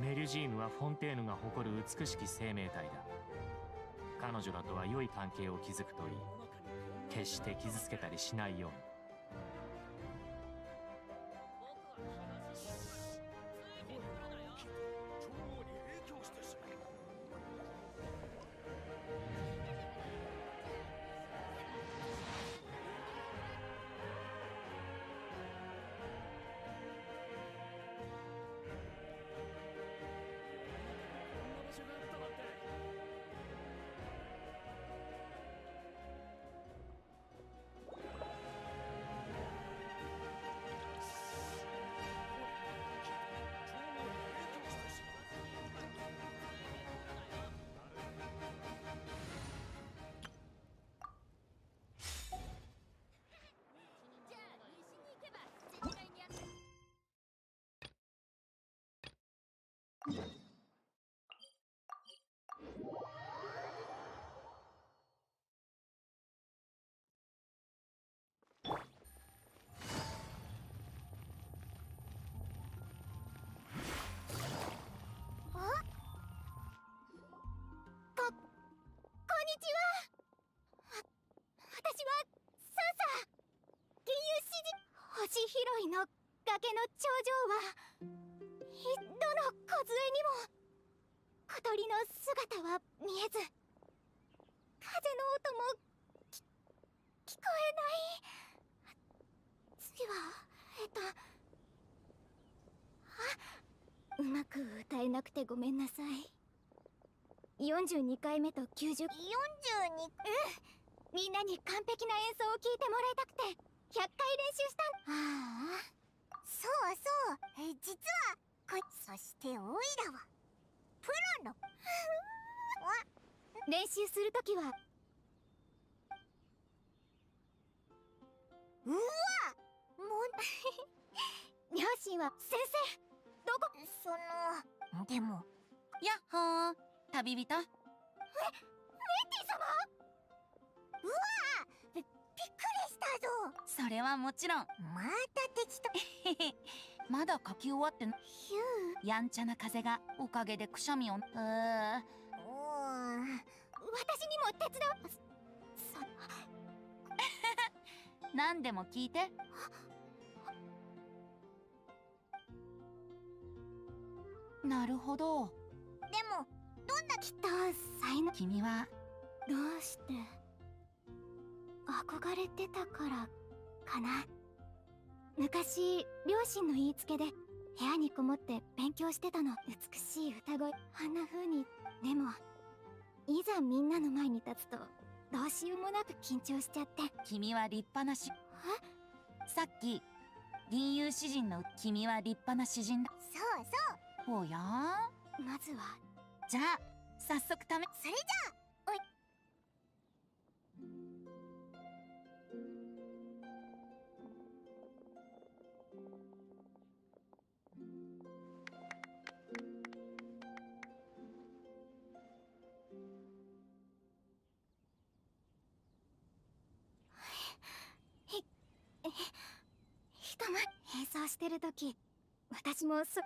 メリュジーヌはフォンテーヌが誇る美しき生命体だ。彼女らとは良い関係を築くといい。決して傷つけたりしないように。星拾いの崖の頂上はどの梢にも小鳥の姿は見えず、風の音も聞こえない。次はうまく歌えなくてごめんなさい。42回目と90。42？みんなに完璧な演奏を聴いてもらいたくて100回練習したん。ああ、そうそう、実はそしてオイラはプロの練習するときはうわ両親は先生どこでもやっほー旅人。メンティ様。うわびっくりしたぞ。それはもちろん。また敵とまだ書き終わってん。ヒュー。やんちゃな風がおかげでくしゃみを。私にも手伝う。何でも聞いて。なるほど。でもどんなきっと才能。君はどうして憧れてたからかな。昔両親の言いつけで部屋にこもって勉強してたの。美しい歌声、あんな風に。でもいざみんなの前に立つとどうしようもなく緊張しちゃって。君は立派なさっき銀融詩人の君は立派な詩人だ。そうそう。おやまずはじゃあ早速それじゃあおい。人前演奏してるとき、私もお前の気持ち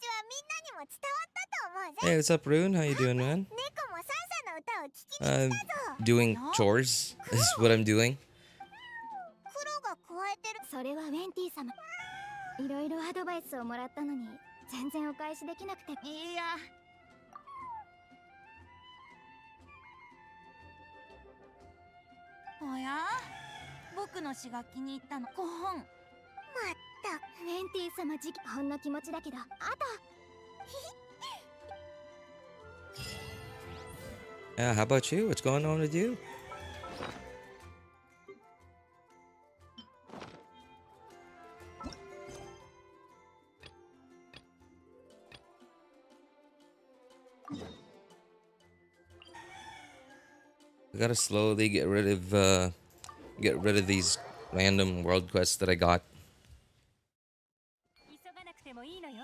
はみんなにも伝わったと思うぜ。 Hey, what's up, Rune? How you doing, man? 猫もサンサの歌を聴きに来たぞ。 Doing chores is what I'm doing. 黒が加えてる。それはウェンティ様。いろいろアドバイスをもらったのに全然お返しできなくて。いやおや僕の詩が気に入ったの。5本。まったくウェンティ様直ほんの気持ちだけど、あとHow about you? What's going on with you? I gotta slowly get rid of these random world quests that I got. 急がなくてもいいのよ。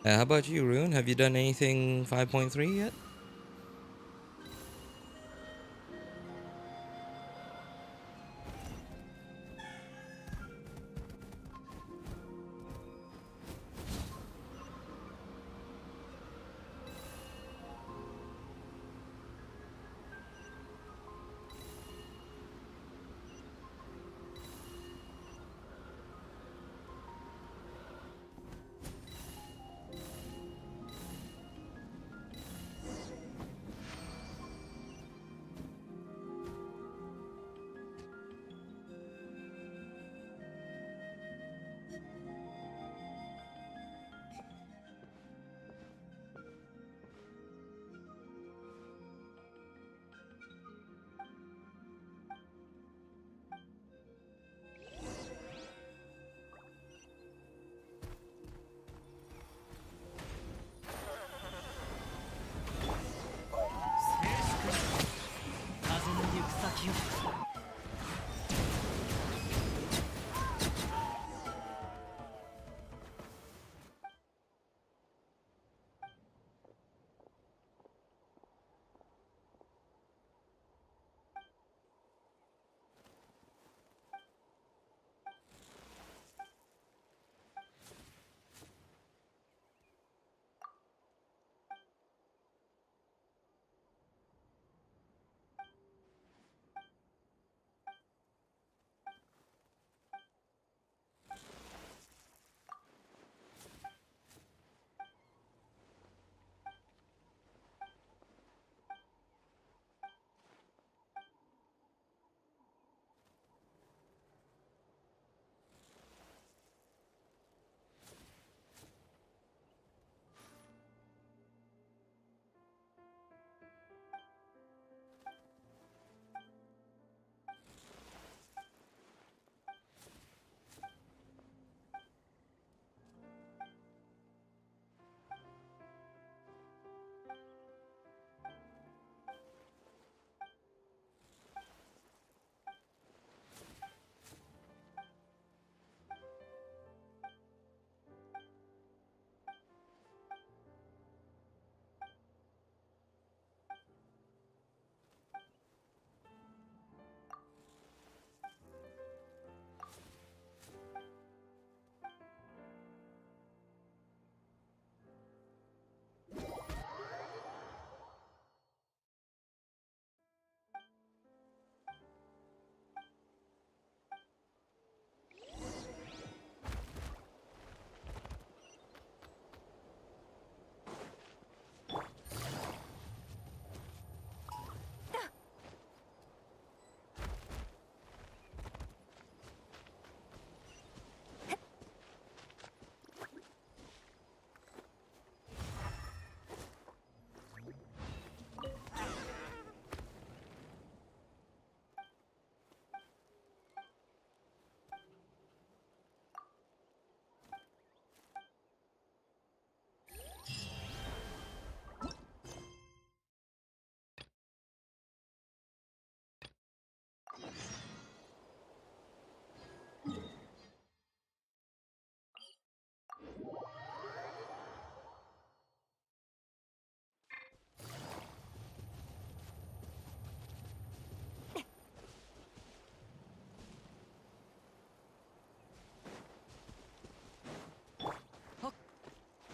How about you, Rune? Have you done anything 5.3 yet?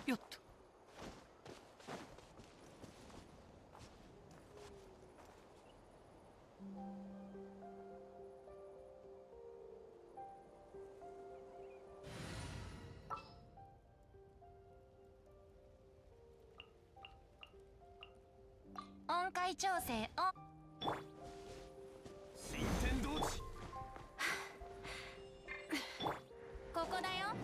よっと。音階調整オン。新天道地。ここだよ。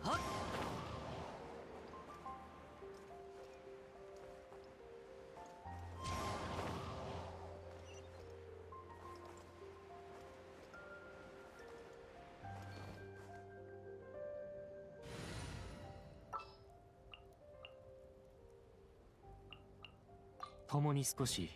はっ。共に少し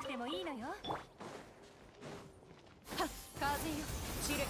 てもいいのよ。はっ、風よ、散れ。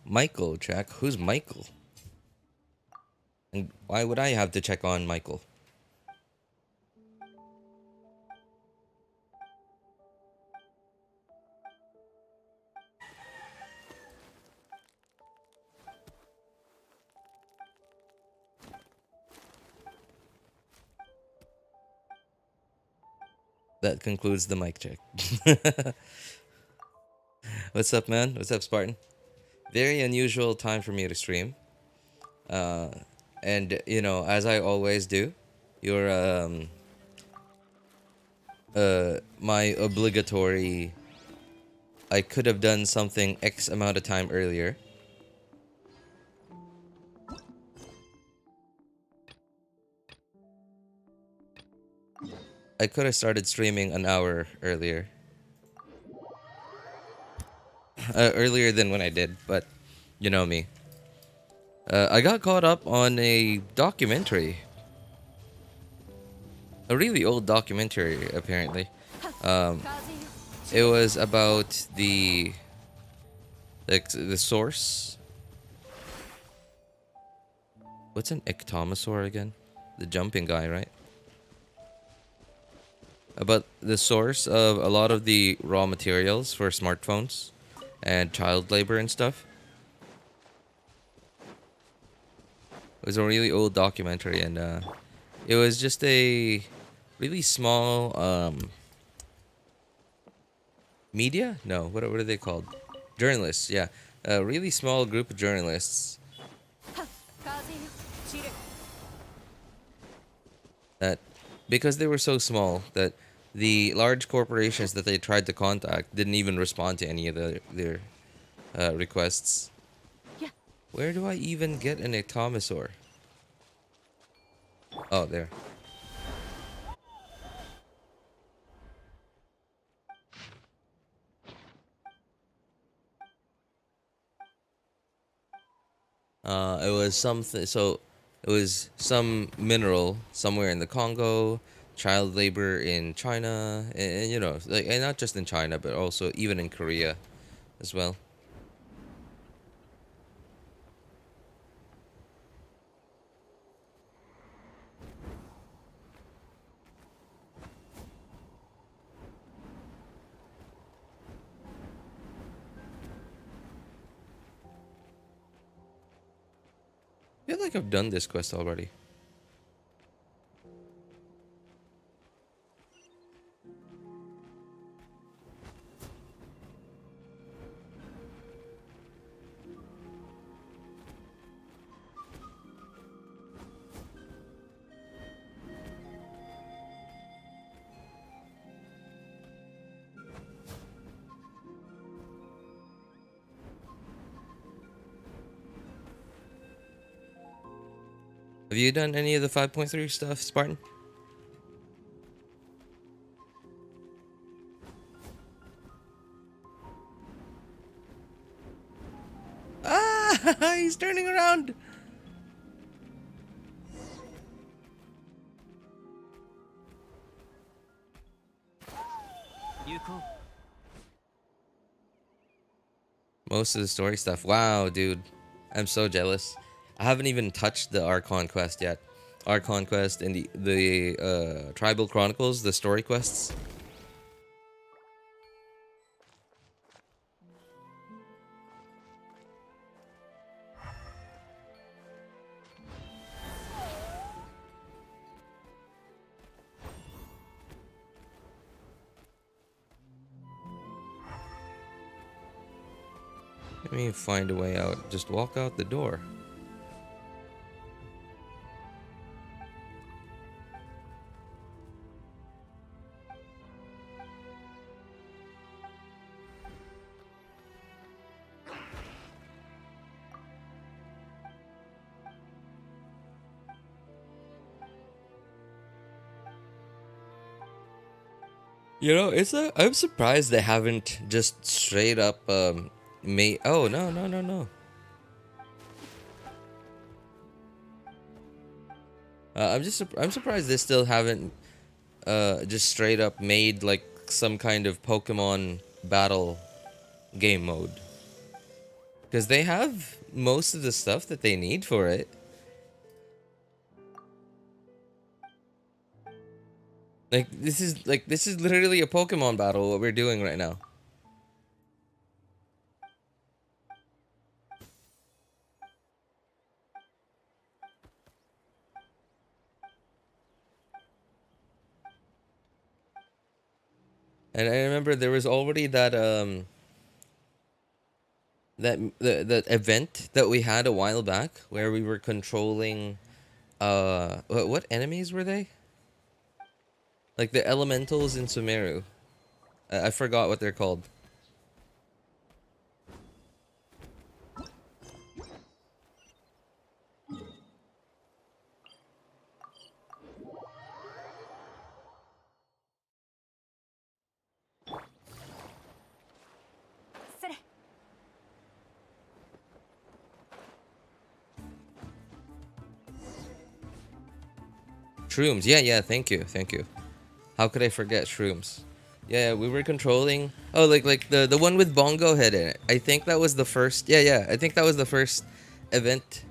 Michael, Jack. Who's Michael? And why would I have to check on Michael? That concludes the mic check. What's up, man? What's up, Spartan? Very unusual time for me to stream. And, you know, as I always do, your, my obligatory... I could have done something X amount of time earlier. I could have started streaming an hour earlier. Earlier than when I did, but you know me. I got caught up on a documentary. A really old documentary, apparently. It was about the source. What's an ectomosaur again? The jumping guy, right? About the source of a lot of the raw materials for smartphones and child labor and stuff. It was a really old documentary, and it was just a really small media? No, what are they called? Journalists, yeah. A really small group of journalists that, because they were so small, that the large corporations that they tried to contact didn't even respond to any of their requests. Yeah. Where do I even get an Atomosaur? Oh, there. It was something. So, it was some mineral somewhere in the Congo, child labor in China, and you know, like, and not just in China, but also even in Korea, as well. I feel like I've done this quest already. Have you done any of the 5.3 stuff, Spartan? Ah! He's turning around! Most of the story stuff. Wow, dude. I'm so jealous. I haven't even touched the Archon Quest yet. Archon Quest and the Tribal Chronicles, the story quests. Let me find a way out. Just walk out the door. You know, I'm surprised they haven't just straight up made. Oh no no no no. I'm surprised they still haven't just straight up made like some kind of Pokemon battle game mode. Because they have most of the stuff that they need for it. This is literally a Pokemon battle what we're doing right now. And I remember there was already that that event that we had a while back where we were controlling what enemies were they? Like the elementals in Sumeru. I forgot what they're called. Shrooms. Yeah, thank you. How could I forget shrooms? Yeah, we were controlling. Oh, like the one with Bongo Head in it. I think that was the first. Yeah. I think that was the first event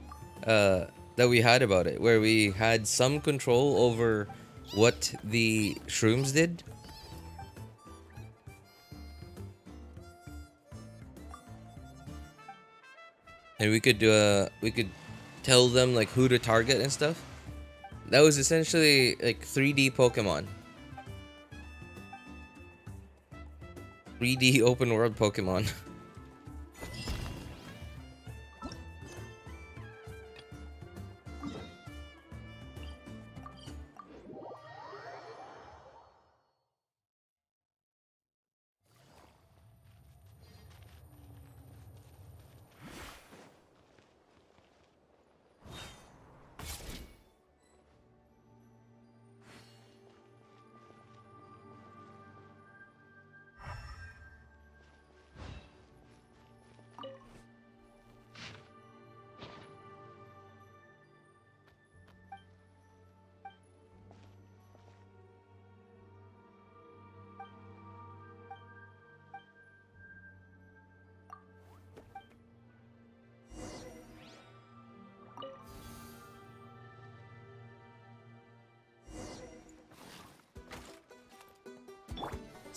that we had about it, where we had some control over what the shrooms did. And we could tell them like who to target and stuff. That was essentially like 3D Pokemon. 3D open world Pokemon.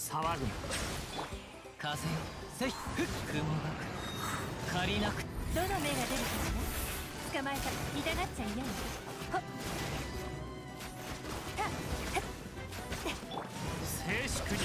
騒ぐな。風よせい雲が借りなくどの目が出るかしら。捕まえた。痛がっちゃいない。ほっ。静粛に。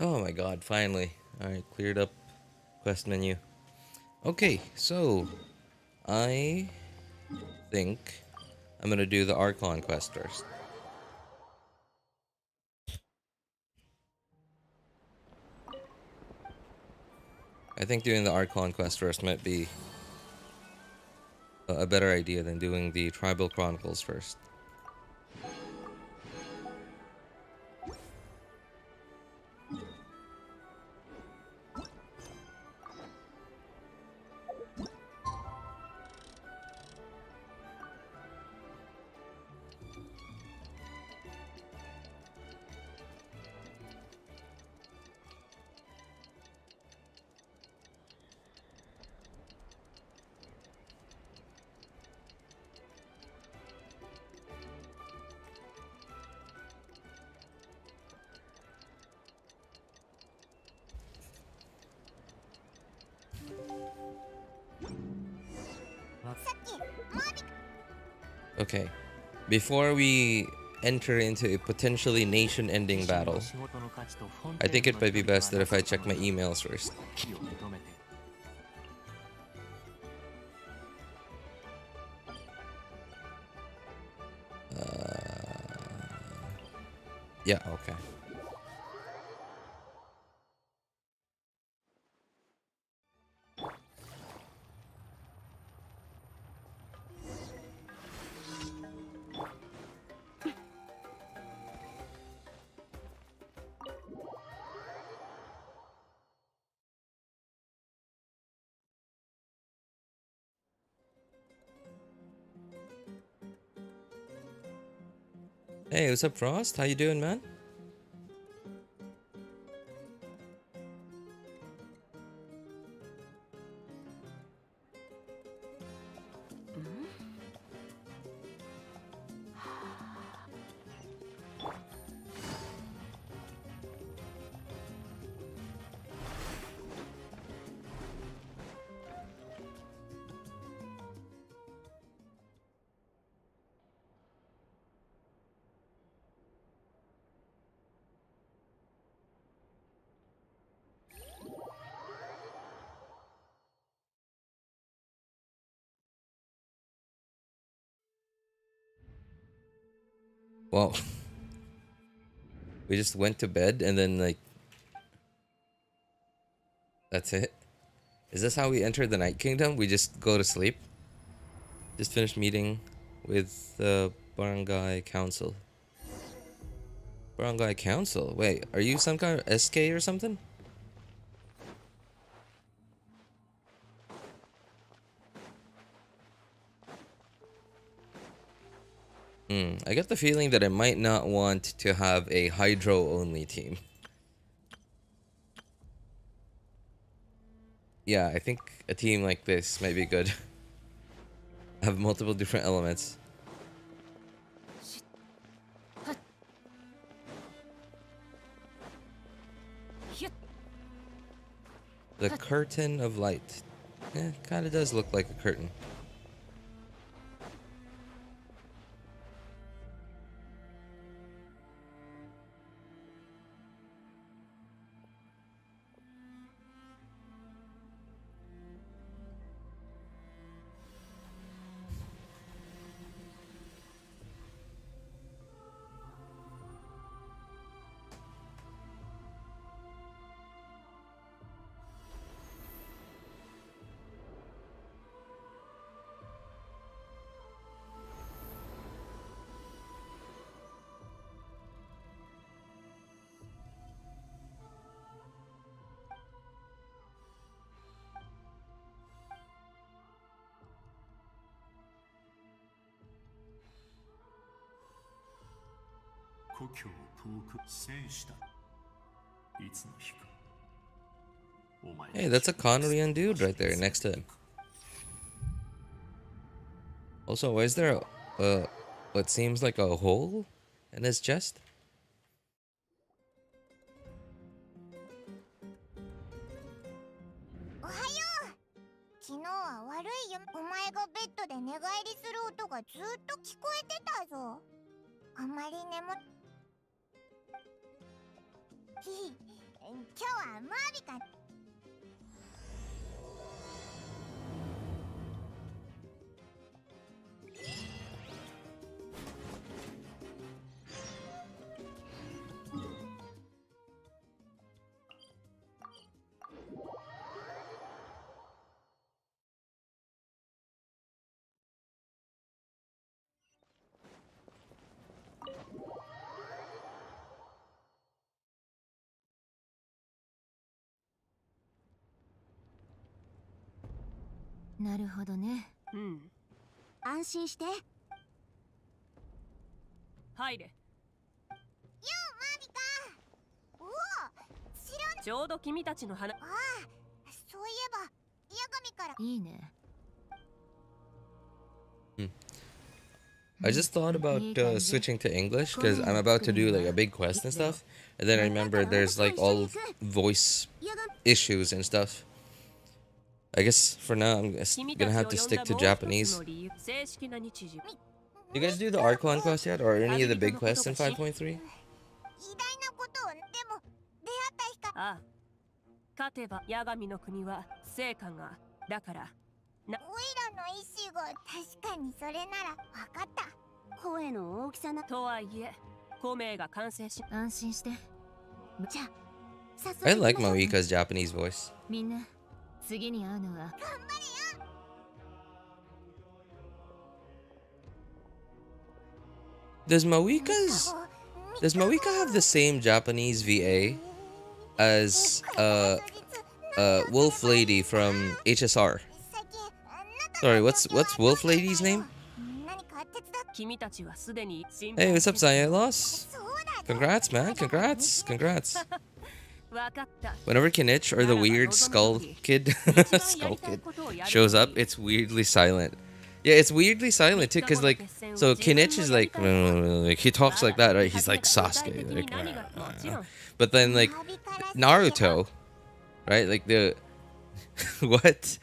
Oh my god, finally. Alright, cleared up quest menu. Okay, so I think I'm gonna do the Archon quest first. I think doing the Archon quest first might be a better idea than doing the Tribal Chronicles first. Okay, before we enter into a potentially nation-ending battle, I think it might be best that if I check my emails first. Yeah, okay. Hey, what's up, Frost? How you doing, man? Well, we just went to bed and then, like, that's it. Is this how we enter the Night Kingdom? We just go to sleep? Just finished meeting with the Barangay Council. Barangay Council? Wait, are you some kind of SK or something? I get the feeling that I might not want to have a Hydro-only team. Yeah, I think a team like this might be good. Have multiple different elements. The Curtain of Light. Yeah, kind of does look like a curtain. 故郷を遠く戦士だ。いつの日か。お前 Hey, that's a Conrian dude right there next to him. Also, why is there what seems like a hole in his chest? おはよう。昨日は悪いよ。お前がベッドで寝返りする音がずっと聞こえてたぞ。あまり眠今日はマービカ。なるほどね。うん。安心して。よう入れ。マービカ。おお、知らん。ちょうど君たちの話。ああ、そういえば八神から。いいね。I just thought about switching to English because I'm about to do like a big quest and stuff, and then I remember there's like all voice issues and stuff. I guess for now I'm gonna have to stick to Japanese. You guys do the Archon Quest yet, or any of the big quests in 5.3? 偉大なことをでも出会った日か。ああ。勝てば八神の国は成果が。だから。オイラの意志が確かにそれなら分かった。声の大きさな。とはいえ、孔明が完成し。安心して。じゃあ、早速。 I like Mauika's Japanese voice. みんな、次に会うのは。頑張れよ。Does Mauika have the same Japanese VA as Wolf Lady from HSR? Sorry, what's Wolf Lady's name? 君たちはすでに。 Hey, what's up, Zaylos? Congrats, man. Congrats. わかった。 Whenever Kinich or the weird skull kid shows up, it's weirdly silent. Yeah, it's weirdly silent too, cause like, so Kinich is like he talks like that, right? He's like Sasuke, like, but then like Naruto, right? Like the what?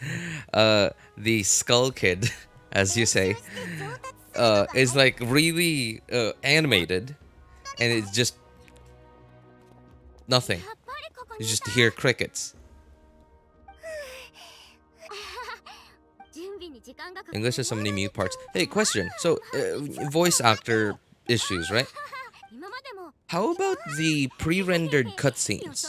The skull kid, as you say, is like really animated, and it's just nothing. You just hear crickets. English has so many mute parts. Hey, question. So, voice actor issues, right? How about the pre-rendered cutscenes?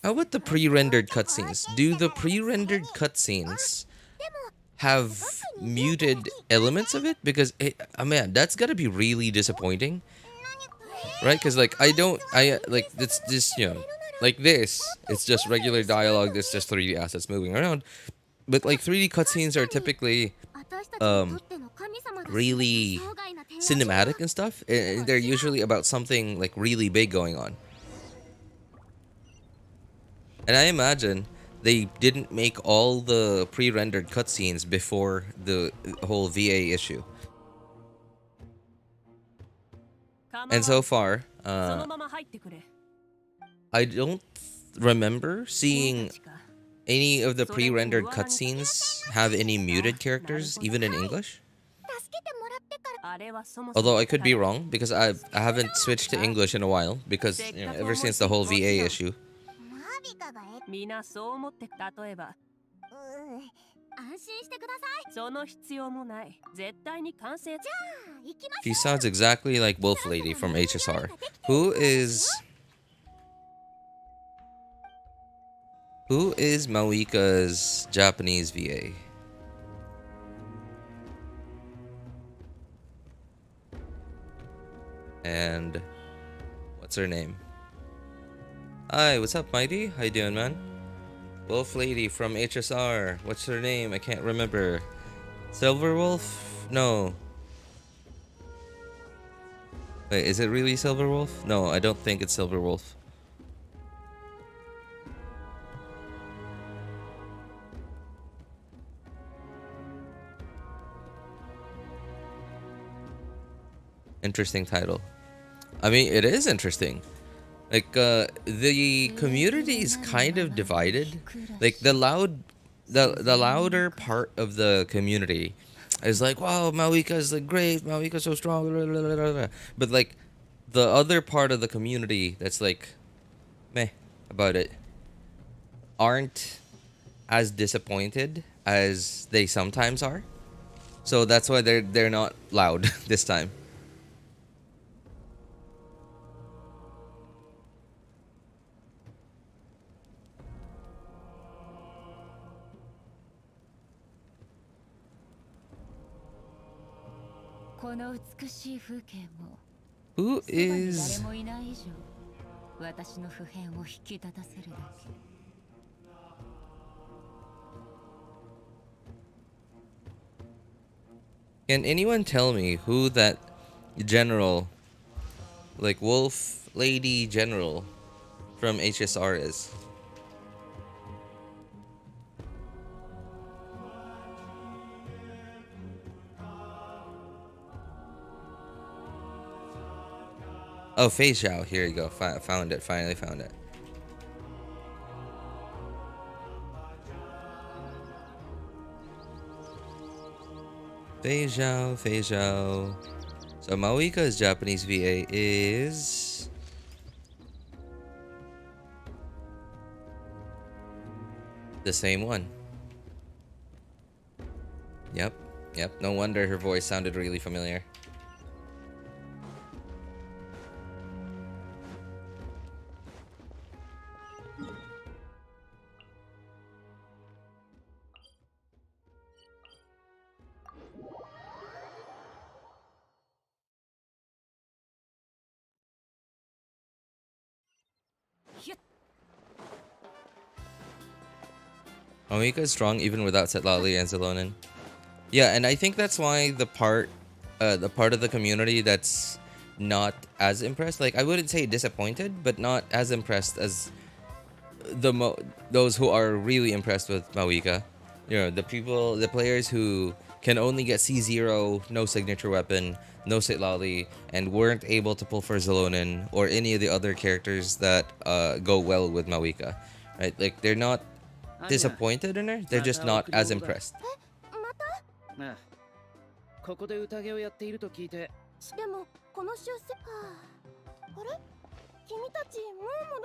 How about the pre-rendered cutscenes? Do the pre-rendered cutscenes have muted elements of it? Because, man, that's gotta be really disappointing. Right? Because, like, like, it's just, you know, like this, it's just regular dialogue, it's just 3D assets moving around. But, like, 3D cutscenes are typically, really cinematic and stuff. And they're usually about something, like, really big going on. And I imagine they didn't make all the pre-rendered cutscenes before the whole VA issue. And so far, I don't remember seeing any of the pre-rendered cutscenes have any muted characters, even in English. Although I could be wrong, because I haven't switched to English in a while, because, you know, ever since the whole VA issue. みんなそう思って例えば。安心してください。その必要もない。絶対に完成。じゃあ、行きましょう。 She sounds exactly like Wolf Lady from HSR. Who is Mauika's Japanese VA? And what's her name? Hi, what's up, Mighty? How you doing, man? Wolf Lady from HSR. What's her name? I can't remember. Silver Wolf? No. Wait, is it really Silver Wolf? No, I don't think it's Silver Wolf. Interesting title. I mean, it is interesting. Like, the community is kind of divided. Like, the louder part of the community is like, wow, Mavuika is like great, Mavuika's so strong, blah, blah, blah, blah, blah. But like, the other part of the community that's like, meh about it, aren't as disappointed as they sometimes are. So that's why they're not loud this time. Who is... Can anyone tell me who that general, like wolf lady general from HSR is? Oh, Xiao. Here you go. Found it. Finally found it. Xiao. So Mavuika's Japanese VA is... the same one. Yep. No wonder her voice sounded really familiar. Mavuika is strong even without Citlali and Zilonin. Yeah, and I think that's why the part of the community that's not as impressed, like I wouldn't say disappointed, but not as impressed as those who are really impressed with Mavuika. You know, the players who can only get C0, no signature weapon, no Citlali, and weren't able to pull for Zilonin or any of the other characters that go well with Mavuika. Right? Like they're not disappointed in her, they're just not as impressed.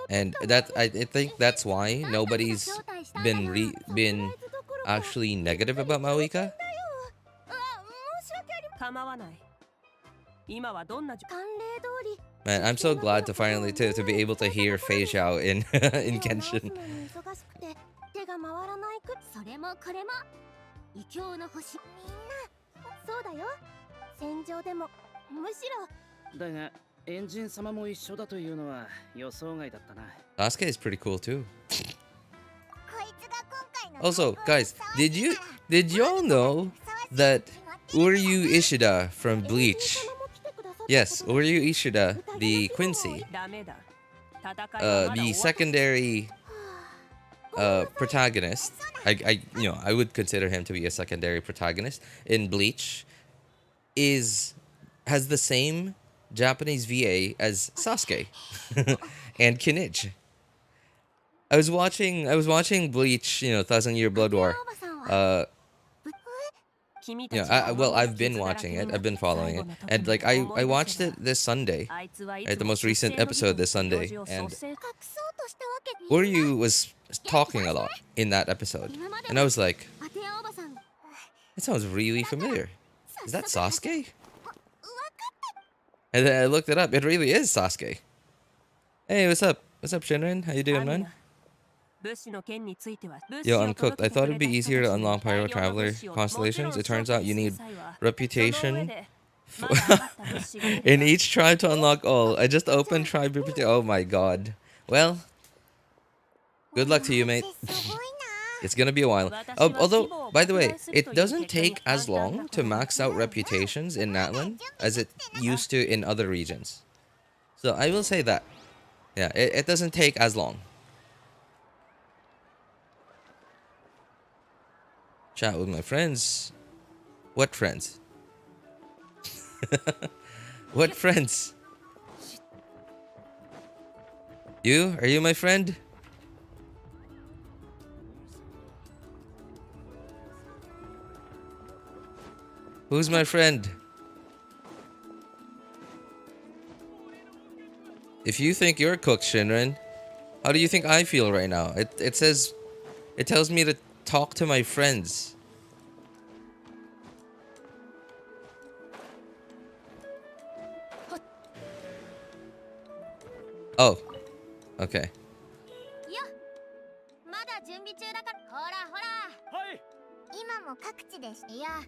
And that I think that's why nobody's been actually negative about Mavuika. Man, I'm so glad to finally to be able to hear Xiao in in Genshin. Sasuke is pretty cool too. Also, guys, did y'all know that Uryu Ishida from Bleach? Yes, Uryu Ishida, the Quincy, the secondary protagonist. I would consider him to be a secondary protagonist in Bleach. Has the same Japanese VA as Sasuke and Kinich. I was watching Bleach, Thousand Year Blood War. I've been watching it. I've been following it, and like I watched it this Sunday, right, the most recent episode this Sunday, and Uryu was talking a lot in that episode, and I was like, that sounds really familiar. Is that Sasuke? And then I looked it up. It really is Sasuke. Hey, what's up? What's up, Shinrin? How you doing, man? Yo, Uncooked. I thought it'd be easier to unlock Pyro Traveler constellations. It turns out you need reputation in each tribe to unlock all. I just opened tribe reputation. Oh my god. Well, good luck to you, mate. It's gonna be a while. Although, by the way, it doesn't take as long to max out reputations in Natlan as it used to in other regions. So I will say that. Yeah, it doesn't take as long. Chat with my friends. What friends? What friends? You? Are you my friend? Who's my friend? If you think you're cooked, Shinran, how do you think I feel right now? It says, it tells me to talk to my friends. Oh, okay. まだ準備中だからほらほらはい今も各地でいや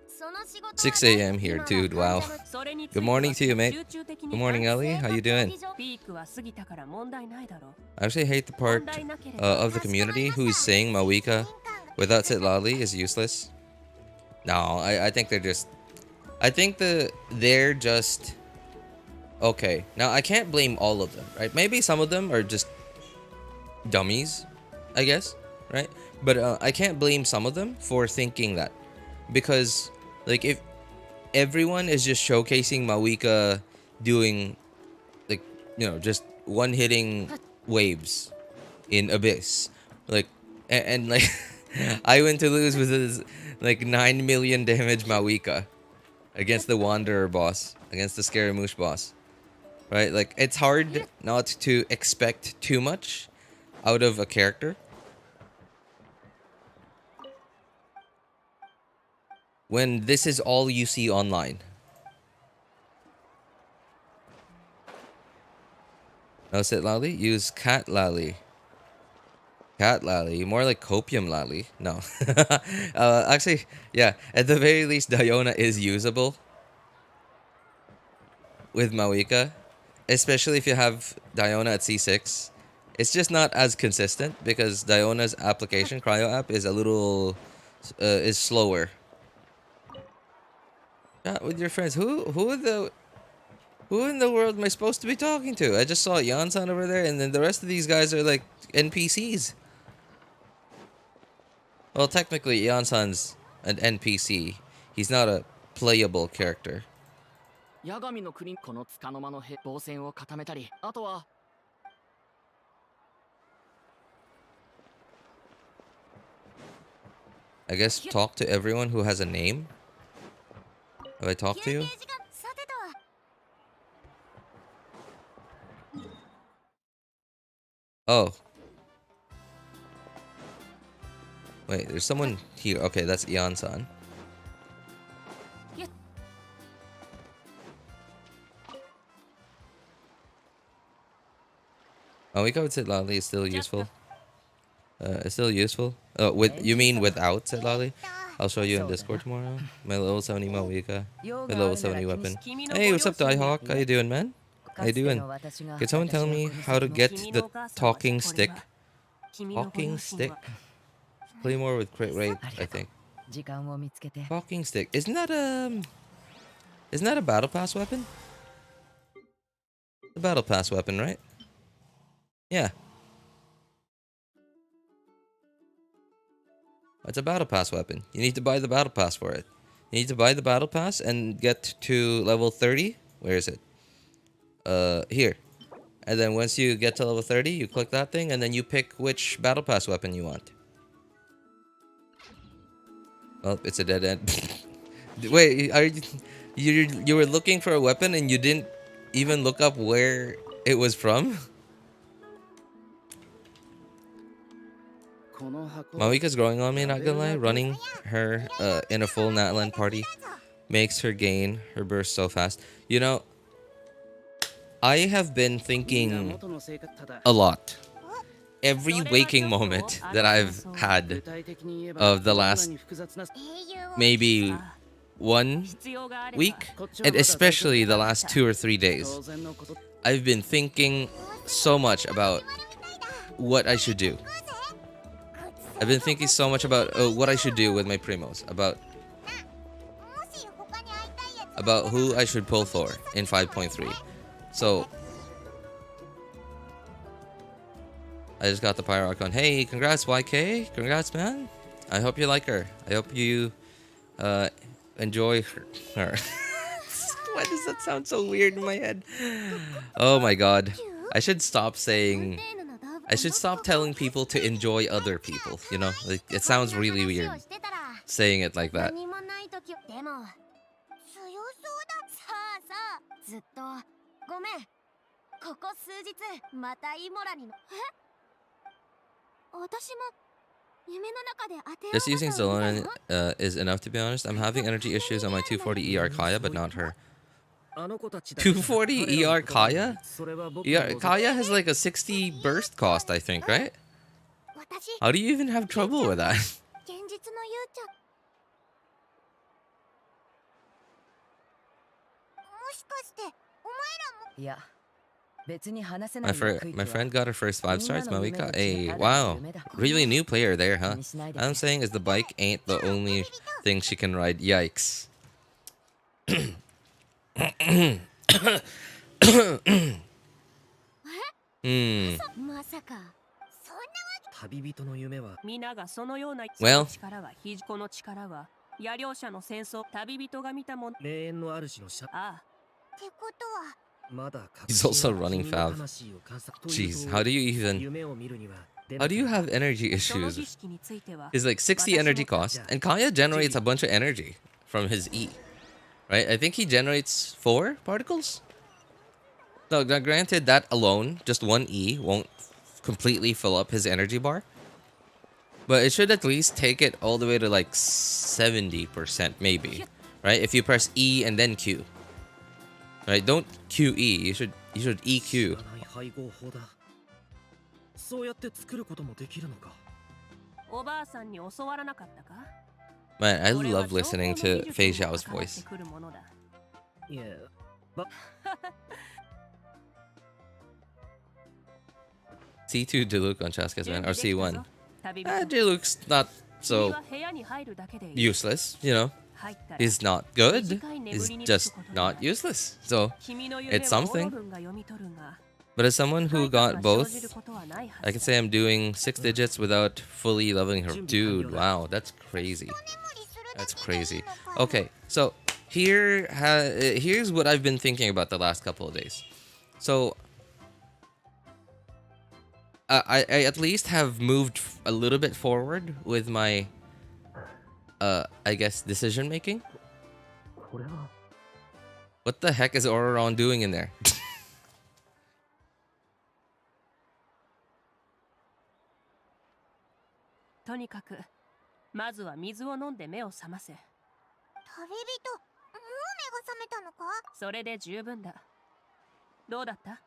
その仕事は 6 a.m. here, dude. Wow. Good morning to you, mate. Good morning, Ellie. How you doing? ピークは過ぎたから問題ないだろう I actually hate the part of the community who's saying Mavuika without Citlali is useless. No, I think they're just... I think they're just... Okay. Now, I can't blame all of them, right? Maybe some of them are just dummies, I guess, right? But I can't blame some of them for thinking that. Because, like, if everyone is just showcasing Mavuika doing, like, you know, just one-hitting waves in Abyss, like, and like, I went to lose with his, like, 9 million damage Mavuika against the Wanderer boss, against the Scaramouche boss, right? Like, it's hard not to expect too much out of a character. When this is all you see online. No Citlali? Use Cat Lali. Cat Lali. More like Copium Lali. No. Actually, yeah. At the very least, Diona is usable with Mavuika. Especially if you have Diona at C6. It's just not as consistent because Diona's application, Cryo app, is a little... is slower. Chat with your friends. Who in the world am I supposed to be talking to? I just saw Yan-san over there, and then the rest of these guys are like NPCs. Well, technically, Yan-san's an NPC. He's not a playable character. I guess talk to everyone who has a name. Have I talked to you? Oh. Wait, there's someone here. Okay, that's Ian-san. Oh, we covered Citlali is still useful. It's still useful. You mean without Citlali? I'll show you in Discord tomorrow. My level 70 Mavuika. My level 70 weapon. Hey, what's up, Diehawk? How you doing, man? How you doing? Can someone tell me how to get the talking stick? Talking stick? Play more with crit rate, I think. Talking stick. Isn't that a battle pass weapon? The battle pass weapon, right? Yeah. It's a battle pass weapon. You need to buy the battle pass for it. You need to buy the battle pass and get to level 30. Where is it? Here. And then once you get to level 30, you click that thing and then you pick which battle pass weapon you want. Well, it's a dead end. Wait, you were looking for a weapon and you didn't even look up where it was from? Mavuika's growing on me, not gonna lie. Running her in a full Natlan party makes her gain her burst so fast. You know, I have been thinking a lot. Every waking moment that I've had of the last maybe 1 week, and especially the last 2 or 3 days, I've been thinking so much about what I should do. I've been thinking so much about what I should do with my primos, about who I should pull for in 5.3. So I just got the Pyro Archon. Hey, congrats YK, congrats man. I hope you like her. I hope you enjoy her. Why does that sound so weird in my head? Oh my god. I should stop telling people to enjoy other people, you know? Like, it sounds really weird saying it like that. ずっとごめんここ数日またイモラに私も夢の中で当て Just using Zelona is enough, to be honest. I'm having energy issues on my 240 ER Kaya, but not her. 240 ER Kaya? Kaya has like a 60 burst cost, I think, right? How do you even have trouble with that? 現実のゆうちゃんもしかしてお前らもいや別に話せな My い friend got her first 5 stars, Mavuika. Hey, wow. Really new player there, huh? All I'm saying is the bike ain't the only thing she can ride. Yikes. Hmm. まさかそんなわけ旅人の夢は皆がそのような Well 力はこの力は野両者の戦争旅人が見たもん霊園の主の社ああってことは He's also running Fav. Jeez, how do you have energy issues? He's like 60 energy cost, and Kaya generates a bunch of energy from his E. Right? I think he generates 4 particles? No, now granted, that alone, just one E, won't completely fill up his energy bar. But it should at least take it all the way to like 70%, maybe. Right? If you press E and then Q. Right? Don't QE. You should EQ. そうやって作ることもできるのかおばあさんに教わらなかったか Man, I love listening to Fei Xiao's voice. いや C2 Diluc on Chaska's man, or C1. Diluc's not so useless, you know. He's not good. He's just not useless. So it's something. But as someone who got both, I can say I'm doing 6 digits without fully leveling her. Dude, wow, that's crazy. That's crazy. Okay, so here's what I've been thinking about the last couple of days. So I at least have moved a little bit forward with my I guess decision making. What the heck is Auroron doing in there? とにかくまずは水を飲んで目を覚ませ旅人もう目が覚めたのかそれで十分だどうだった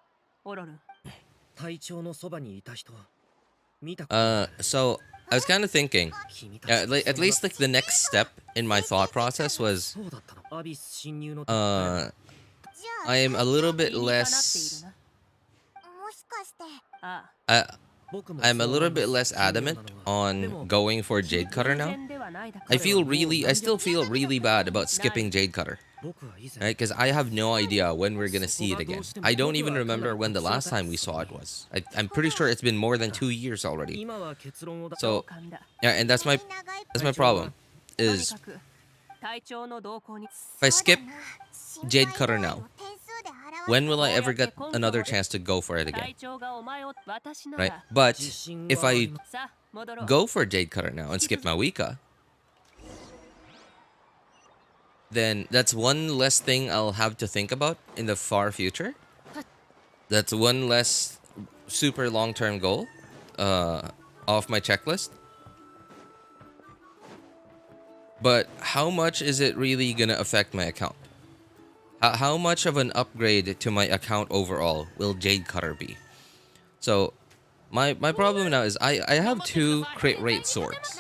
オロルン隊長のそばにいた人見た So I was kind of thinking, at least like the next step in my thought process was, I am a little bit less, もしかして I'm a little bit less adamant on going for Jade Cutter now. I still feel really bad about skipping Jade Cutter. Right? Because I have no idea when we're gonna see it again. I don't even remember when the last time we saw it was. I'm pretty sure it's been more than 2 years already. So, yeah, and that's my problem. Is if I skip Jade Cutter now, when will I ever get another chance to go for it again? Right? But if I go for Jade Cutter now and skip Mavuika, then that's one less thing I'll have to think about in the far future. That's one less super long-term goal off my checklist. But how much is it really gonna affect my account? How much of an upgrade to my account overall will Jade Cutter be? So, my problem now is I have 2 crit rate swords.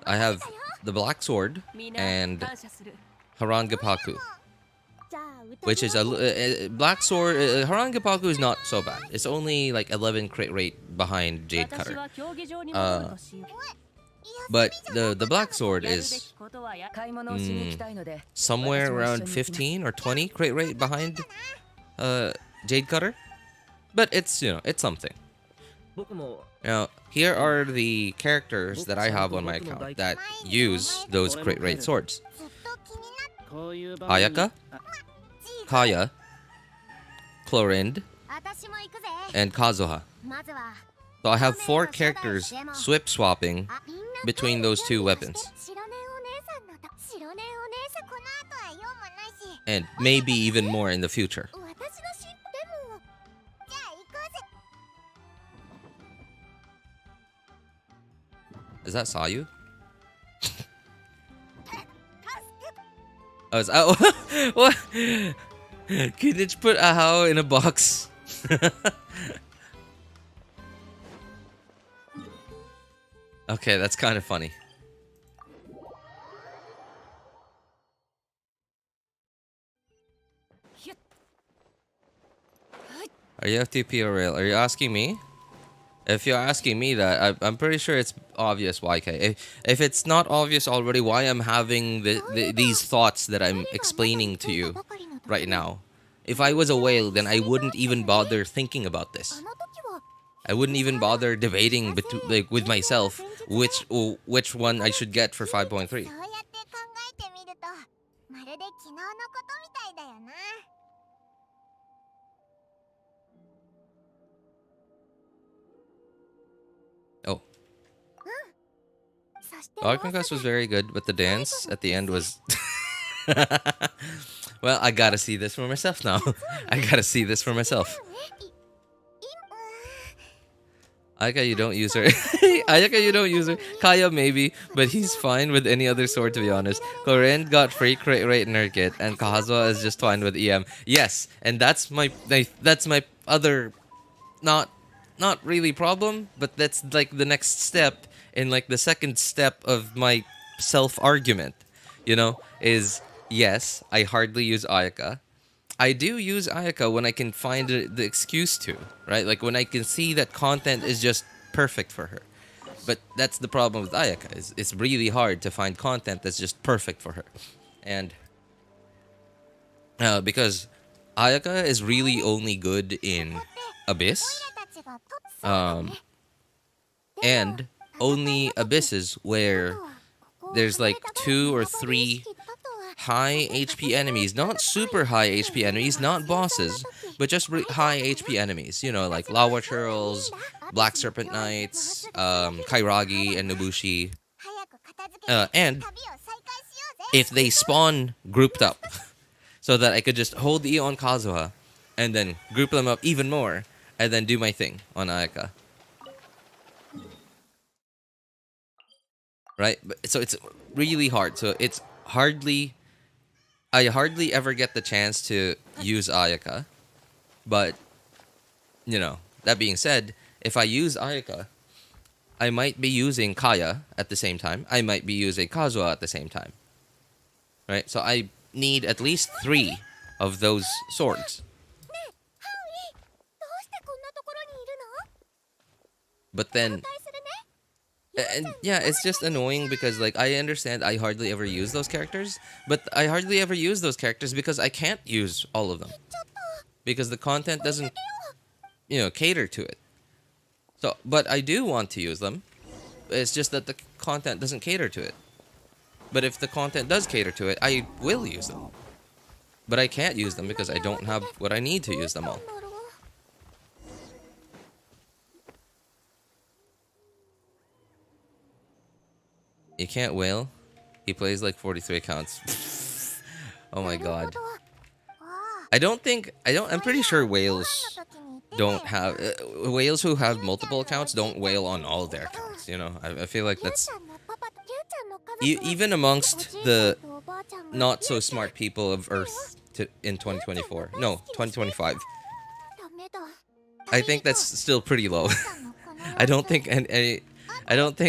I have the Black Sword and Harangapaku, which is a Black Sword. Harangapaku is not so bad. It's only like 11 crit rate behind Jade Cutter. But the black sword is 買い物をしに行きたいので somewhere around 15 or 20 crate rate behind Jade Cutter. But it's, you know, it's something. 僕も Now, here are the characters that I have on my account that use those crate rate swords. こういう場面に Ayaka, Kaya, Chlorinde, 私も行くぜ and Kazuha. まずは So I have 4 characters swip swapping あみんな between those 2 weapons. 白根お姉さんのと白根お姉さんこの後は用もないし And maybe even more in the future. 私の知ってもじゃあ行こうぜ Is that Sayu? 助け Oh, it's, oh what? Can you just put Ahao in a box? Okay, that's kind of funny. Are you FTP or real? Are you asking me? If you're asking me that, I'm pretty sure it's obvious, YK. If it's not obvious already why I'm having these thoughts that I'm explaining to you right now. If I was a whale, then I wouldn't even bother thinking about this. あの時は I wouldn't even bother debating like with myself which one I should get for 5.3. そうやって考えてみるとまるで昨日のことみたいだよな Oh, そして the Archon Quest was very good, but the dance at the end was... Well, I gotta see this for myself now. I gotta see this for myself. Ayaka, you don't use her. Ayaka, you don't use her. Kaya, maybe, but he's fine with any other sword, to be honest. Chlorinde got free crate rate in her kit, and Kazuha is just fine with EM. Yes, and that's my other, not really problem, but that's like the next step in like the second step of my self-argument, you know, is yes, I hardly use Ayaka. I do use Ayaka when I can find the excuse to, right? Like when I can see that content is just perfect for her. But that's the problem with Ayaka. It's really hard to find content that's just perfect for her. And because Ayaka is really only good in Abyss. And only abysses where there's like 2 or 3 high HP enemies, not super high HP enemies, not bosses, but just high HP enemies. You know, like Lava Churls, Black Serpent Knights, Kairagi, and Nobushi. And if they spawn grouped up, so that I could just hold E on Kazuha, and then group them up even more, and then do my thing on Ayaka. Right? So it's really hard. So it's I hardly ever get the chance to use Ayaka. But, you know, that being said, if I use Ayaka, I might be using Kaya at the same time. I might be using Kazuha at the same time. Right? So I need at least 3 of those swords. ねえハウイどうしてこんなところにいるの But then... 交代するね And yeah, it's just annoying because like I understand I hardly ever use those characters, but I hardly ever use those characters because I can't use all of them. Because the content doesn't, you know, cater to it. So, but I do want to use them. It's just that the content doesn't cater to it. But if the content does cater to it, I will use them. But I can't use them because I don't have what I need to use them all. You can't whale? He plays like 43 accounts. Oh my god. I'm pretty sure whales don't have... whales who have multiple accounts don't whale on all their accounts, you know? I feel like that's... even amongst the not so smart people of Earth in 2024. No, 2025. I think that's still pretty low. I don't think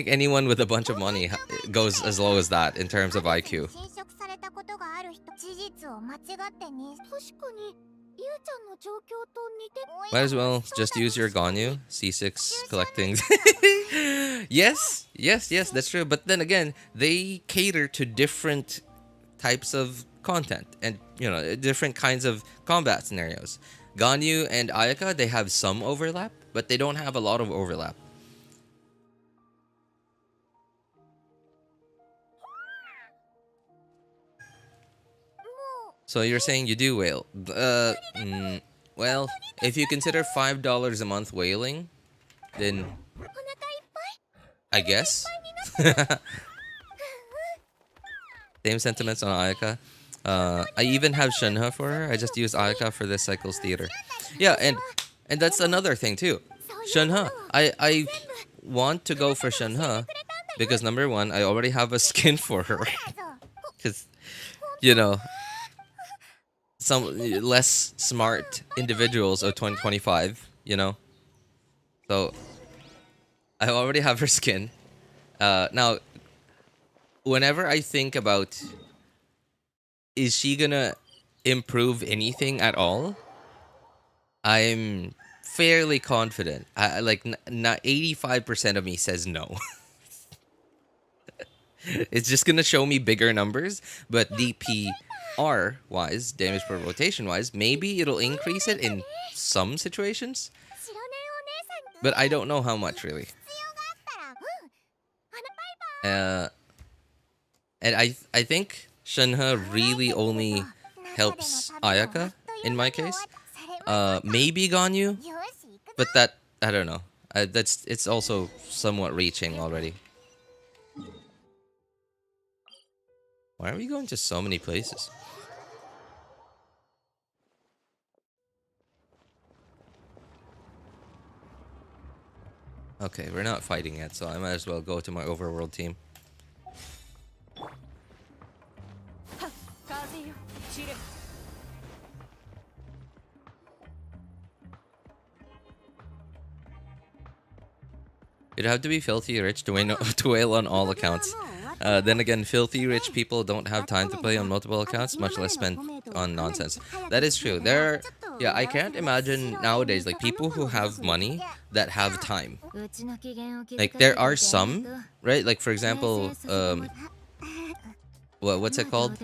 anyone with a bunch of money goes as low as that in terms of IQ. 侵食されたことがある人事実を間違ってに確かに Might as well just use your Ganyu. C6 collecting. Yes, that's true. But then again, they cater to different types of content and, you know, different kinds of combat scenarios. Ganyu and Ayaka, they have some overlap, but they don't have a lot of overlap. So you're saying you do whale? Well, if you consider $5 a month whaling, then I guess. Same sentiments on Ayaka. I even have Shenhe for her. I just use Ayaka for this cycle's theater. Yeah, and that's another thing too. Shenhe. I want to go for Shenhe because number one, I already have a skin for her. Because, you know, some less smart individuals of 2025, you know. So I already have her skin. Now, whenever I think about, is she gonna improve anything at all? I'm fairly confident. Like, not 85% of me says no. It's just gonna show me bigger numbers, but DPR wise, damage per rotation wise, maybe it'll increase it in some situations. But I don't know how much really. And I think Shenhe really only helps Ayaka in my case. Maybe Ganyu, but that I don't know. It's also somewhat reaching already. Why are we going to so many places? Okay, we're not fighting yet, so I might as well go to my overworld team. You'd have to be filthy rich to whale on all accounts. Then again, filthy rich people don't have time to play on multiple accounts, much less spend on nonsense. That is true. Yeah, I can't imagine nowadays, like, people who have money that have time. Like, there are some, right? Like, for example, what's it called?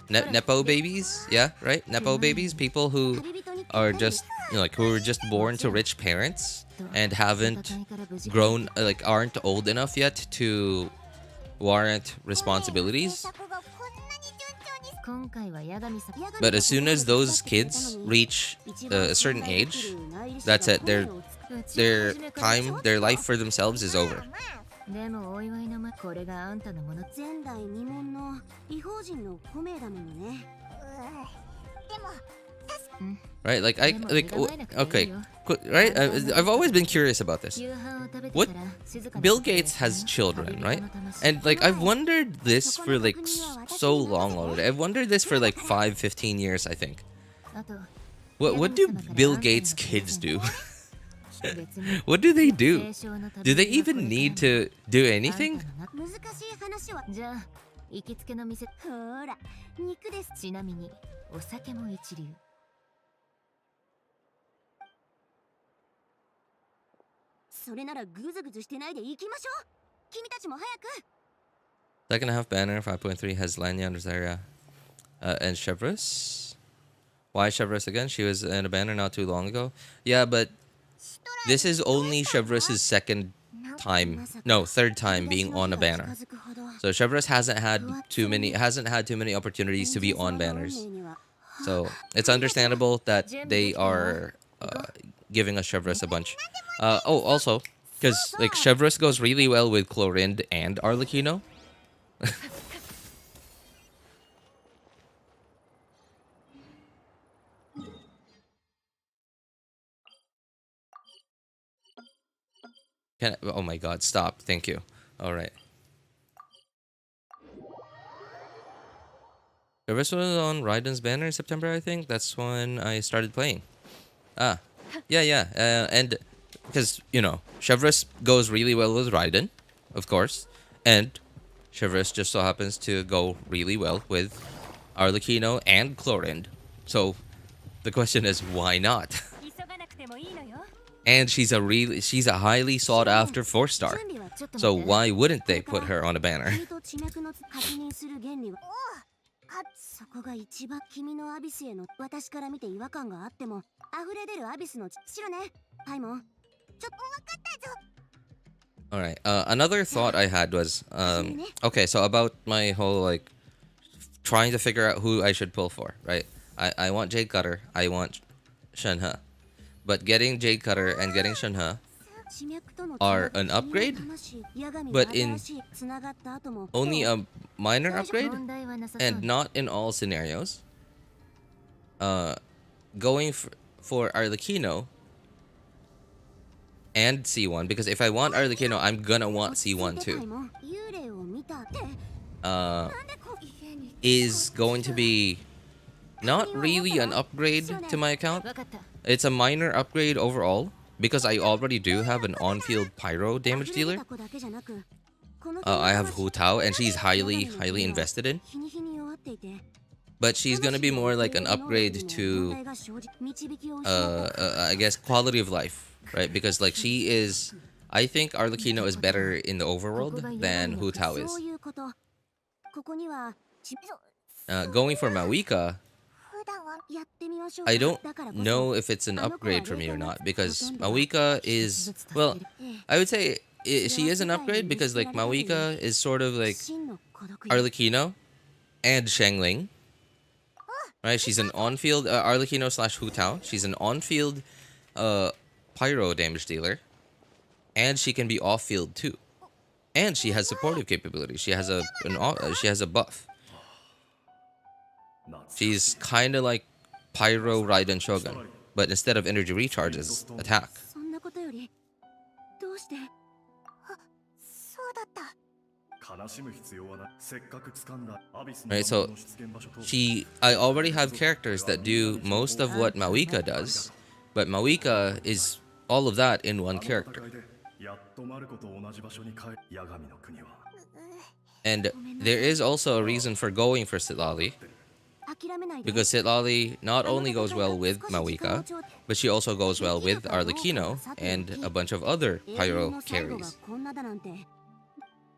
Nepo babies? Yeah, right? Nepo babies? People who are just, you know, like, who were just born to rich parents and haven't grown, like, aren't old enough yet to warrant responsibilities. But as soon as those kids reach a certain age, that's it. Their time, their life for themselves is over. Right, like okay, right? I've always been curious about this. What Bill Gates has children, right? And like I've wondered this for like so long already. I've wondered this for like 5-15 years, I think. What do Bill Gates' kids do? What do they do? Do they even need to do anything? Second half banner 5.3 has Lan Yan, Rosaria, and Chevreuse. Why Chevreuse again? She was in a banner not too long ago. Yeah, but this is only Chevreuse's third time being on a banner. So Chevreuse hasn't had too many opportunities to be on banners. So it's understandable that they are giving us Chevreuse a bunch. Oh, also, because like Chevreuse goes really well with Chlorinde and Arlecchino. Oh my god, stop. Thank you. Alright. Chevreuse was on Raiden's banner in September, I think. That's when I started playing. Ah. Yeah. And because, you know, Chevreuse goes really well with Raiden, of course. And Chevreuse just so happens to go really well with Arlecchino and Chlorinde. So, The question is, why not? 急がなくてもいいのよ。 And she's a highly sought after 4-star. So why wouldn't they put her on a banner? そこが一番君のアビスへの私から見て違和感があっても溢れ出るアビスの白ね。パイモン、ちょっと分かったぞ。 Alright, another thought I had was, okay, so about my whole, like, trying to figure out who I should pull for, right? I want Jade Cutter, I want Shenhe. But getting Jade Cutter and getting Shenhe are an upgrade, but in only a minor upgrade, and not in all scenarios. Going for Arlecchino and C1, because if I want Arlecchino, I'm gonna want C1 too. Is going to be not really an upgrade to my account. It's a minor upgrade overall, because I already do have an on-field Pyro damage dealer. I have Hu Tao, and she's highly invested in. But she's gonna be more like an upgrade to, I guess, quality of life, right? Because like she is, I think Arlecchino is better in the overworld than Hu Tao is. Going for Mavuika, I don't know if it's an upgrade for me or not, because Mavuika is, well, I would say she is an upgrade because like Mavuika is sort of like Arlecchino and Xiangling, right? She's an on-field Arlecchino / Hu Tao. She's an on-field Pyro damage dealer, and she can be off-field too, and she has supportive capabilities. She has a buff. She's kind of like Pyro Raiden Shogun, but instead of energy recharges, attack. Right, so I already have characters that do most of what Mavuika does, but Mavuika is all of that in one character. And there is also a reason for going for Citlali, because Citlali not only goes well with Mavuika, but she also goes well with Arlecchino and a bunch of other Pyro carries.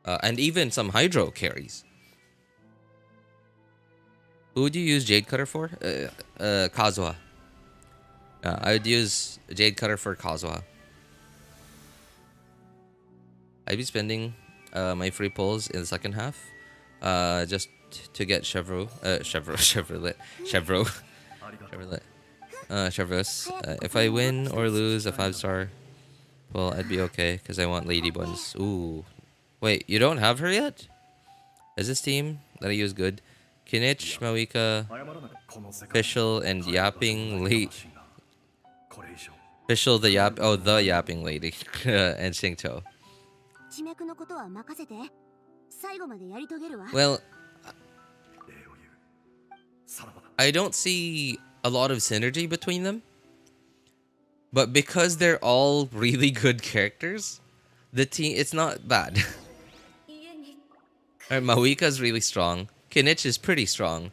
And even some Hydro carries. Who would you use Jade Cutter for? Kazuha. I would use Jade Cutter for Kazuha. I'd be spending my free pulls in the second half, just to get Chevreuse. If I win or lose a 5-star, well, I'd be okay because I want Lady Buns. Ooh, wait, you don't have her yet? Is this team that I use good? Kinich, Mavuika, Fischl, and Yapping Lady. Fischl, the Yapping Lady, and Xingqiu. Well, I don't see a lot of synergy between them, but because they're all really good characters, the team, it's not bad. Alright, Mavuika's really strong. Kinich is pretty strong.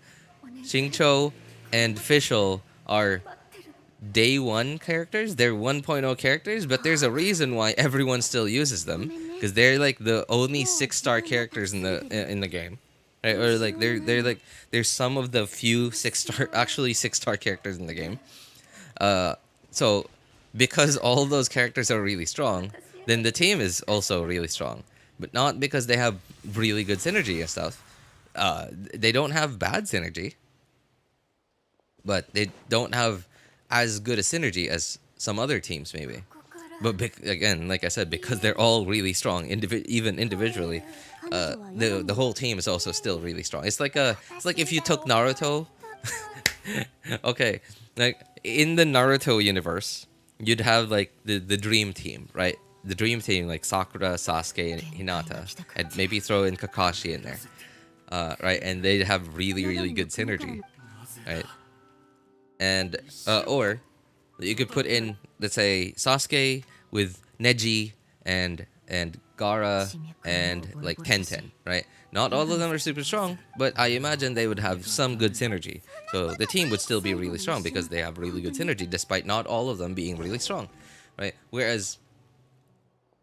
Xingqiu and Fischl are day 1 characters. They're 1.0 characters, but there's a reason why everyone still uses them, because they're like the only 6-star characters in the game. Right? Or like they're some of the few 6-star characters in the game. So because all those characters are really strong, then the team is also really strong. But not because they have really good synergy and stuff. They don't have bad synergy, but they don't have as good a synergy as some other teams maybe. But again, like I said, because they're all really strong, even individually, the whole team is also still really strong. It's like if you took Naruto. Okay, like in the Naruto universe, you'd have like the dream team, right? The dream team, like Sakura, Sasuke, and Hinata, and maybe throw in Kakashi in there, right? And they'd have really good synergy, right? And or you could put in, let's say, Sasuke with Neji and and Gara and like Tenten, right? Not all of them are super strong, but I imagine they would have some good synergy. So the team would still be really strong because they have really good synergy, despite not all of them being really strong, right? Whereas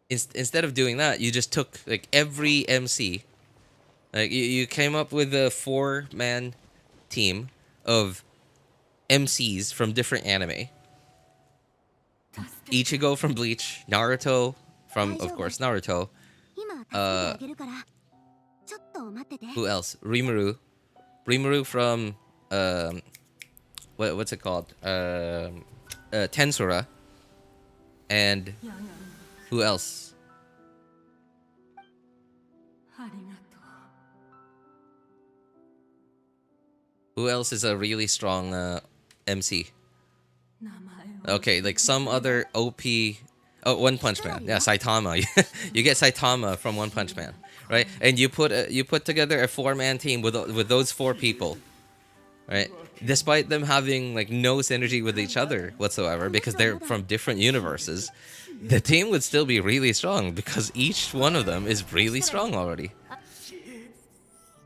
instead of doing that, you just took like every MC, like you came up with a 4-man team of MCs from different anime. Ichigo from Bleach, Naruto from, of course, Naruto. Who else? Rimuru from what's it called? Tensura. And who else? Who else is a really strong MC? Okay, like some other OP. Oh, One Punch Man. Yeah, Saitama. You get Saitama from One Punch Man, right? And you put together a 4-man team with those 4 people, right? Despite them having like no synergy with each other whatsoever because they're from different universes, the team would still be really strong because each one of them is really strong already.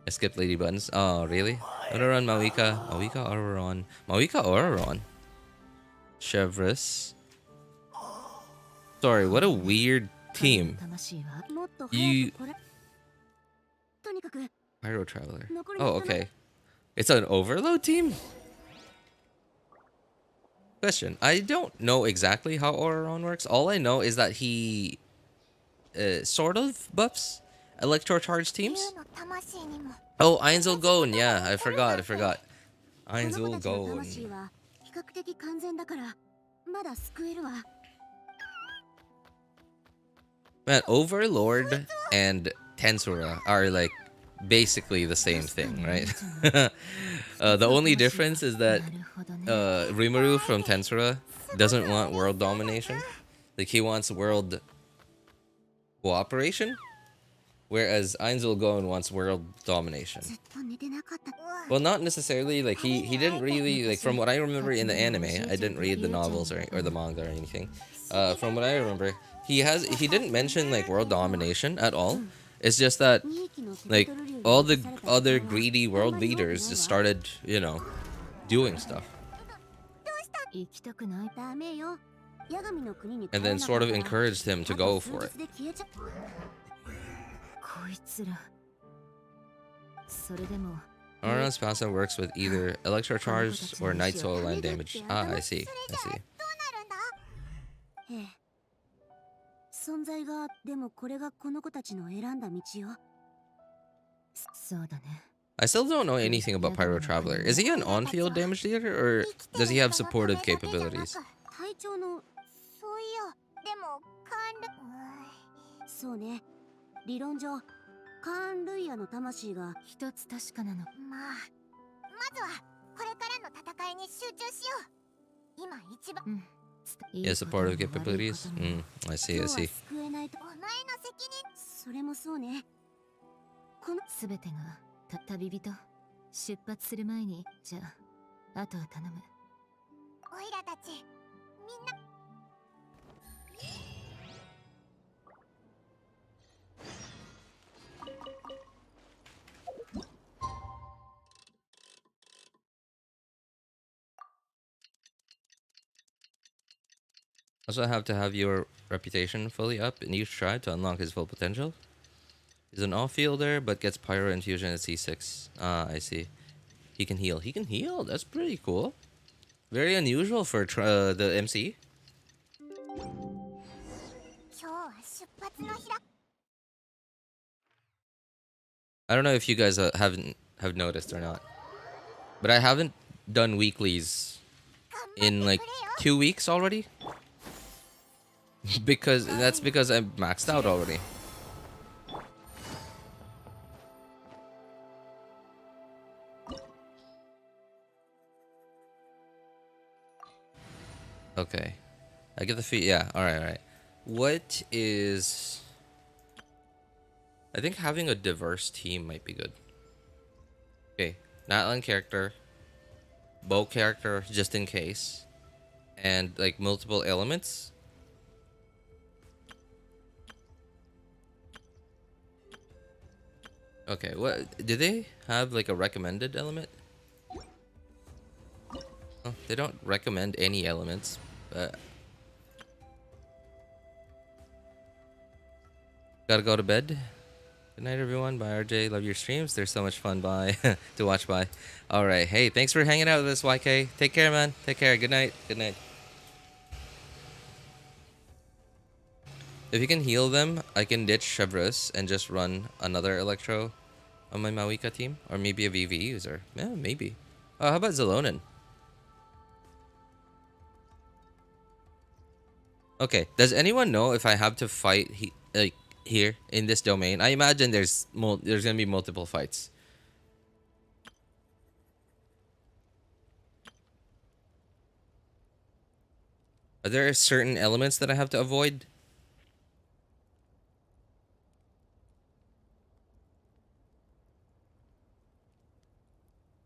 I skipped Lady Buttons. Oh, really? I'm gonna run Mavuika. Mavuika Oraron. Chevreuse. Sorry, what a weird team. You... Pyro Traveler. Oh, okay. It's an overload team? Question. I don't know exactly how Oraron works. All I know is that he... sort of buffs Electro-Charge teams? Oh, Einzelgone. Yeah, I forgot. Einzelgone. Man, Overlord and Tensura are like basically the same thing, right? The only difference is that Rimuru from Tensura doesn't want world domination. Like, he wants world cooperation, whereas Einzelgone wants world domination. Well, not necessarily. Like, he didn't really, like, from what I remember in the anime, I didn't read the novels or the manga or anything. From what I remember, he didn't mention like world domination at all. It's just that like all the other greedy world leaders just started, you know, doing stuff. And then sort of encouraged him to go for it. Oraron's passive works with either Electro-Charge or Night Soul Land damage. Ah, I see. I still don't know anything about Pyro Traveler. Is he an on-field damage dealer, or does he have supportive capabilities? Yeah, supportive capabilities? I see. 全てが旅人出発する前にじゃああとは頼むおいらたちみんな Also have to have your reputation fully up in each tribe to unlock his full potential. He's an off-fielder, but gets Pyro Infusion at C6. Ah, I see. He can heal. That's pretty cool. Very unusual for the MC. I don't know if you guys have noticed or not, but I haven't done weeklies in like 2 weeks already. Because I'm maxed out already. Okay. I get the feet. Yeah. All right. What is... I think having a diverse team might be good. Okay. Natlan character. Bow character, just in case. And, like, multiple elements. Okay, what do they have like a recommended element? Oh, they don't recommend any elements, but gotta go to bed. Good night, everyone. Bye, RJ. Love your streams. They're so much fun. Bye. To watch. Bye. All right. Hey, thanks for hanging out with us, YK. Take care, man. Take care. Good night. Good night. If you can heal them, I can ditch Chevreuse and just run another Electro on my Mavuika team, or maybe a VV user. Yeah, maybe. Oh, how about Zelonin? Okay. Does anyone know if I have to fight here in this domain? I imagine there's gonna be multiple fights. Are there certain elements that I have to avoid?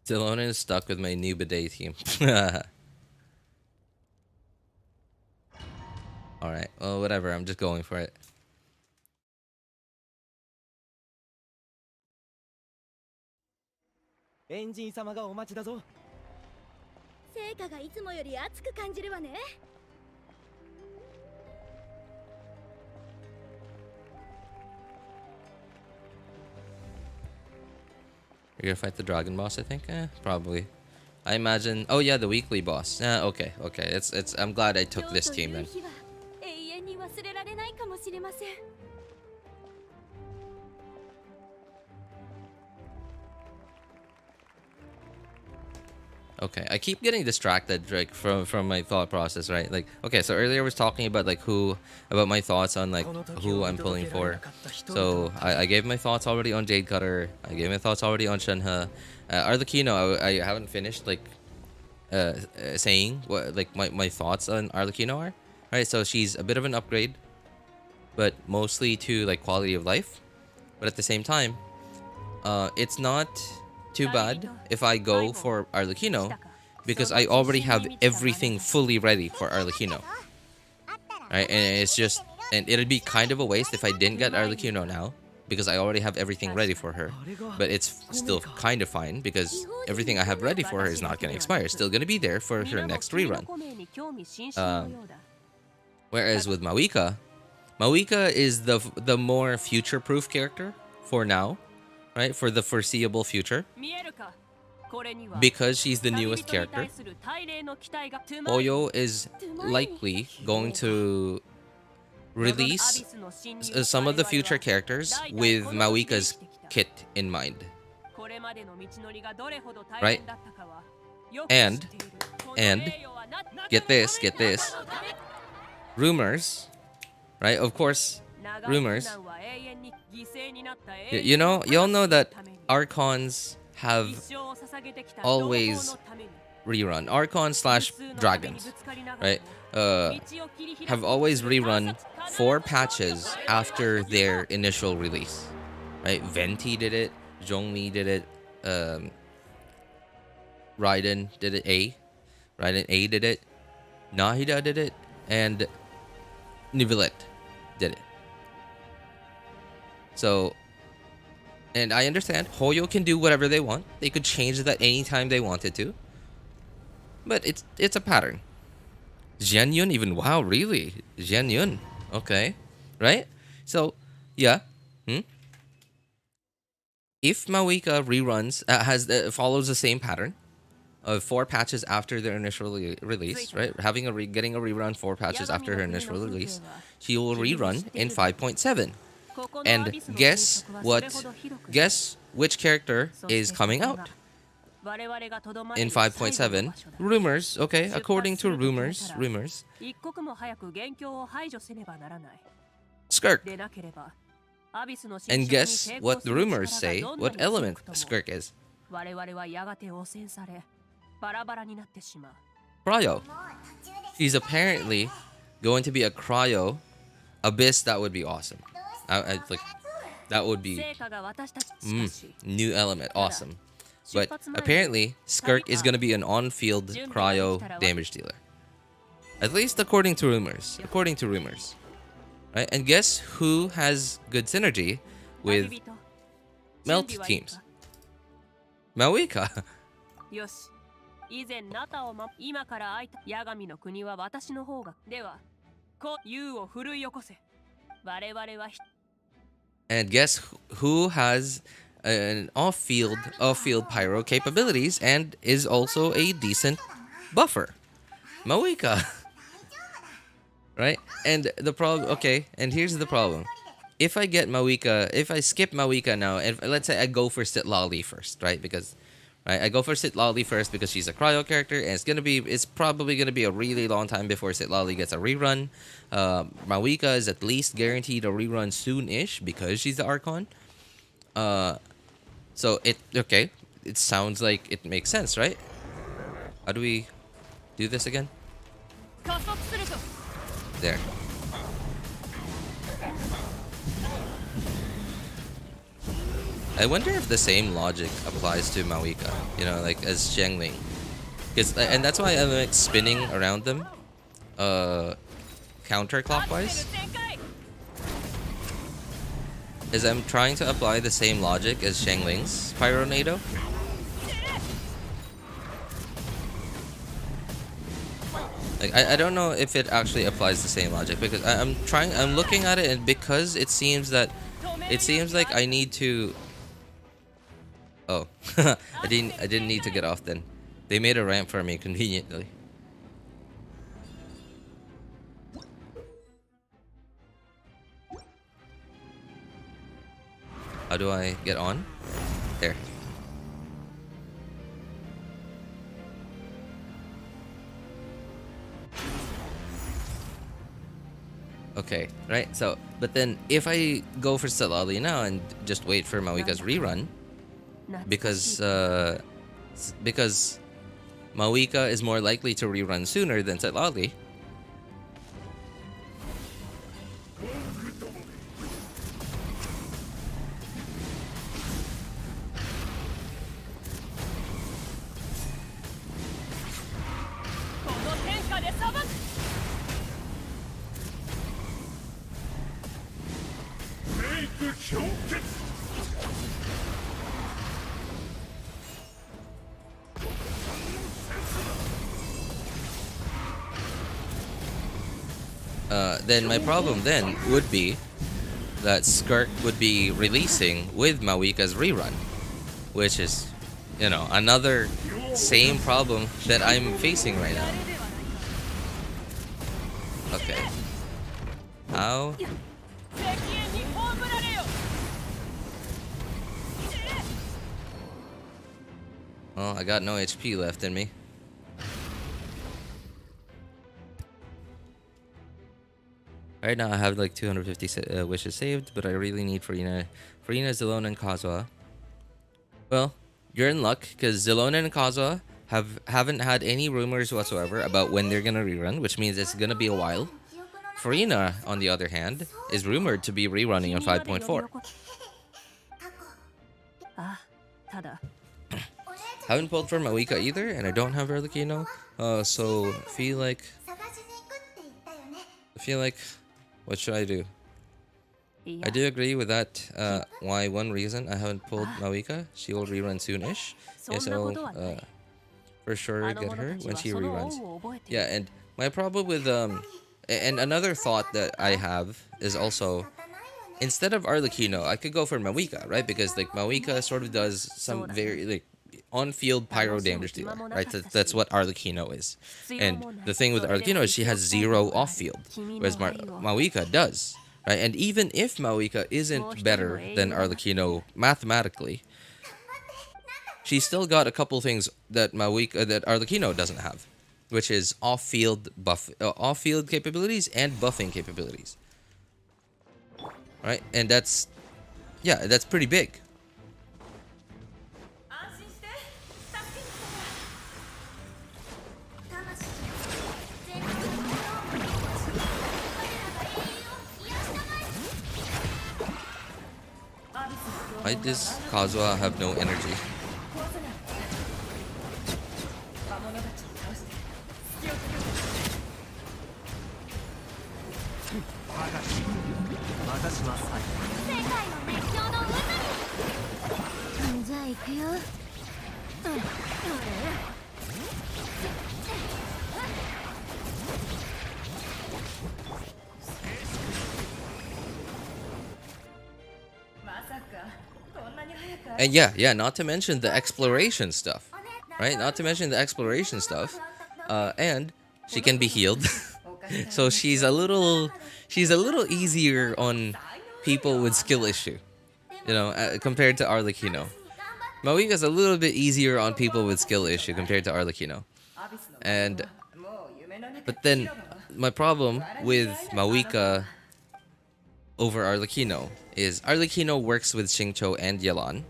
Delona is stuck with my new bidet team. Alright, well, whatever. I'm just going for it. Engine 様がお待ちだぞ。成果がいつもより熱く感じるわね。You're gonna fight the dragon boss, I think? Probably. I imagine. Oh yeah, the weekly boss. Okay, okay. It's. I'm glad I took this team then. 永遠に忘れられないかもしれません。Okay, I keep getting distracted like from my thought process, right? Like, okay, so earlier I was talking about like about my thoughts on like who I'm pulling for. So I gave my thoughts already on Jade Cutter. I gave my thoughts already on Shenhe. Arlecchino, I haven't finished like saying what like my thoughts on Arlecchino are. Right, so she's a bit of an upgrade, but mostly to like quality of life. But at the same time, it's not too bad if I go for Arlecchino because I already have everything fully ready for Arlecchino. Right, and it's just, and it'd be kind of a waste if I didn't get Arlecchino now because I already have everything ready for her. But it's still kind of fine because everything I have ready for her is not going to expire. It's still going to be there for her next rerun. Whereas with Mavuika is the more future-proof character for now. Right, for the foreseeable future, because she's the newest character. Oyo is likely going to release some of the future characters with Mavuika's kit in mind. Right? And get this. Rumors, right? Of course, rumors. Y'all know that Archons have always rerun. Archons / dragons, right? Have always rerun 4 patches after their initial release, right? Venti did it, Zhongli did it, Raiden did it, Raiden A did it, Nahida did it, and Nivelette did it. So, and I understand Hoyo can do whatever they want. They could change that anytime they wanted to. But it's a pattern. Xianyun even, wow, really? Xianyun. Okay. Right? So, yeah. If Mavuika reruns follows the same pattern of 4 patches after their initial release, right? Getting a rerun 4 patches after her initial release, she will rerun in 5.7. And guess which character is coming out in 5.7? Rumors, okay, according to rumors. Skirk. And guess what the rumors say, what element Skirk is? Cryo. She's apparently going to be a cryo abyss. That would be awesome. Like, that would be new element, awesome. But apparently, Skirk is gonna be an on-field cryo damage dealer. At least according to rumors. Right? And guess who has good synergy with Melt teams. Mavuika. よし以前ナタを今から会いた八神の国は私の方がではユウを奮い起こせ我々は And guess who has an off-field pyro capabilities and is also a decent buffer? Mavuika. Right? And the problem, okay, and here's the problem. If I get Mavuika, if I skip Mavuika now, and let's say I go for Citlali first, right? Because, right, I go for Citlali first because she's a cryo character, and it's probably gonna be a really long time before Citlali gets a rerun. Mavuika is at least guaranteed a rerun soon-ish because she's the Archon. So it sounds like it makes sense, right? How do we do this again? There. I wonder if the same logic applies to Mavuika, you know, like as Xiangling. And that's why I'm like spinning around them counterclockwise. Is I'm trying to apply the same logic as Xiangling's Pyronado. Like I don't know if it actually applies the same logic because I'm looking at it, and because it seems like I need to. Oh, I didn't need to get off then. They made a ramp for me conveniently. How do I get on? There. Okay, right, so, but then if I go for Citlali now and just wait for Mavuika's rerun, because Mavuika is more likely to rerun sooner than Citlali. Then my problem then would be that Skirk would be releasing with Mavuika's rerun, which is, you know, another same problem that I'm facing right now. Okay. How? Well, I got no HP left in me. Right now I have like 250 wishes saved, but I really need Furina, Zelona, and Kazuha. Well, you're in luck because Zelona and Kazuha haven't had any rumors whatsoever about when they're gonna rerun, which means it's gonna be a while. Furina, on the other hand, is rumored to be rerunning on 5.4. Haven't pulled for Mavuika either, and I don't have Arlecchino, so feel like what should I do? I do agree with that. Why one reason I haven't pulled Mavuika. She will rerun soon-ish. Yes, I'll for sure get her when she reruns. Yeah, and my problem with and another thought that I have is also, instead of Arlecchino, I could go for Mavuika, right? Because like Mavuika sort of does some very like on-field pyro damage dealer, right? That's what Arlecchino is. And the thing with Arlecchino is she has 0 off-field, whereas Mavuika does, right? And even if Mavuika isn't better than Arlecchino mathematically, she's still got a couple things that Arlecchino doesn't have, which is off-field capabilities and buffing capabilities, right? And that's pretty big. Why does Kazuha have no energy? 行くよ。And yeah, not to mention the exploration stuff, right? Not to mention the exploration stuff. And she can be healed. So she's a little easier on people with skill issue, you know, compared to Arlecchino. Mavuika's a little bit easier on people with skill issue compared to Arlecchino. But then my problem with Mavuika over Arlecchino is Arlecchino works with Xingqiu and Yelan.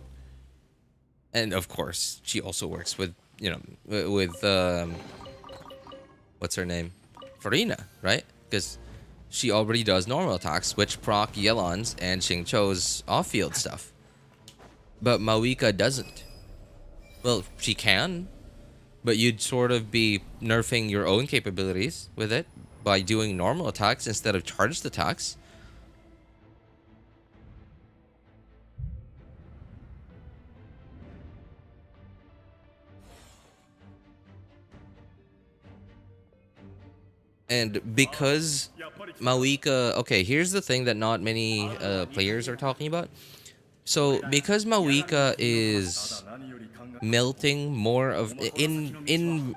And of course, she also works with, you know, with what's her name? Farina, right? Because she already does normal attacks, which proc Yelan's and Xingqiu's off-field stuff. But Mavuika doesn't. Well, she can, but you'd sort of be nerfing your own capabilities with it by doing normal attacks instead of charged attacks. And because Mavuika... Okay, here's the thing that not many players are talking about. So, because Mavuika is melting more of... In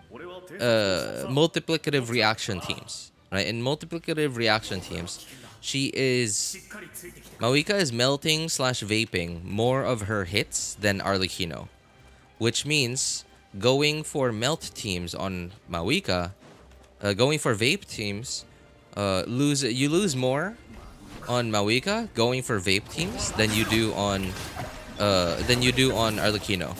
multiplicative reaction teams, right? In multiplicative reaction teams, she is... Mavuika is melting / vaping more of her hits than Arlecchino. Which means, going for melt teams on Mavuika... going for vape teams, you lose more on Mavuika going for vape teams than you do on Arlecchino.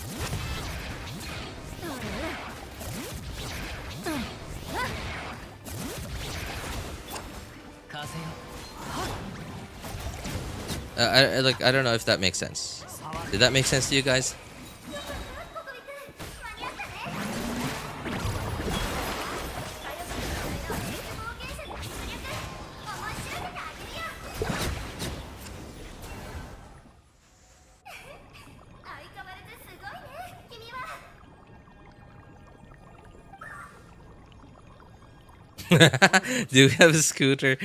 I don't know if that makes sense. Did that make sense to you guys? Do we have a scooter?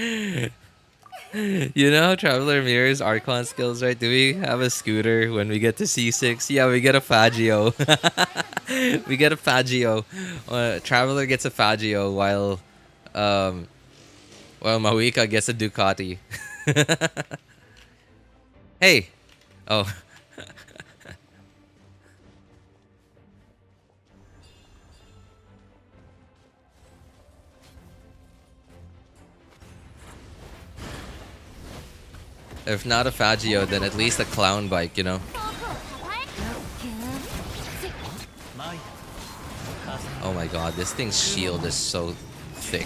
You know how Traveler mirrors Archon skills, right? Do we have a scooter when we get to C6? Yeah, we get a Fagio. We get a Fagio. Traveler gets a Fagio while Mavuika gets a Ducati. Hey! Oh. If not a Fagio, then at least a clown bike, you know? Oh my god, this thing's shield is so thick.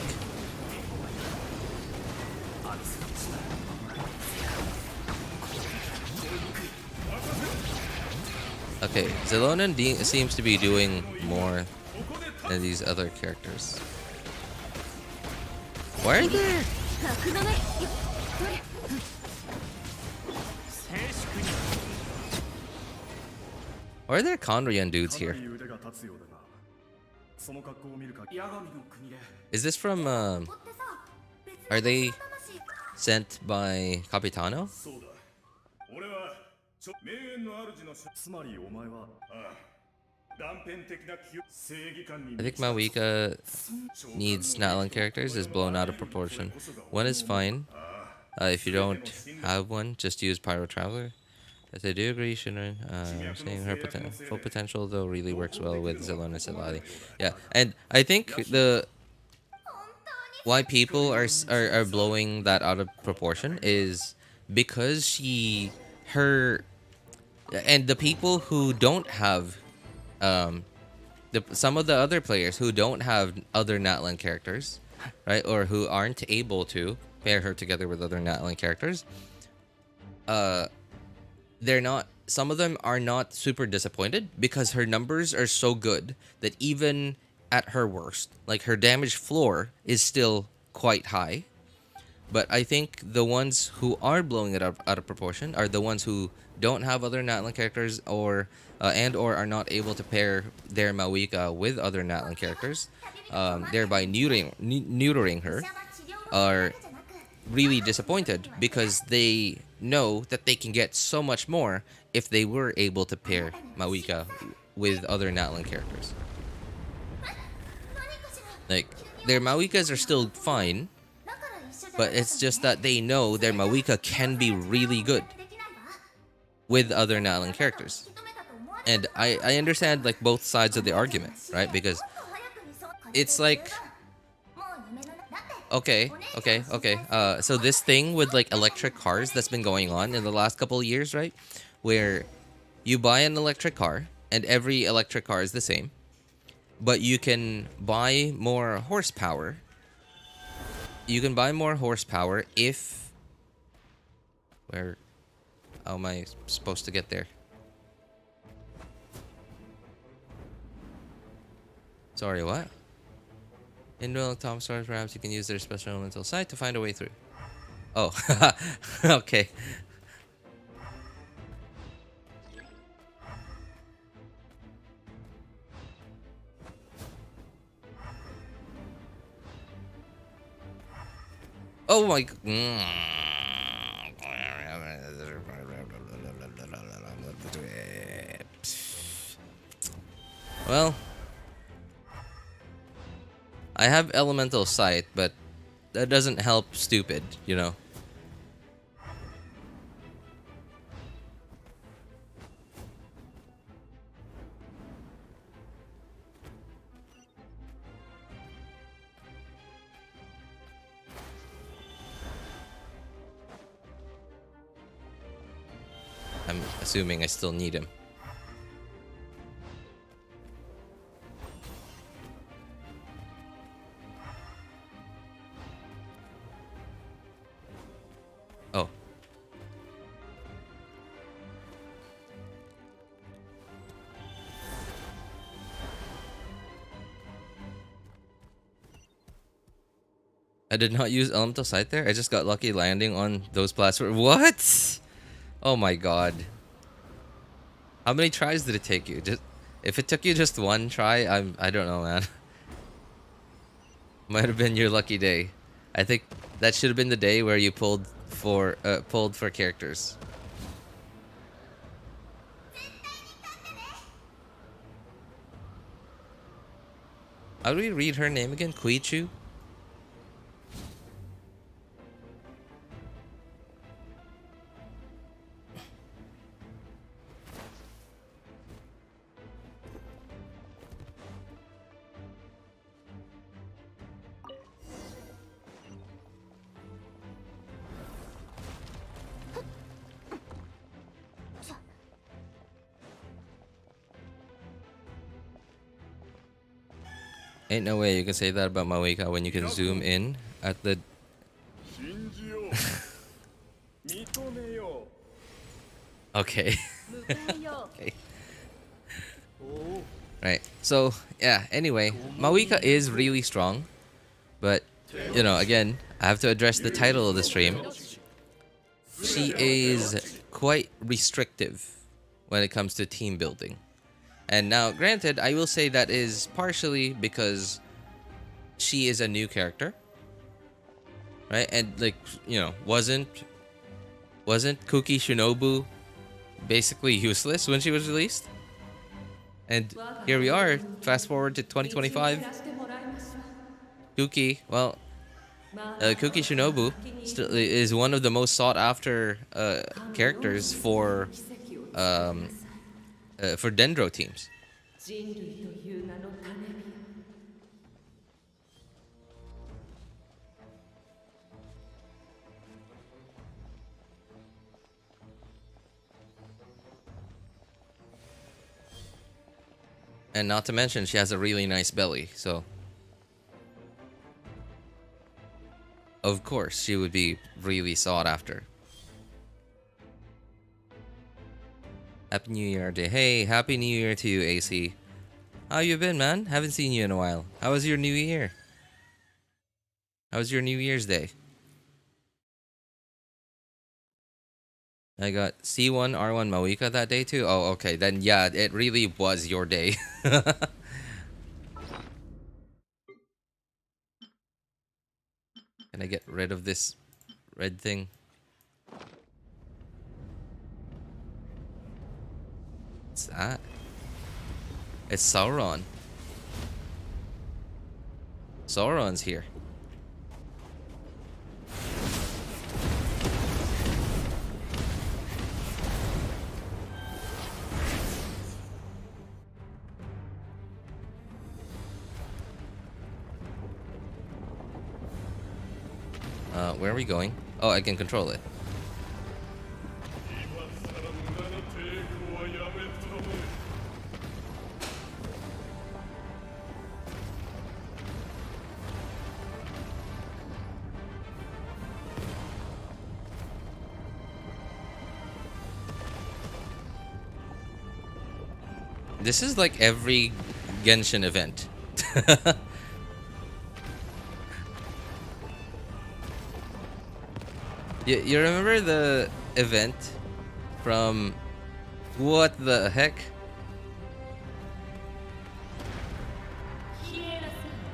Okay, Zelonan seems to be doing more than these other characters. Why are there... Why are there Conrian dudes here? Is this from, are they sent by Capitano? I think Mavuika needs Natlan characters is blown out of proportion. One is fine. If you don't have one, just use Pyro Traveler. As I do agree, Shinran, saying her full potential though really works well with Natlan and Citlali. Yeah, and I think why people are blowing that out of proportion is because and the people who don't have some of the other players who don't have other Natlan characters, right, or who aren't able to pair her together with other Natlan characters, some of them are not super disappointed because her numbers are so good that even at her worst, like her damage floor is still quite high. But I think the ones who are blowing it out of proportion are the ones who don't have other Natlan characters or and/or are not able to pair their Mavuika with other Natlan characters, thereby neutering her, are really disappointed because they know that they can get so much more if they were able to pair Mavuika with other Natlan characters. Like, their Mavuikas are still fine, but it's just that they know their Mavuika can be really good with other Natlan characters. And I understand like both sides of the argument, right? Because it's like, okay. So this thing with like electric cars that's been going on in the last couple of years, right? Where you buy an electric car and every electric car is the same, but you can buy more horsepower. You can buy more horsepower if... Where... How am I supposed to get there? Sorry, what? In dual atomic stars, perhaps you can use their special elemental sight to find a way through. Oh, okay. Oh my... Well, I have elemental sight, but that doesn't help stupid, you know. I'm assuming I still need him. Oh. I did not use elemental sight there. I just got lucky landing on those platforms. What? Oh my god. How many tries did it take you? Just if it took you just one try, I don't know, man. Might have been your lucky day. I think that should have been the day where you pulled for characters. How do we read her name again? Qiqi? Ain't no way you can say that about Mavuika when you can zoom in at the... Okay. Okay. Right. So, yeah, anyway, Mavuika is really strong. But, you know, again, I have to address the title of the stream. She is quite restrictive when it comes to team building. And now, granted, I will say that is partially because she is a new character, right? And like, you know, wasn't Kuki Shinobu basically useless when she was released? And here we are, fast forward to 2025. Kuki, well, Kuki Shinobu still is one of the most sought after characters for Dendro teams. And not to mention, she has a really nice belly, so... Of course, she would be really sought after. Happy New Year, Day. Hey, Happy New Year to you, AC. How you been, man? Haven't seen you in a while. How was your New Year? How was your New Year's Day? I got C1 R1 Mavuika that day too. Oh, okay. Then yeah, it really was your day. Can I get rid of this red thing? What's that? It's Sauron. Sauron's here. Where are we going? Oh, I can control it. This is like every Genshin event. You remember the event from what the heck?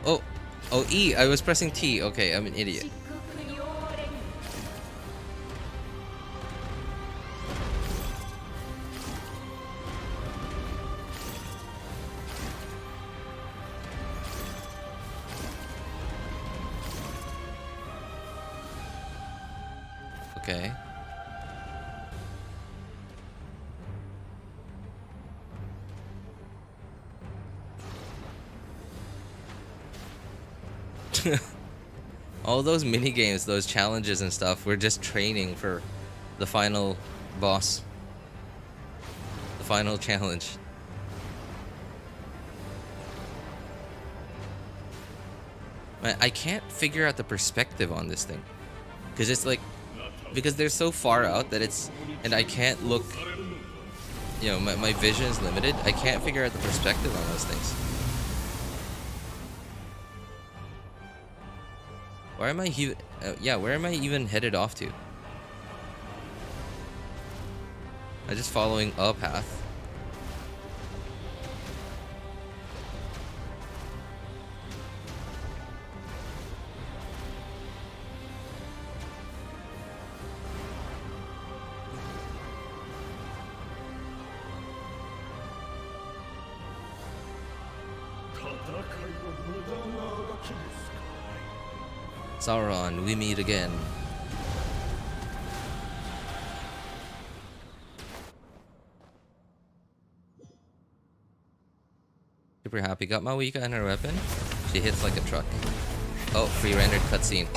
Oh, E. I was pressing T. Okay, I'm an idiot. Okay. All those mini games, those challenges and stuff, we're just training for the final boss. The final challenge. Man, I can't figure out the perspective on this thing. Because it's like, because they're so far out that it's, and I can't look, you know, my vision's limited. I can't figure out the perspective on those things. Where am I where am I even headed off to? I'm just following a path. Sauron, we meet again. Super happy. Got Mavuika and her weapon. She hits like a truck. Oh, pre-rendered cutscene.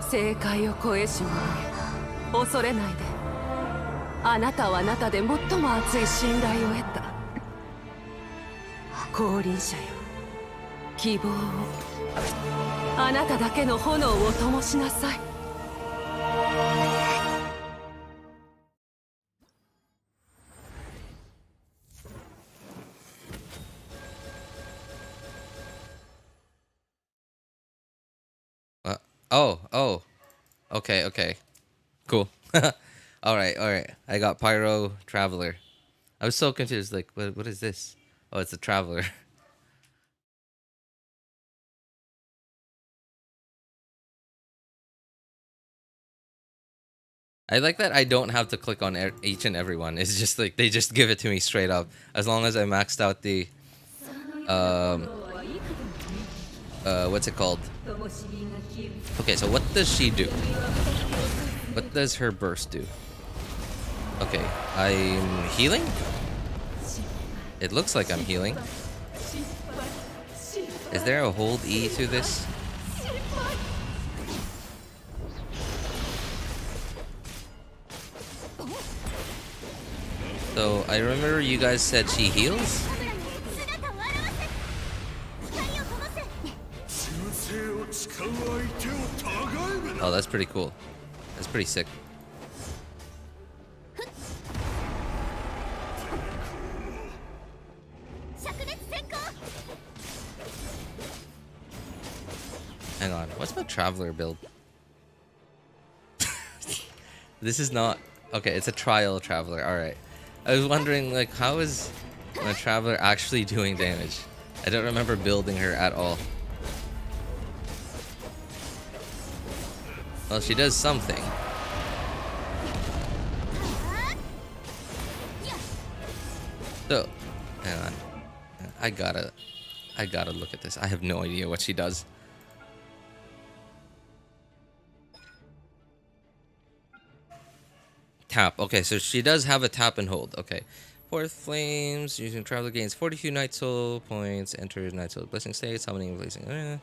正解を超えし者よ、恐れないで。あなたはあなたで最も熱い信頼を得た降臨者よ。希望を、あなただけの炎を灯しなさい。Oh. Okay. Cool. Alright. I got Pyro Traveler. I was so confused. Like, what is this? Oh, it's a traveler. I like that I don't have to click on each and every one. It's just like they just give it to me straight up. As long as I maxed out the what's it called? Okay, so what does she do? What does her burst do? Okay, I'm healing? It looks like I'm healing. Is there a hold E to this? So I remember you guys said she heals? Oh, that's pretty cool. That's pretty sick. Hang on, what's my traveler build? This is not... Okay, it's a trial traveler, alright. I was wondering, like, how is my traveler actually doing damage? I don't remember building her at all. Well, she does something. So, hang on. I gotta look at this. I have no idea what she does. Tap. Okay, so she does have a tap and hold. Okay. Fourth Flames, using Traveler gains 42 Night Soul points, enters Night Soul Blessing state, summoning, placing,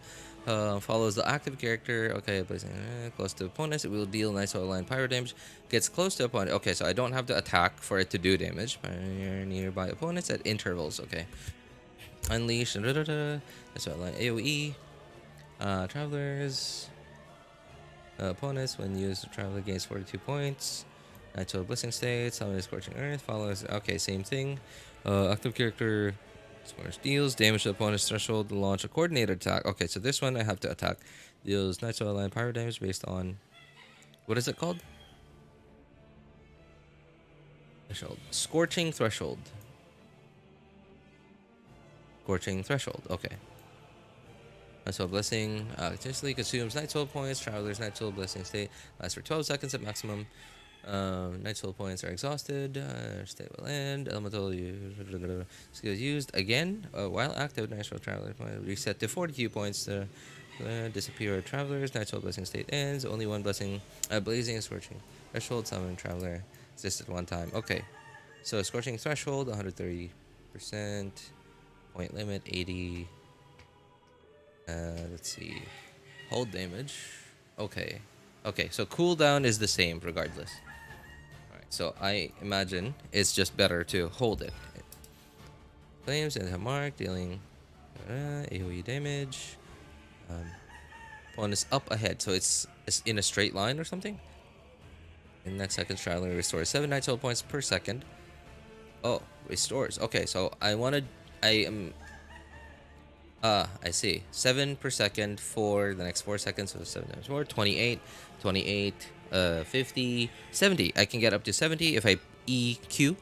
follows the active character. Okay, placing close to opponents, it will deal Night Soul aligned Pyro damage. Gets close to opponent. Okay, so I don't have to attack for it to do damage. Nearby opponents at intervals. Okay. Unleash. Night Soul aligned AoE. Travelers. Opponents, when used, the Traveler gains 42 points. Night Soul Blessing state, summon Scorching Earth, follows. Okay, same thing. Active character deals damage to the opponent's threshold to launch a coordinated attack. Okay, so this one I have to attack. Deals Night Soul aligned Pyro damage based on. What is it called? Threshold. Scorching Threshold. Scorching Threshold, okay. Night Soul Blessing continuously consumes Night Soul points. Traveler's Night Soul Blessing state lasts for 12 seconds at maximum. Night Soul points are exhausted. State will end. Elemental skills used again while active. Night Soul Traveler reset to 42 points. Disappear Travelers. Night Soul Blessing state ends. Only one blessing. Blazing and Scorching Threshold. Summon Traveler existed one time. Okay, so Scorching Threshold 130%. Point limit 80. Let's see. Hold damage. Okay. Okay, so cooldown is the same regardless. Alright, so I imagine it's just better to hold it. Flames and have mark, dealing AoE damage. Opponent's up ahead, so it's in a straight line or something. In next second, Traveler restores 7 Night Soul points per second. Oh, restores. Okay, so I see. 7 per second for the next 4 seconds. So 7 times 4, 28, 50, 70. I can get up to 70 if I EQ,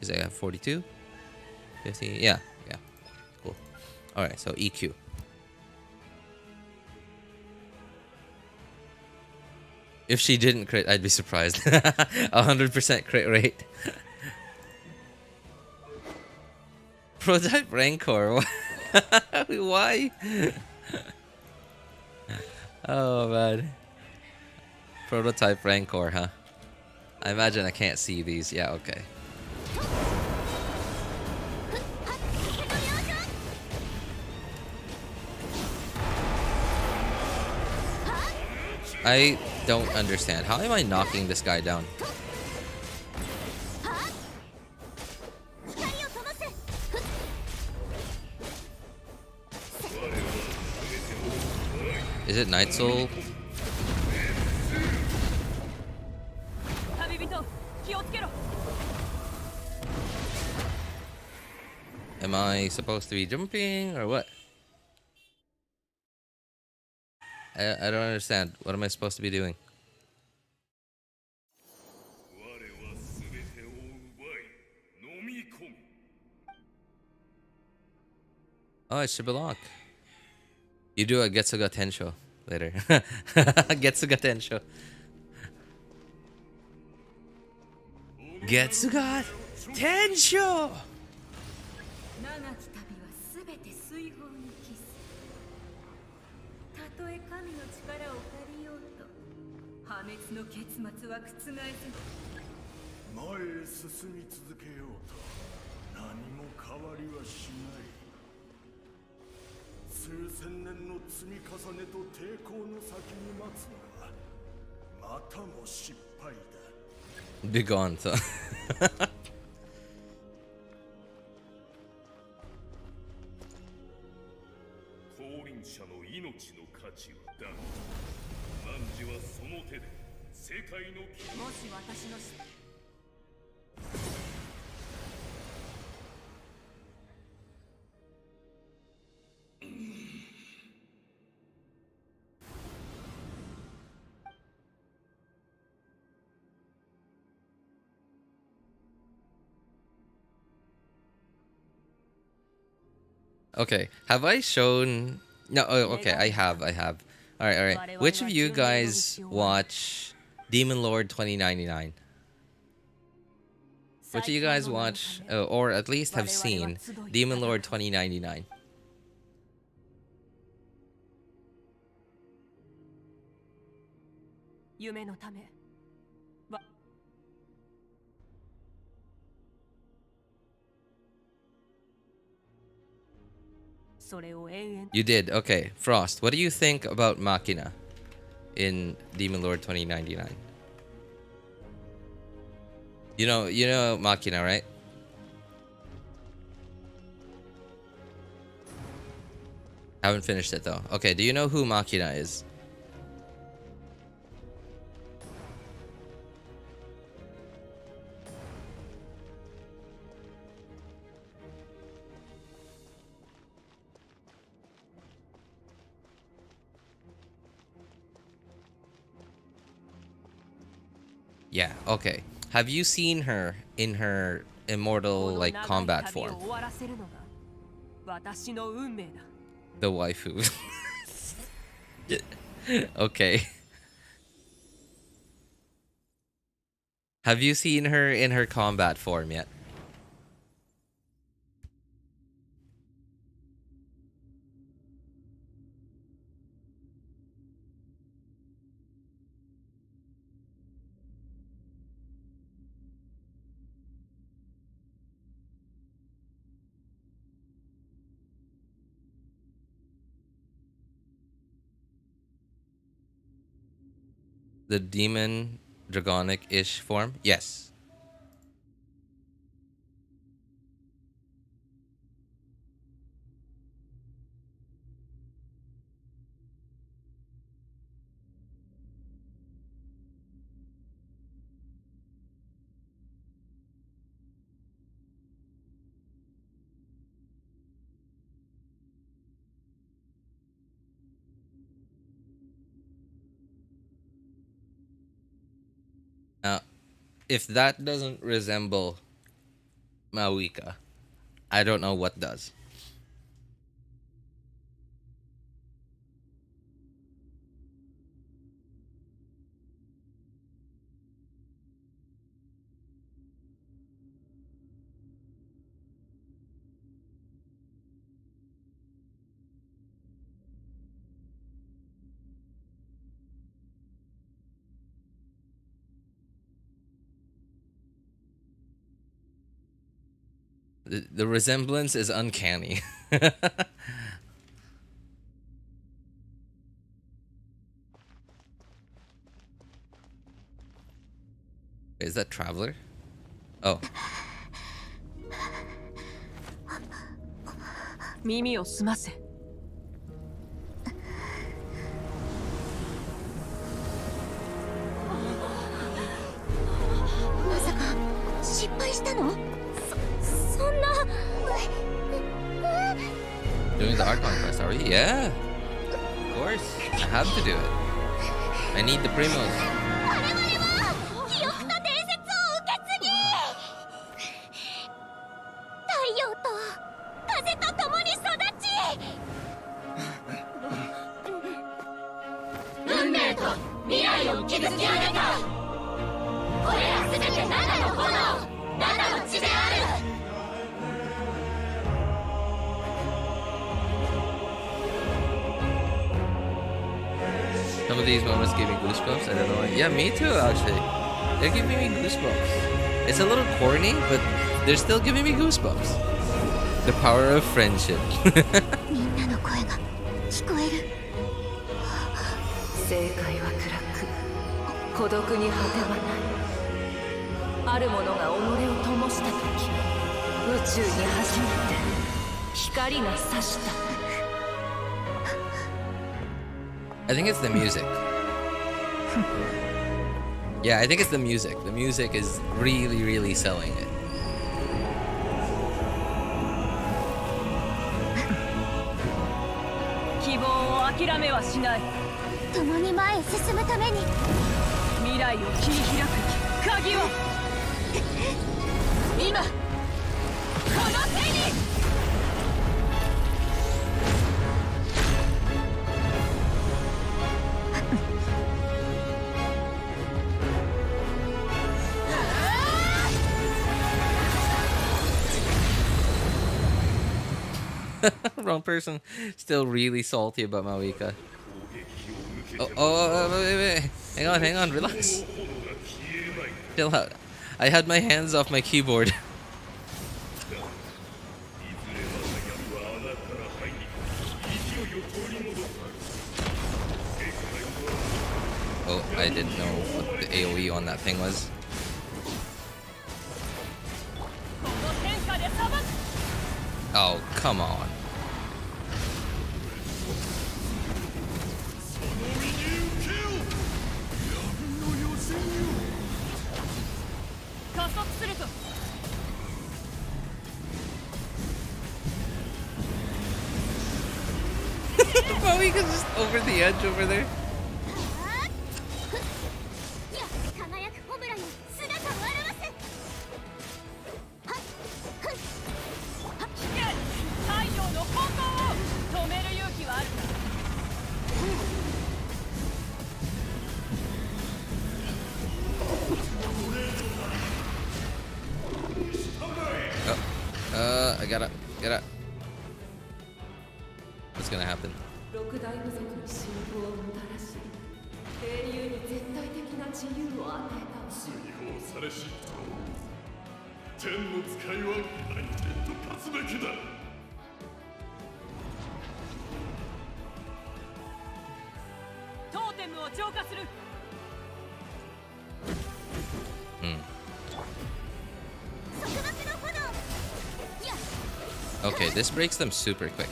because I have 42, 50. Yeah. Cool. All right, so EQ. If she didn't crit, I'd be surprised. 100% crit rate. Prototype Rancor. Why? Oh man. Prototype Rancor, huh? I imagine I can't see these. Yeah, okay. I don't understand. How am I knocking this guy down? Is it Night Soul? Am I supposed to be jumping or what? I don't understand. What am I supposed to be doing? Oh, it's Shibboleth. You do a Getsuga Tensho later. Getsuga Tensho. Getsuga Tensho! 長き旅はすべて水泡に帰す。たとえ神の力を借りようと、破滅の結末は覆せぬ。前へ進み続けようと何も変わりはしない。数千年の積み重ねと抵抗の先に待つのはまたも失敗だ。 Be gone, so. 降臨者の命の価値はだ。汝はその手で世界のもし私の Okay, have I shown... No, oh, okay, I have. Alright. Which of you guys watch Demon Lord 2099? Which of you guys watch, or at least have seen Demon Lord 2099? 夢のため You did, okay. Frost, what do you think about Machina in Demon Lord 2099? You know Machina, right? Haven't finished it though. Okay, do you know who Machina is? Yeah, okay. Have you seen her in her immortal, like, combat form? The waifu. Okay. Have you seen her in her combat form yet? The demon dragonic-ish form? Yes. If that doesn't resemble Mavuika, I don't know what does. The resemblance is uncanny. Is that Traveler? Oh. 耳を澄ませ まさか失敗したの？そんな Doing the Archon Quest, are we? Yeah. Of course. I have to do it. I need the Primos. 我々は記憶と伝説を受け継ぎ太陽と風と共に育ち運命と未来を築き上げた。これら全て7の炎、7の血である。Some of these moments give me goosebumps. I don't know why. Yeah, me too, actually. They're giving me goosebumps. It's a little corny, but they're still giving me goosebumps. The power of friendship. みんなの声が聞こえる。正解は暗く、孤独に果てはない。あるものが己を灯した時、宇宙に初めて光が差した。I think it's the music. Yeah, I think it's the music. The music is really, really selling it. 希望を諦めはしない。共に前へ進むために未来を切り開く鍵を今この手に。Wrong person. Still really salty about Mavuika. Oh, wait. Hang on, relax. Chill out. I had my hands off my keyboard. Oh, I didn't know what the AoE on that thing was. Oh, come on. Mavuika's just over the edge over there. I gotta. What's gonna happen? 六大部族に信仰をもたらし、英雄に絶対的な自由を与えた。追放されし天の使いはナイトと勝つべきだ。トーテムを浄化する。Okay, this breaks them super quick.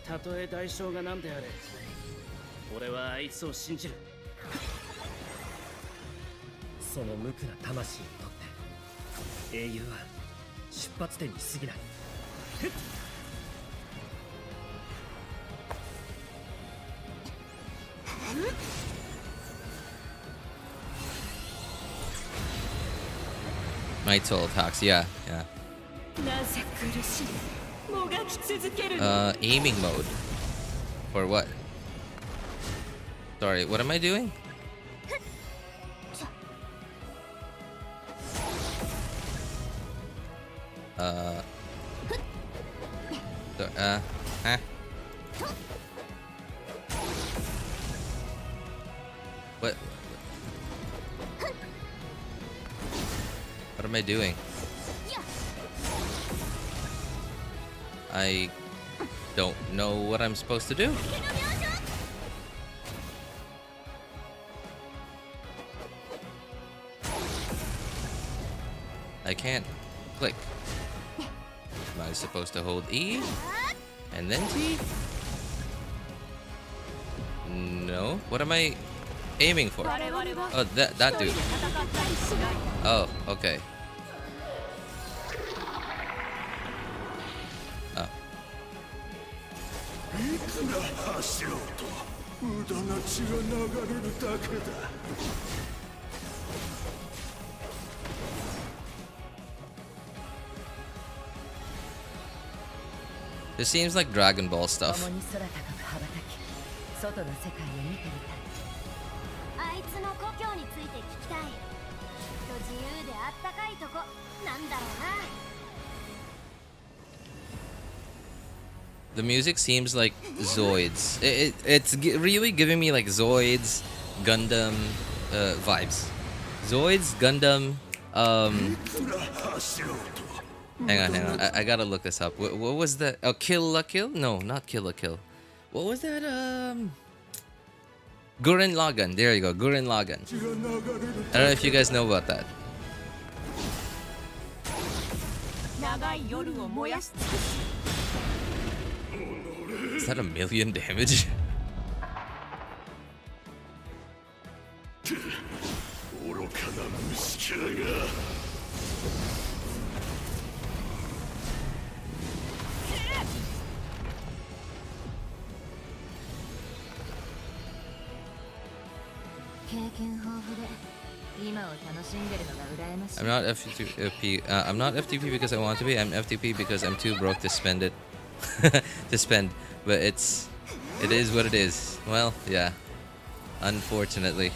たとえ代償が何であれ、俺はあいつを信じる。その無垢な魂にとって英雄は出発点に過ぎない。Might soul attacks, yeah. Aiming mode. For what? Sorry, what am I doing? What? What am I doing? I don't know what I'm supposed to do. I can't click. Am I supposed to hold E? And then T? No. What am I aiming for? Oh, that dude. Oh, okay. Oh. いくら走ろうと無駄な血が流れるだけだ。This seems like Dragon Ball stuff. 共に空高く羽ばたき外の世界を見てみたい。あいつの故郷について聞きたい。きっと自由であったかいとこなんだろうな。 The music seems like Zoids. It's really giving me like Zoids, Gundam vibes. Zoids, Gundam. Hang on. I gotta look this up. What was that? Oh, Kill la Kill? No, not Kill la Kill. What was that? Gurren Lagann. There you go, Gurren Lagann. I don't know if you guys know about that. 長い夜を燃やし尽くす。 Is that 1,000,000 damage? 愚かな虫キャラが I'm not FTP. I'm not FTP because I want to be. I'm FTP because I'm too broke to spend it. To spend, but it is what it is. Well, yeah. Unfortunately.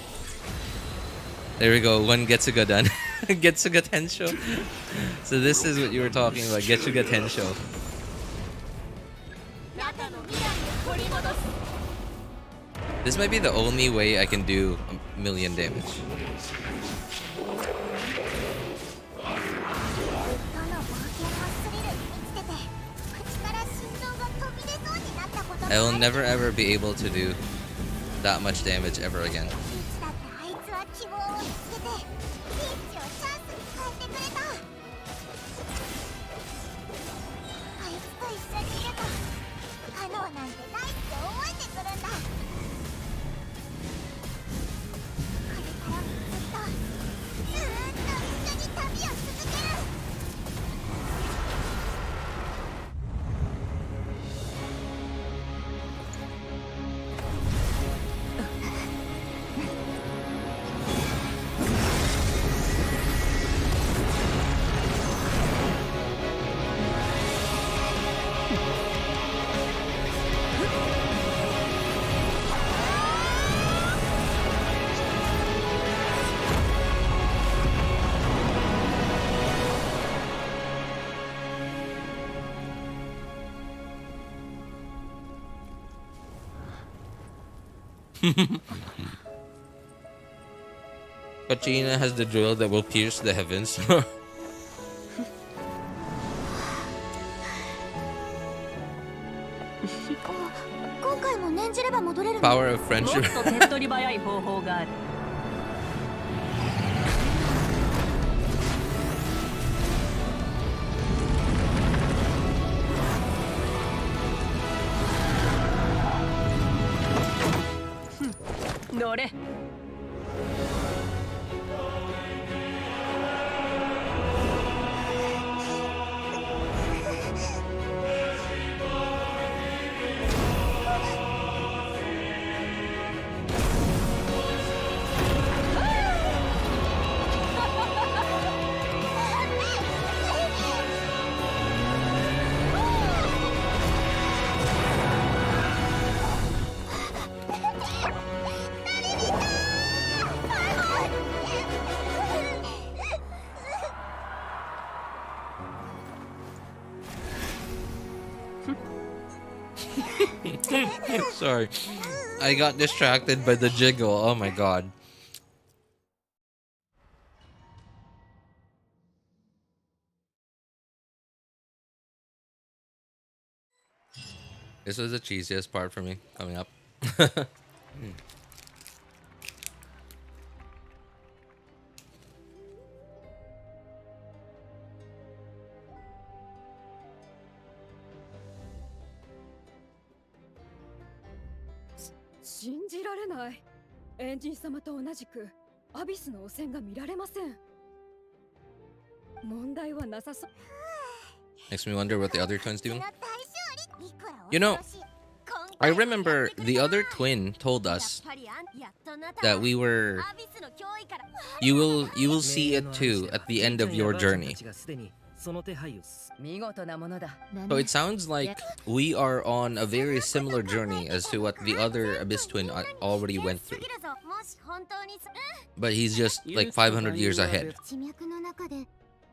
There we go. One Getsuga done. Getsuga Tensho. So this is what you were talking about. Getsuga Tensho. This might be the only way I can do 1,000,000 damage. I will never ever be able to do that much damage ever again. Kachina has the drill that will pierce the heavens. Power of friendship. もっと手っ取り早い方法がある。乗れ。Sorry. I got distracted by the jiggle. Oh my god. This was the cheesiest part for me coming up. Makes me wonder what the other twin's doing. You know, I remember the other twin told us that we were... You will see it too at the end of your journey. その手配をす見事なものだ。 So it sounds like we are on a very similar journey as to what the other Abyss Twin already went through. But he's just like 500 years ahead. 地脈の中で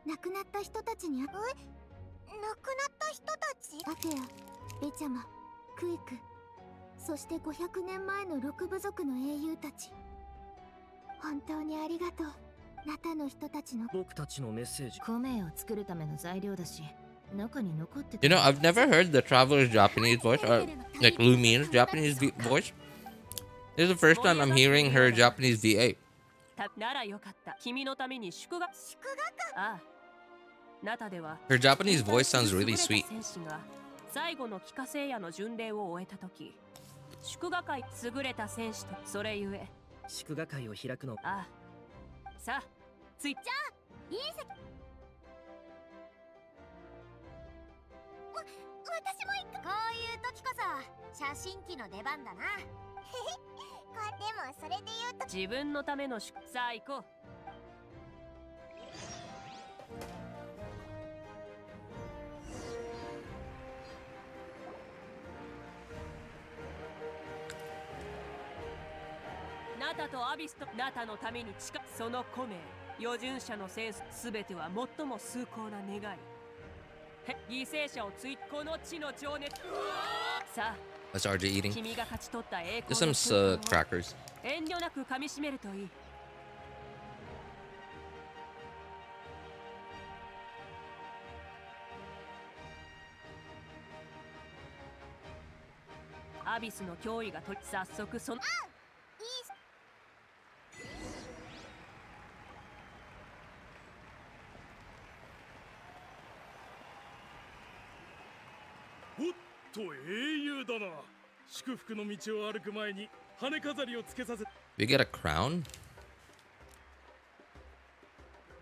亡くなった人たちに亡くなった人たちアテア、ベチャマ、クイク、そして500年前の6部族の英雄たち、本当にありがとう。ナタの人たちの僕たちのメッセージ。米を作るための材料だし、中に残って You know, I've never heard the Traveler's Japanese voice, or like Lumine's Japanese voice. This is the first time I'm hearing her Japanese VA. ならよかった。君のために祝賀。ああ。ナタでは Her Japanese voice sounds really sweet. 戦士が最後の帰化聖夜の巡礼を終えたとき、祝賀会優れた戦士とそれゆえ祝賀会を開くの。ああ。さあ、つい。じゃあ、隕石。私も行く。こういう時こそ写真機の出番だな。でもそれで言うと自分のためのさあ行こう。ナタとアビスとナタのために誓う。その古名余順者のセンスすべては最も崇高な願い。犠牲者をついこの地の情熱。さあ That's RJ eating. 君が勝ち取った栄 Just 光の some crackers. 遠慮なく噛み締めるといい。アビスの脅威がと早速そのおっと英雄だな。祝福の道を歩く前に羽飾りをつけさせ。 We get a crown?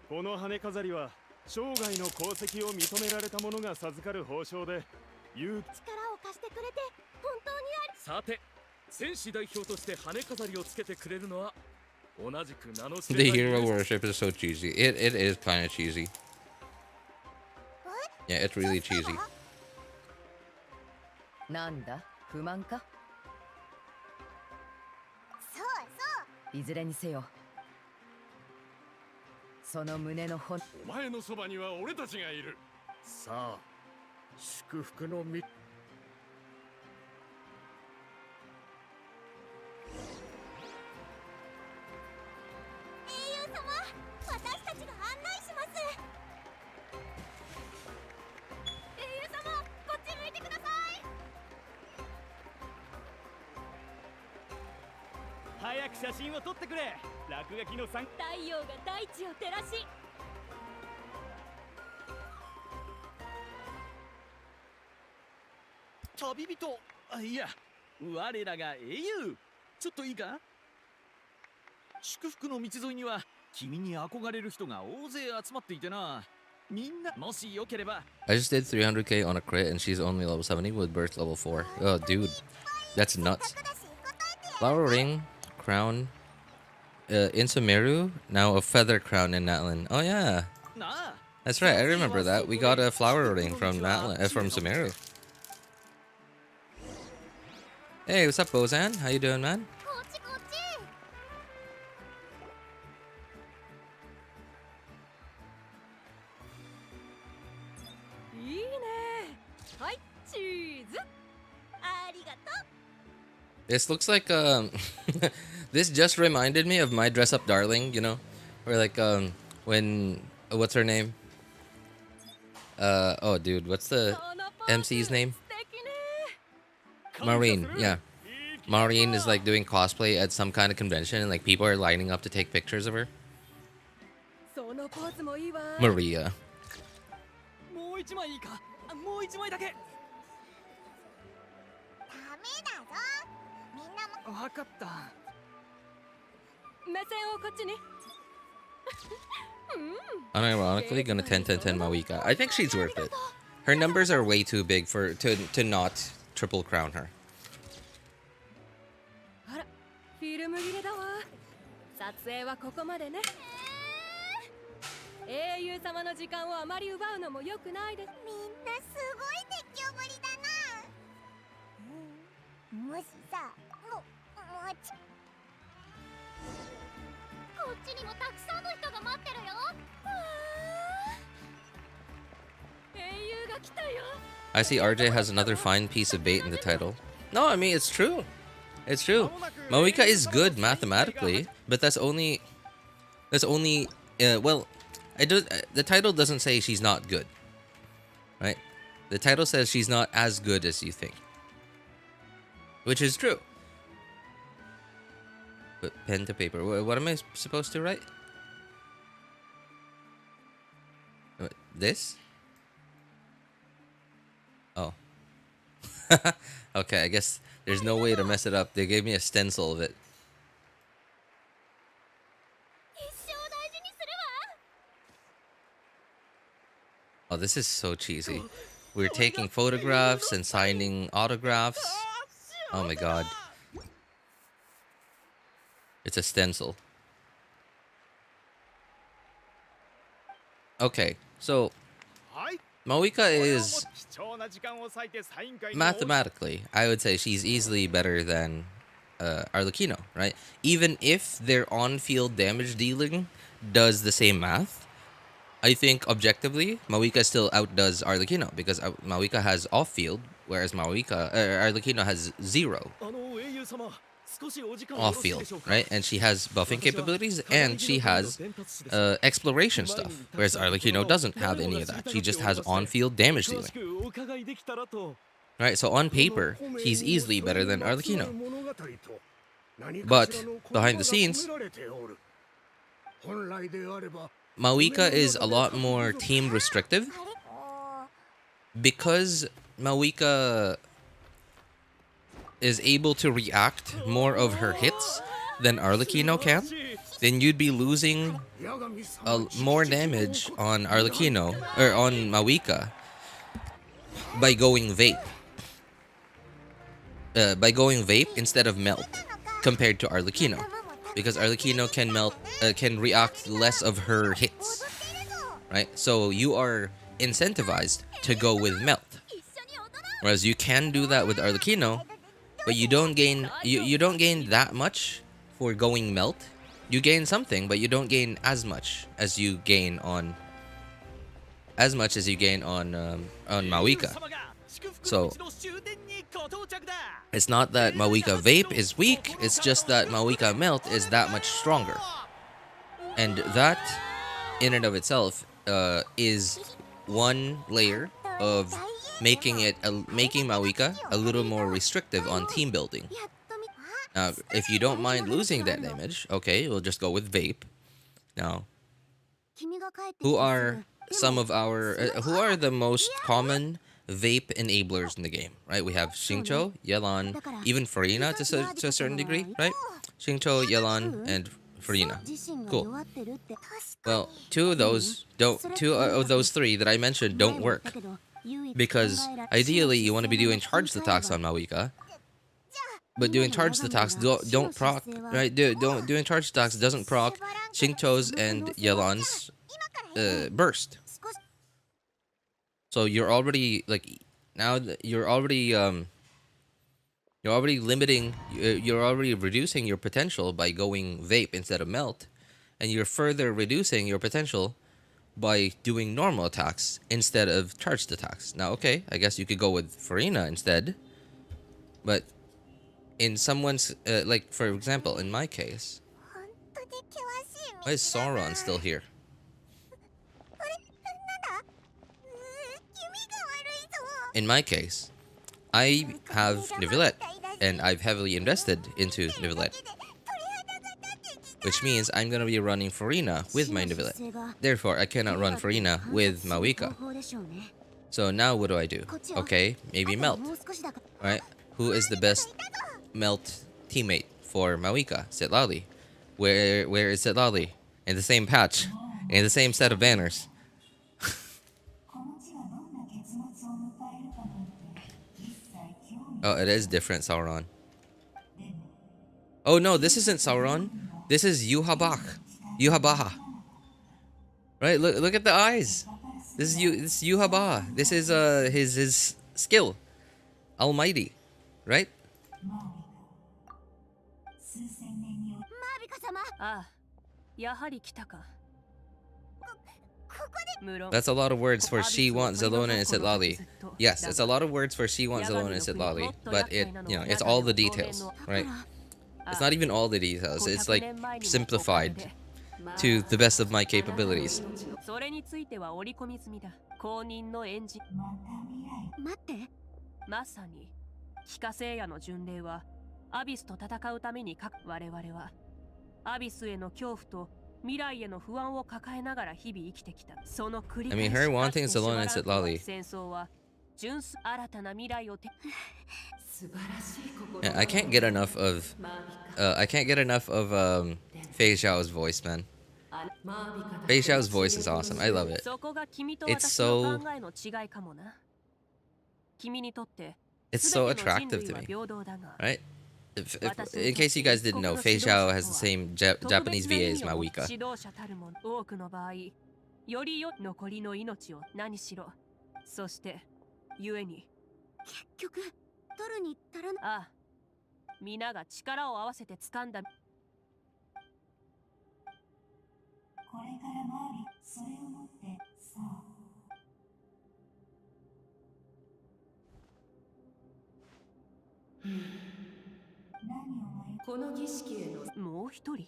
この羽飾りは生涯の功績を認められた者が授かる褒章で、勇力を貸してくれて本当にあり。さて、戦士代表として羽飾りをつけてくれるのは同じく名の知 The れた hero worship is so cheesy. It is kind of cheesy. Yeah, it's really cheesy. なんだ、不満か。そうそう。いずれにせよ、その胸の本。お前のそばには俺たちがいる。さあ、祝福の道。英雄様、私たちが案内します。英雄様、こっち向いてください。早く写真を撮ってくれ。落書きの参。太陽が大地を照らし。旅人、あ、いや、我らが英雄。ちょっといいか。祝福の道沿いには君に憧れる人が大勢集まっていてな。みんなもしよければ。 I just did 300k on a crit and she's only level 70 with burst level 4. Oh, dude. That's nuts. Flower ring, crown, Insumeru, now a feather crown in Natlan. Oh, yeah. That's right, I remember that. We got a flower ring from Natlan, from Sumeru. Hey, what's up, Bozan? How you doing, man? こっちこっち。いいね。はい、チーズ。ありがとう。 This looks like this just reminded me of My Dress Up Darling, you know, or like when what's her name? Oh, dude, what's the MC's name? Maureen, yeah. Maureen is like doing cosplay at some kind of convention, and like people are lining up to take pictures of her. Maria. もう一枚いいか。もう一枚だけ。ダメだぞ。みんなも。わかった。目線をこっちに。Unironically, gonna 10-10-10 Mavuika. I think she's worth it. Her numbers are way too big for to not triple crown her. あら、フィルム切れだわ。撮影はここまでね。英雄様の時間をあまり奪うのも良くないです。みんなすごい熱狂ぶりだな。もしさ、もちこっちにもたくさんの人が待ってるよ。英雄が来たよ。 I see RJ has another fine piece of bait in the title. No, I mean, it's true. It's true. Mavuika is good mathematically, but that's only well, the title doesn't say she's not good, right? The title says she's not as good as you think, which is true. But pen to paper. What am I supposed to write? This? Oh. Okay, I guess there's no way to mess it up. They gave me a stencil of it. Oh, this is so cheesy. We're taking photographs and signing autographs. Oh my god. It's a stencil. Okay, so Mavuika is mathematically, I would say she's easily better than Arlecchino, right? Even if their on-field damage dealing does the same math, I think objectively Mavuika still outdoes Arlecchino because Mavuika has off-field, whereas Arlecchino has 0 off-field, right? And she has buffing capabilities and she has exploration stuff, whereas Arlecchino doesn't have any of that. She just has on-field damage dealing. Right, so on paper, she's easily better than Arlecchino. But behind the scenes, Mavuika is a lot more team restrictive because Mavuika is able to react more of her hits than Arlecchino can, then you'd be losing more damage on Arlecchino or on Mavuika by going vape. By going vape instead of melt compared to Arlecchino, because Arlecchino can react less of her hits, right? So you are incentivized to go with melt, whereas you can do that with Arlecchino. But you don't gain you don't gain that much for going melt. You gain something, but you don't gain as much as you gain on Mavuika. So it's not that Mavuika vape is weak, it's just that Mavuika melt is that much stronger. And that in and of itself is one layer of making Mavuika a little more restrictive on team building. Now, if you don't mind losing that damage, okay, we'll just go with vape. Now, who are the most common vape enablers in the game, right? We have Xingqiu, Yelan, even Furina to a certain degree, right? Xingqiu, Yelan, and Furina. Cool. Well, two of those three that I mentioned don't work. Because ideally you want to be doing charged attacks on Mavuika, but doing charged attacks don't proc, right? Doing charged attacks doesn't proc Xingqiu's and Yelan's burst. So you're already you're already reducing your potential by going vape instead of melt, and you're further reducing your potential by doing normal attacks instead of charged attacks. Now, okay, I guess you could go with Furina instead, but in someone's, like, for example, in my case, why is Sauron still here? In my case, I have Neuvillette, and I've heavily invested into Neuvillette, which means I'm gonna be running Furina with my Neuvillette. Therefore, I cannot run Furina with Mavuika. So now what do? Okay, maybe Melt. Right? Who is the best Melt teammate for Mavuika? Citlali. Where is Citlali? In the same patch. In the same set of banners. Oh, it is different, Sauron. Oh no, this isn't Sauron. This is Yuhabach. Yuhabaha. Right? Look at the eyes. This is Yuhaba. This is his skill. Almighty. Right? マービカ様、ああ、やはり来たか。ここで 無論 That's a lot of words for she wants Zelona and Citlali. Yes, it's a lot of words for she wants Zelona and Citlali, but it's all the details, right? It's not even all the details. It's like simplified to the best of my capabilities. それについては織り込み済みだ。公認のエンジン。待って、まさに非化聖夜の巡礼はアビスと戦うために我々はアビスへの恐怖と未来への不安を抱えながら日々生きてきた。その繰り返し。 I mean, her wanting Zelona and Citlali. 戦争は純粋新たな未来をて。 Yeah, I can't get enough of Fei Xiao's voice, man. Fei Xiao's voice is awesome. I love it. そこが君と It's 私 so の考えの違いかもな。君にとって it's so 全ての人 attractive 類 to は me, 平等だが。 right? In case you guys didn't know, Fei Xiao has the same Japanese VA as Mavuika. 指導者たるも多くの場合、よりよ残りの命を何しろ。そして故に結局取るに足らな。ああ、皆が力を合わせて掴んだ。これからマービ、それを持ってさあ。この儀式へのもう一人。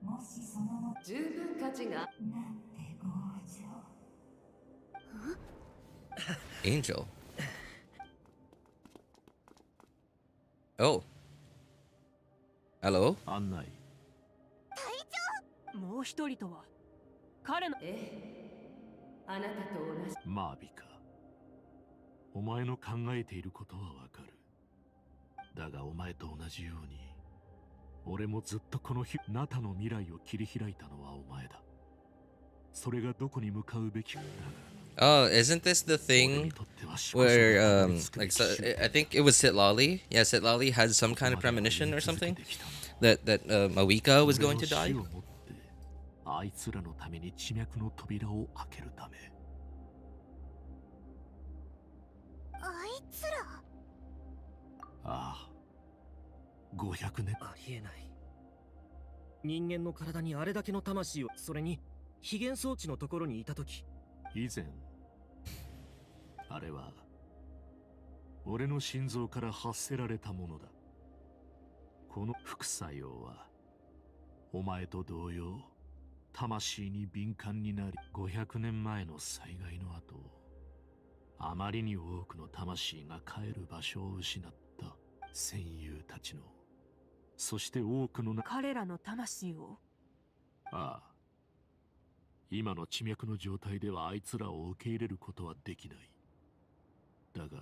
もしその後十分価値が。なんて強情。Angel. Oh. Hello? 案内。もう一人とは彼の。あなたと同じ。マービカ、お前の考えていることはわかる。だがお前と同じように俺もずっとこの日ナタの未来を切り開いたのはお前だ。それがどこに向かうべきかだが。 Oh, isn't this the thing where like so, I think it was Citlali. Yeah, Citlali had some kind of premonition or something that Mavuika was going to die. あいつらのために地脈の扉を開けるため。あいつら。ああ、500年。ありえない。人間の体にあれだけの魂を、それに非現装置のところにいたとき。以前、あれは俺の心臓から発せられたものだ。この副作用はお前と同様魂に敏感になり、500年前の災害の後、あまりに多くの魂が帰る場所を失った戦友たちの、そして多くの彼らの魂を。ああ、今の地脈の状態ではあいつらを受け入れることはできない。だが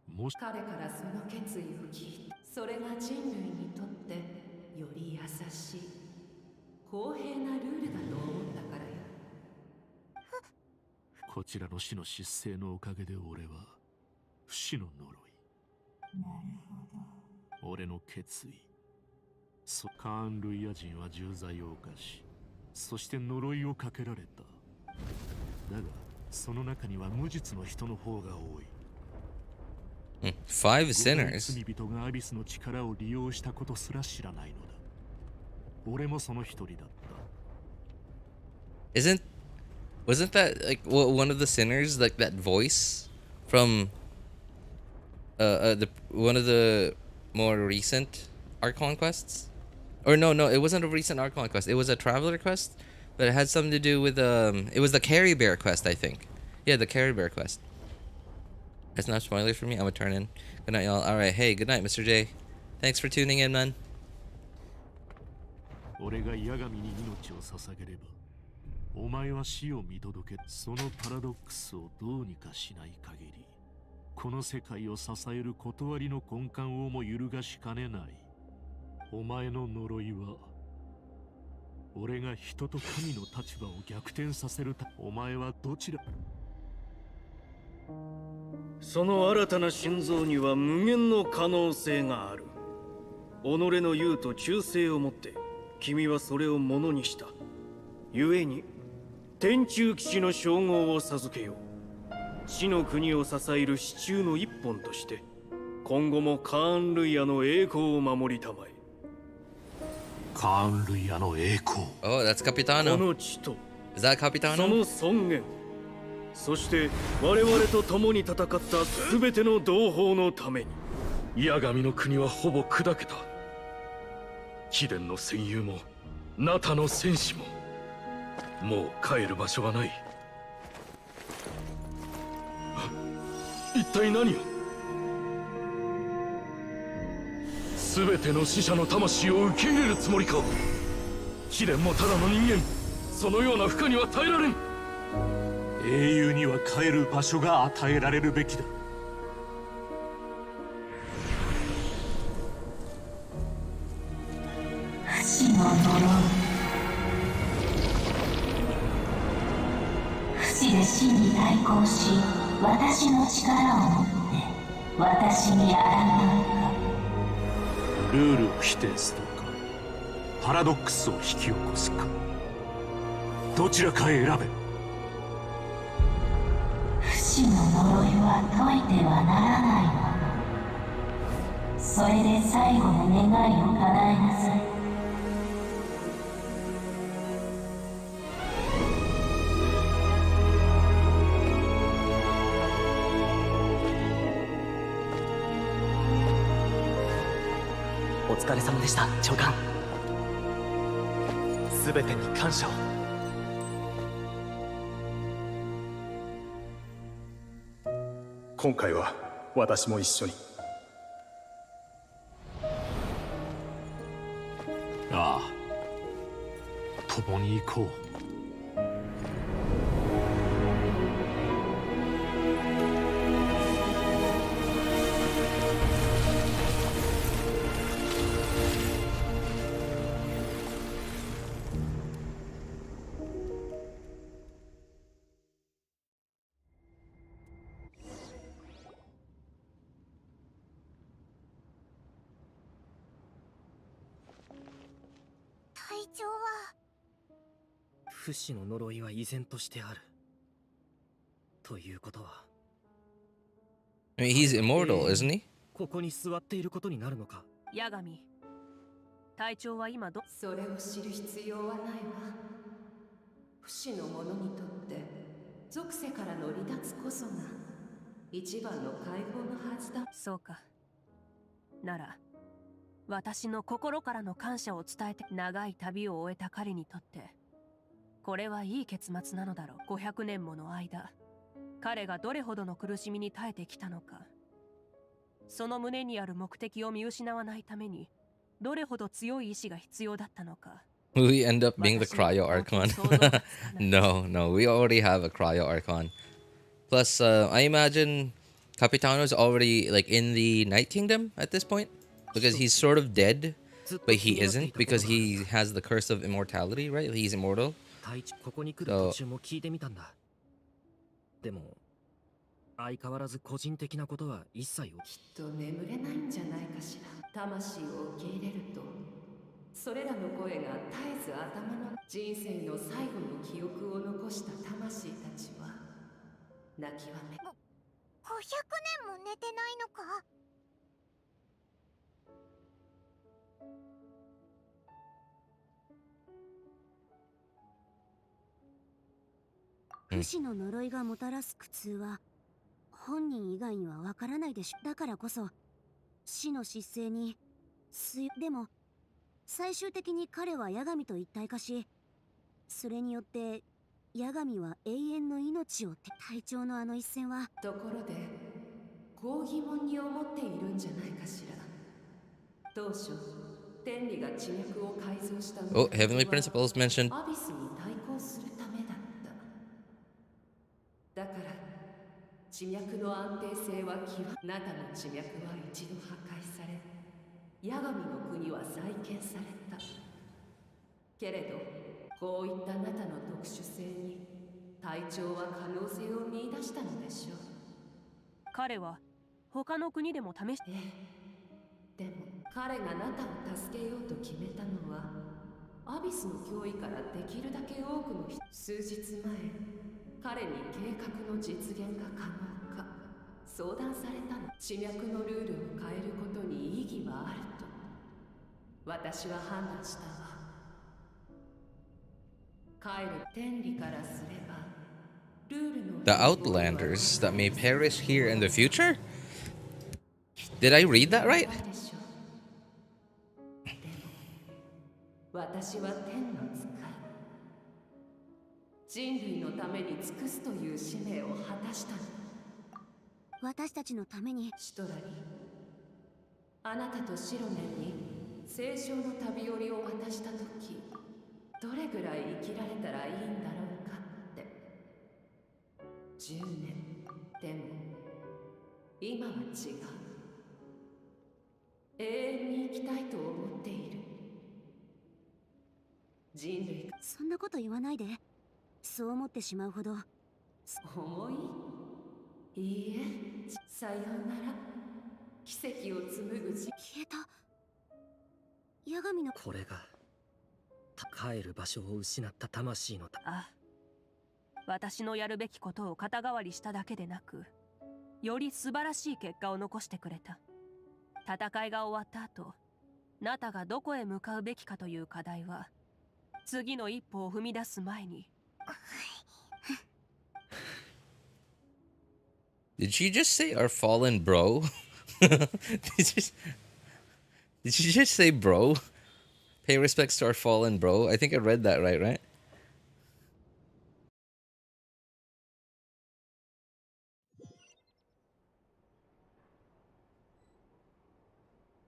もし彼からその決意を聞いて、それが人類にとってより優しい公平なルールだと思ったからよ。こちらの死の失勢のおかげで俺は不死の呪い。なるほど。俺の決意。カーン・ルイヤ人は重罪を犯し、そして呪いをかけられた。だがその中には無実の人の方が多い。5 sinners. 罪人がアビスの力を利用したことすら知らないのだ。俺もその一人だった。 Wasn't that like one of the sinners, like that voice from one of the more recent Archon quests? Or no, it wasn't a recent Archon quest. It was a traveler quest, but it had something to do with it was the Carry Bear quest, I think. Yeah, the Carry Bear quest. That's not spoilers for me. I'm gonna turn in. Good night, y'all. All right, hey, good night, Mr. J. Thanks for tuning in, man. 俺が八神に命を捧げれば、お前は死を見届け、そのパラドックスをどうにかしない限り、この世界を支える断りの根幹をも揺るがしかねない。お前の呪いは、俺が人と神の立場を逆転させるた。お前はどちら？その新たな心臓には無限の可能性がある。己の勇と忠誠をもって君はそれをものにした。故に天中騎士の称号を授けよう。死の国を支える支柱の一本として今後もカーン・ルイヤの栄光を守りたまえ。カーン・ルイヤの栄光。 Oh, that's こ Capitano. の地と Is that そ Capitano? の尊厳、そして我々と共に戦った全ての同胞のために。八神の国はほぼ砕けた。貴殿の戦友もナタの戦士ももう帰る場所はない。一体何を？全ての死者の魂を受け入れるつもりか？貴殿もただの人間、そのような負荷には耐えられん。英雄には帰る場所が与えられるべきだ。不死の呪い。不死で死に対抗し、私の力を持って私に抗うか。ルールを否定するか、パラドックスを引き起こすか、どちらかへ選べ。不死の呪いは解いてはならないもの。それで最後の願いを叶えなさい。お疲れ様でした、長官。すべてに感謝を。今回は私も一緒に。ああ、共に行こう。隊長は不死の呪いは依然としてある。ということは I mean, he's immortal, isn't he? ここに座っていることになるのか。八神、隊長は今それを知る必要はないわ。不死の者にとって属性からの離脱こそが一番の解放のはずだ。そうか。なら私の心からの感謝を伝えて。長い旅を終えた彼にとってこれはいい結末なのだろう。500年もの間彼がどれほどの苦しみに耐えてきたのか、その胸にある目的を見失わないためにどれほど強い意志が必要だったのか。Will we end up being the Cryo Archon? No, we already have a Cryo Archon. Plus, I imagine Capitano's already like in the Night Kingdom at this point, because he's sort of dead, but he isn't because he has the curse of immortality, right? He's immortal. ここに来る途中も聞いてみたんだ。でも相変わらず個人的なことは一切を。きっと眠れないんじゃないかしら。魂を受け入れるとそれらの声が絶えず頭の人生の最後の記憶を残した魂たちは泣きわめ。500年も寝てないのか。不死の呪いがもたらす苦痛は本人以外にはわからないでしょ。だからこそ死の失勢にでも最終的に彼は八神と一体化し、それによって八神は永遠の命を隊長のあの一戦は。ところでこう疑問に思っているんじゃないかしら。当初天理が地脈を改造したのは Oh, Heavenly Principles mentioned. アビスに対抗するためだった。だから地脈の安定性はナタの地脈は一度破壊され、八神の国は再建された。けれどこういったナタの特殊性に隊長は可能性を見出したのでしょう。彼は他の国でも試して。でも彼がナタを助けようと決めたのはアビスの脅威からできるだけ多くの人。数日前、彼に計画の実現が可能か相談されたの。地脈のルールを変えることに意義はあると私は判断したわ。帰る天理からすればルールの The Outlanders that may perish here in the future? Did I read that right? 私は天の使い。人類のために尽くすという使命を果たしたの。私たちのために。シトラリ、あなたとシロメンに清少の旅寄りを渡したとき、どれぐらい生きられたらいいんだろうかって。10年でも今は違う。永遠に生きたいと思っている。人類。そんなこと言わないで。そう思ってしまうほど。重い？いいえ、さようなら。奇跡を紡ぐ消えた。八神の。これが帰る場所を失った魂の。あ、私のやるべきことを肩代わりしただけでなく、より素晴らしい結果を残してくれた。戦いが終わった後、ナタがどこへ向かうべきかという課題は次の一歩を踏み出す前に。Did she just say our fallen bro? Did she just say bro? Pay respects to our fallen bro? I think I read that right?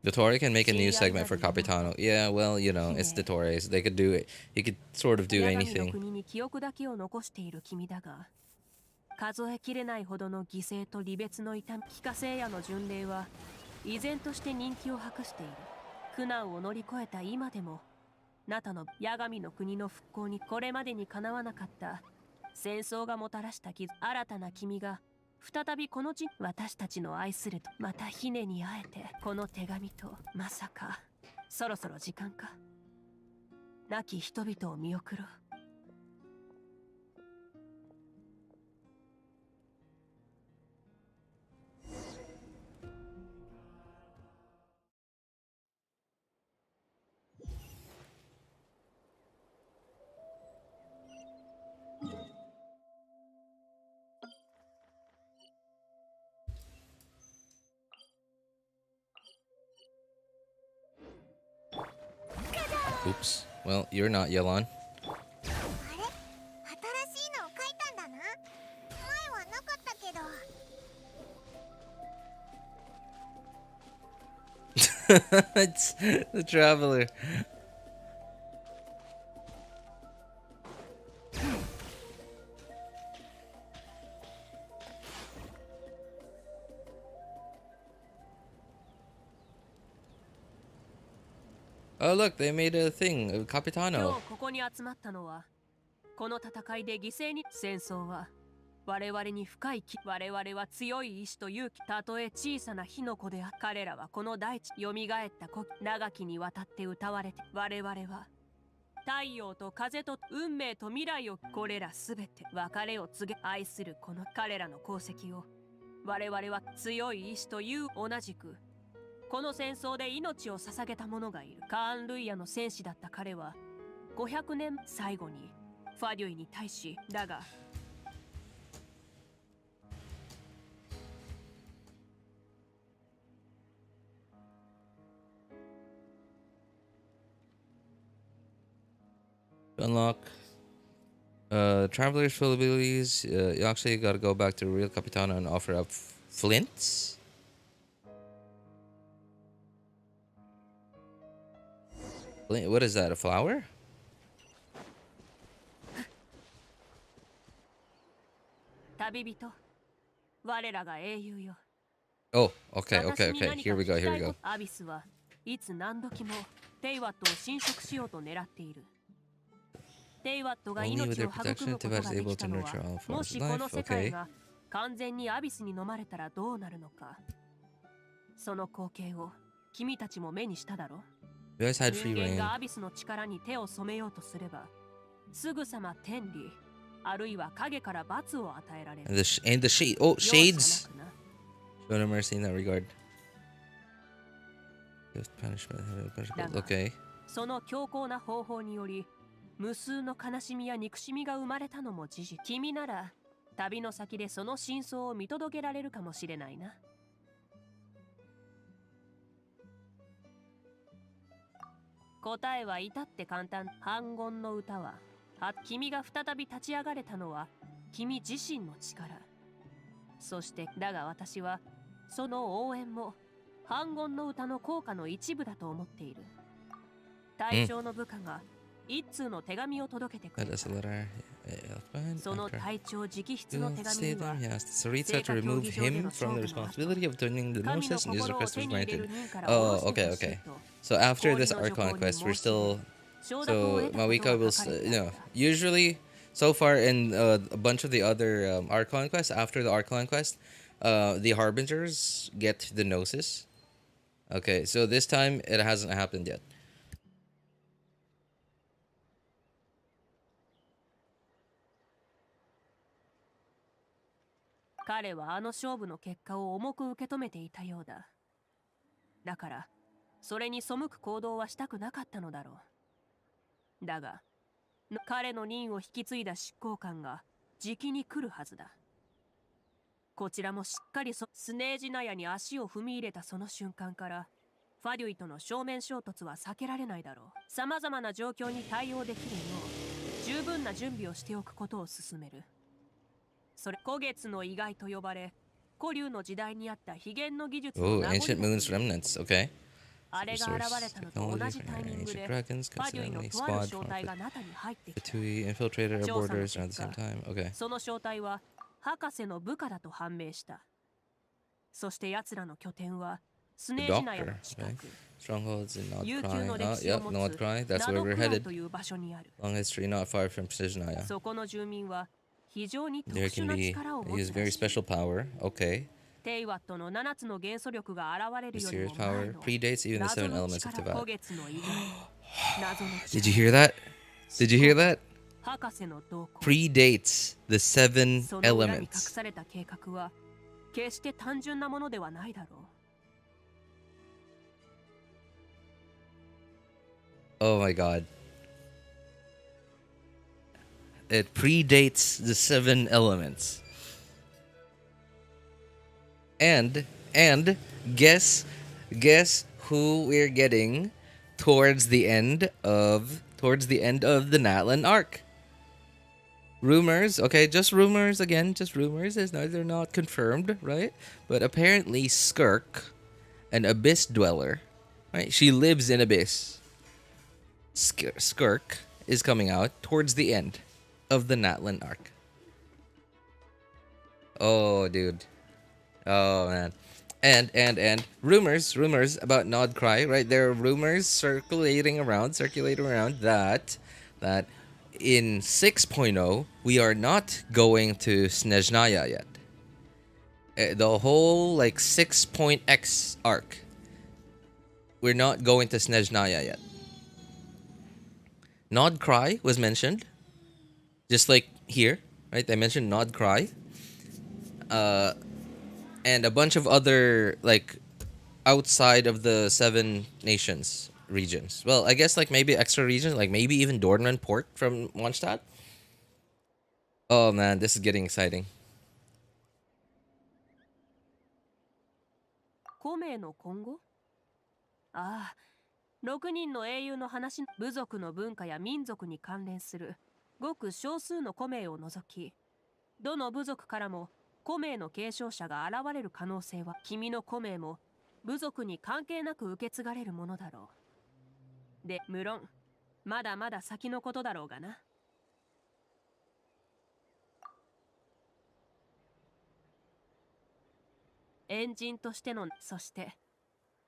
The Tory can make a new segment for Capitano. Yeah, well, you know, it's the Tories. They could do it. He could sort of do anything. 数えきれないほどの犠牲と離別の痛み。帰化聖夜の巡礼は依然として人気を博している。苦難を乗り越えた今でも、ナタの八神の国の復興にこれまでにかなわなかった戦争がもたらした傷。新たな君が再びこの地、私たちの愛するとまたヒネに会えて、この手紙と。まさかそろそろ時間か。亡き人々を見送ろう。Oops. Well, you're not, Yelan. It's the traveler. Oh look, they made a thing, a Capitano. ここに集まったのは、この戦いで犠牲に。戦争は我々に深い我々は強い意志と勇気。たとえ小さな火の粉であ、彼らはこの大地蘇った長きにわたって歌われて、我々は太陽と風と運命と未来を、これらすべて別れを告げ愛するこの彼らの功績を、我々は強い意志という同じくこの戦争で命を捧げた者がいる。カーン・ルイヤの戦士だった彼は500年最後にファデュイに対し、だがUnlock traveler's full abilities. You actually gotta go back to the real Capitano and offer up flints. What is that, a flower? Oh, okay. Here we go. アビスはいつ何時もテイワットを侵食しようと狙っている。テイワットが命を育むことができたのは、もしこの世界が完全にアビスに飲まれたらどうなるのか。その光景を君たちも目にしただろう。We always had free 人間 reign. がアビスの力に手を染めようとすれば、すぐさま天理、あるいは影から罰を与えられる。 And the shade. Oh, shades. Show no mercy in that regard. Gift punishment. Okay. その強硬な方法により、無数の悲しみや憎しみが生まれたのも事実。君なら旅の先でその真相を見届けられるかもしれないな。答えは至って簡単。反言の歌は、君が再び立ち上がれたのは君自身の力。そしてだが私はその応援も反言の歌の効果の一部だと思っている。隊長の部下が一通の手紙を届けてくれた。その隊長直筆の手紙には、 So reads had to remove him from the responsibility of turning the gnosis, and his request was granted. Oh, okay, okay. So after this Archon Quest, we're still... So Mavuika will, usually, so far in a bunch of the other Archon Quests, after the Archon Quest, the Harbingers get the Gnosis. Okay, so this time it hasn't happened yet. 彼はあの勝負の結果を重く受け止めていたようだ。だから、それに背く行動はしたくなかったのだろう。だが、彼の任を引き継いだ執行官がじきに来るはずだ。こちらもしっかりスネージナヤに足を踏み入れたその瞬間から、ファデュイとの正面衝突は避けられないだろう。さまざまな状況に対応できるよう、十分な準備をしておくことを勧める。それ、古月の意外と呼ばれ、古竜の時代にあった秘玄の技術の Oh, 名残 Ancient Moon's Remnants, okay. あれが現れたのと同じタイミングで、ファデュイのとある正体が中に入ってきた。 infiltrated our borders around the same time. Okay. その正体は博士の部下だと判明した。そして奴らの拠点はスネージナヤの近く。 Strongholds in 悠久 Nodcry. の Oh, 歴史を yep, 持 Nodcry. つ That's ナ where ノ we're クラン headed. という場所にある。 Long history not far from Precisionaya. そこの住民は非常に特 There 殊 can な be 力を持 use つら very しい。 special power. Okay. テイワットの7つの元素力が現れるより Mysterious も前 power の predates even the 謎 seven の elements of 力、古 Tivat. 月の意外、謎の Did you hear that? Did you hear that? 博士の動向。 Predates the seven その裏に隠 elements. された計画は決して単純なものではないだろう。 Oh my god. It predates the seven elements. And guess who we're getting towards the end of the Natlan arc. Rumors, okay, just rumors again, just rumors. They're not confirmed, right? But apparently Skirk, an abyss dweller, right? She lives in abyss. Skirk is coming out towards the end of the Natlan arc. Oh, dude. Oh, man. And rumors about Nodcry, right? There are rumors circulating around that in 6.0 we are not going to Snezhnaya yet. The whole like 6.x arc, we're not going to Snezhnaya yet. Nodcry was mentioned, just like here, right? They mentioned Nodcry. And a bunch of other, like, outside of the 7 nations regions. Well, I guess, like, maybe extra regions, like maybe even Dornman Port from Mondstadt. Oh, man, this is getting exciting. 孔明の今後？ああ、6人の英雄の話、部族の文化や民族に関連するごく少数の孔明を除き、どの部族からも孔明の継承者が現れる可能性は、君の孔明も部族に関係なく受け継がれるものだろう。で、無論、まだまだ先のことだろうがな。エンジンとしての、そして、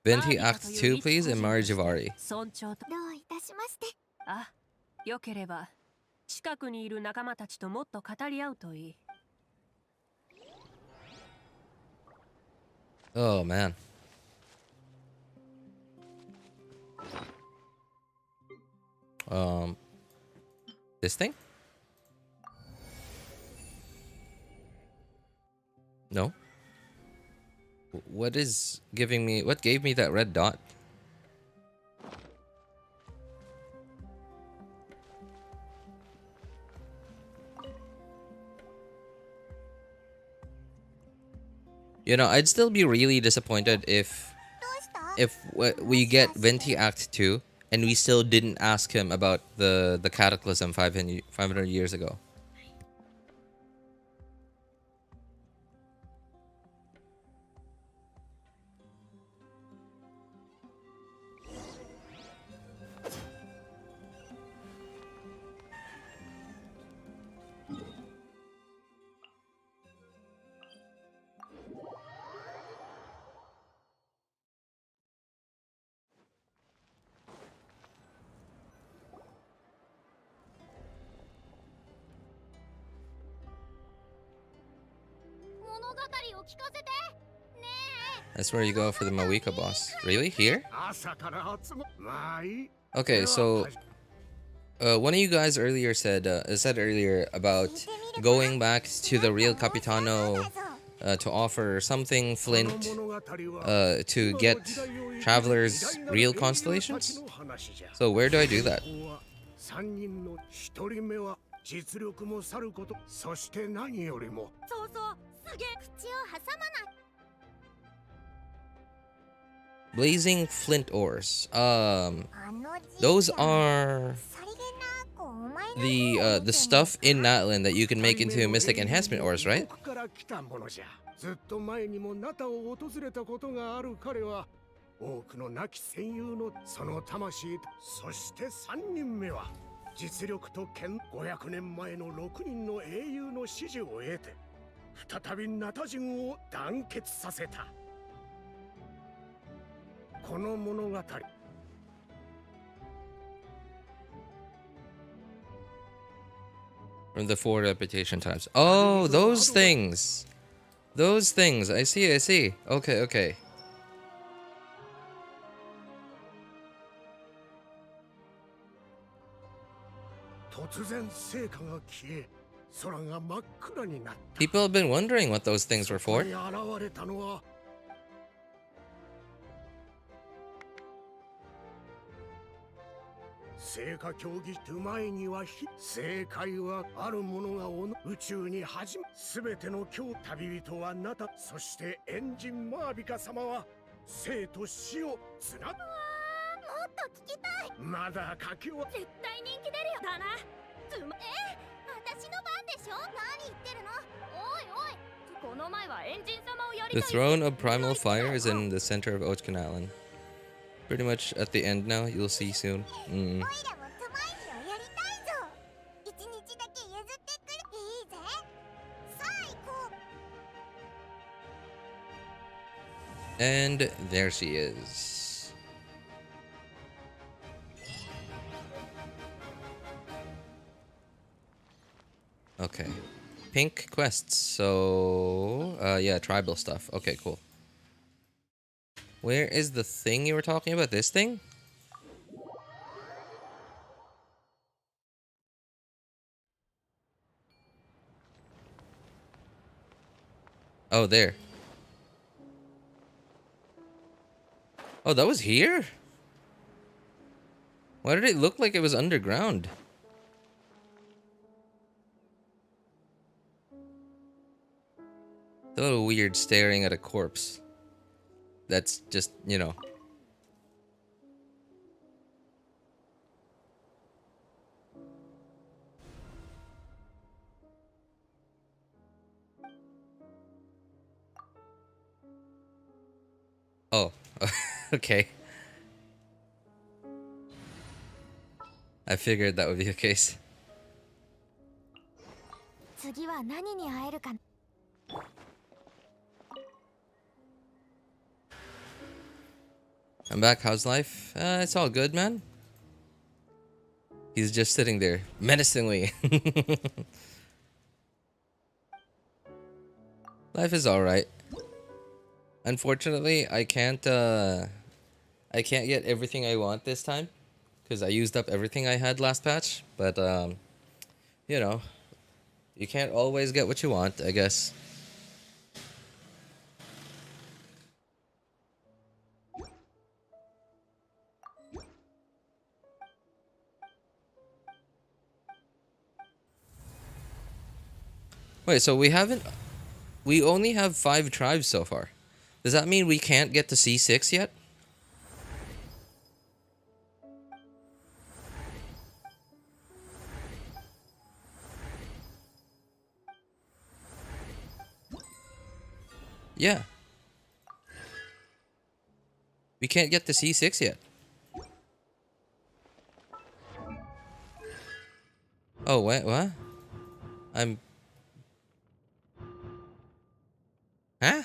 Venti Act 2, please, and Marijavari. 尊重と。どういたしまして。あ、よければ、近くにいる仲間たちともっと語り合うといい。Oh, man. This thing? No. What is giving me? What gave me that red dot? You know, I'd still be really disappointed if we get Venti Act 2 and we still didn't ask him about the Cataclysm 500 years ago. That's where you go for the Mavuika boss. Really? Here? Okay, so one of you guys earlier said about going back to the real Capitano to offer something Flint to get Traveler's real constellations. So where do I do that? Blazing flint ores. Those are the stuff in Natlan that you can make into mystic enhancement ores, right? From the 4 reputation types. Oh, those things. Those things. I see, I see. Okay, okay. People have been wondering what those things were for. The throne of primal fire is in the center of Otkanalen. Pretty much at the end now, you'll see soon. And there she is. Okay. Pink quests. So, yeah, tribal stuff. Okay, cool. Where is the thing you were talking about? This thing? Oh, there. Oh, that was here? Why did it look like it was underground? It's a little weird staring at a corpse. That's just, you know. Oh, okay. I figured that would be the case. I'm back. How's life? It's all good, man. He's just sitting there menacingly. Life is all right. Unfortunately, I can't get everything I want this time because I used up everything I had last patch. But you know, you can't always get what you want, I guess. Wait, so we only have 5 tribes so far. Does that mean we can't get to C6 yet? Yeah. We can't get to C6 yet. Oh, wait, what? Huh?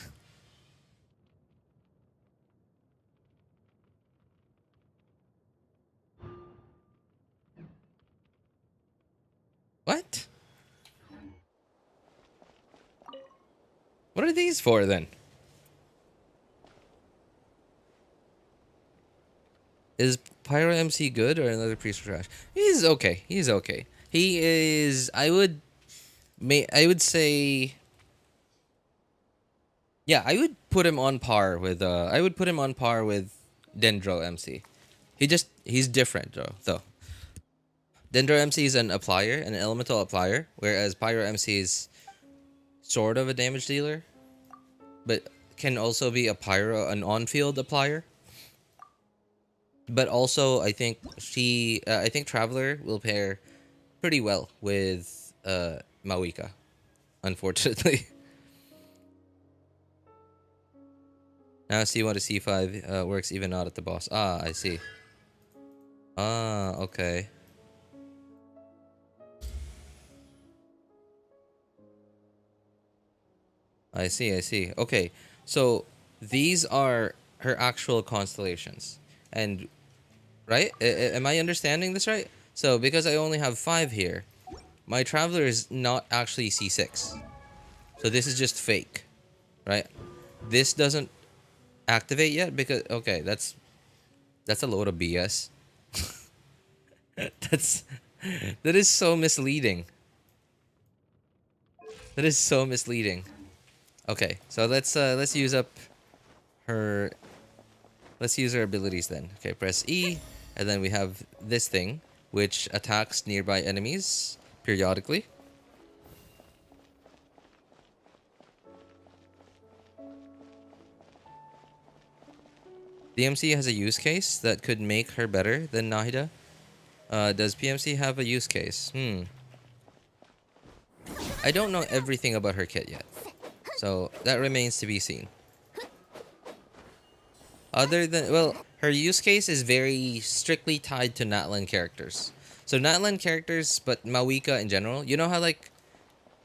What? What are these for then? Is Pyro MC good or another priest for trash? He's okay. He's okay. He is. I would say. Yeah, I would put him on par with. I would put him on par with Dendro MC. He's different though. Dendro MC is an applier, an elemental applier, whereas Pyro MC is sort of a damage dealer, but can also be a pyro, an on-field applier. But also, I think Traveler will pair pretty well with Mavuika, unfortunately. Now C1 to C5 works even not at the boss. Ah, I see. Ah, okay. I see. Okay, so these are her actual constellations. And, right? Am I understanding this right? So, because I only have 5 here, my Traveler is not actually C6. So this is just fake, right? This doesn't activate yet because, okay, that's a load of BS. That is so misleading. That is so misleading. Okay, so let's use up her. Let's use her abilities then. Okay, press E, and then we have this thing, which attacks nearby enemies periodically. DMC has a use case that could make her better than Nahida. Does PMC have a use case? I don't know everything about her kit yet, so that remains to be seen. Other than, well, her use case is very strictly tied to Natlan characters. So Natlan characters, but Mavuika in general. You know how like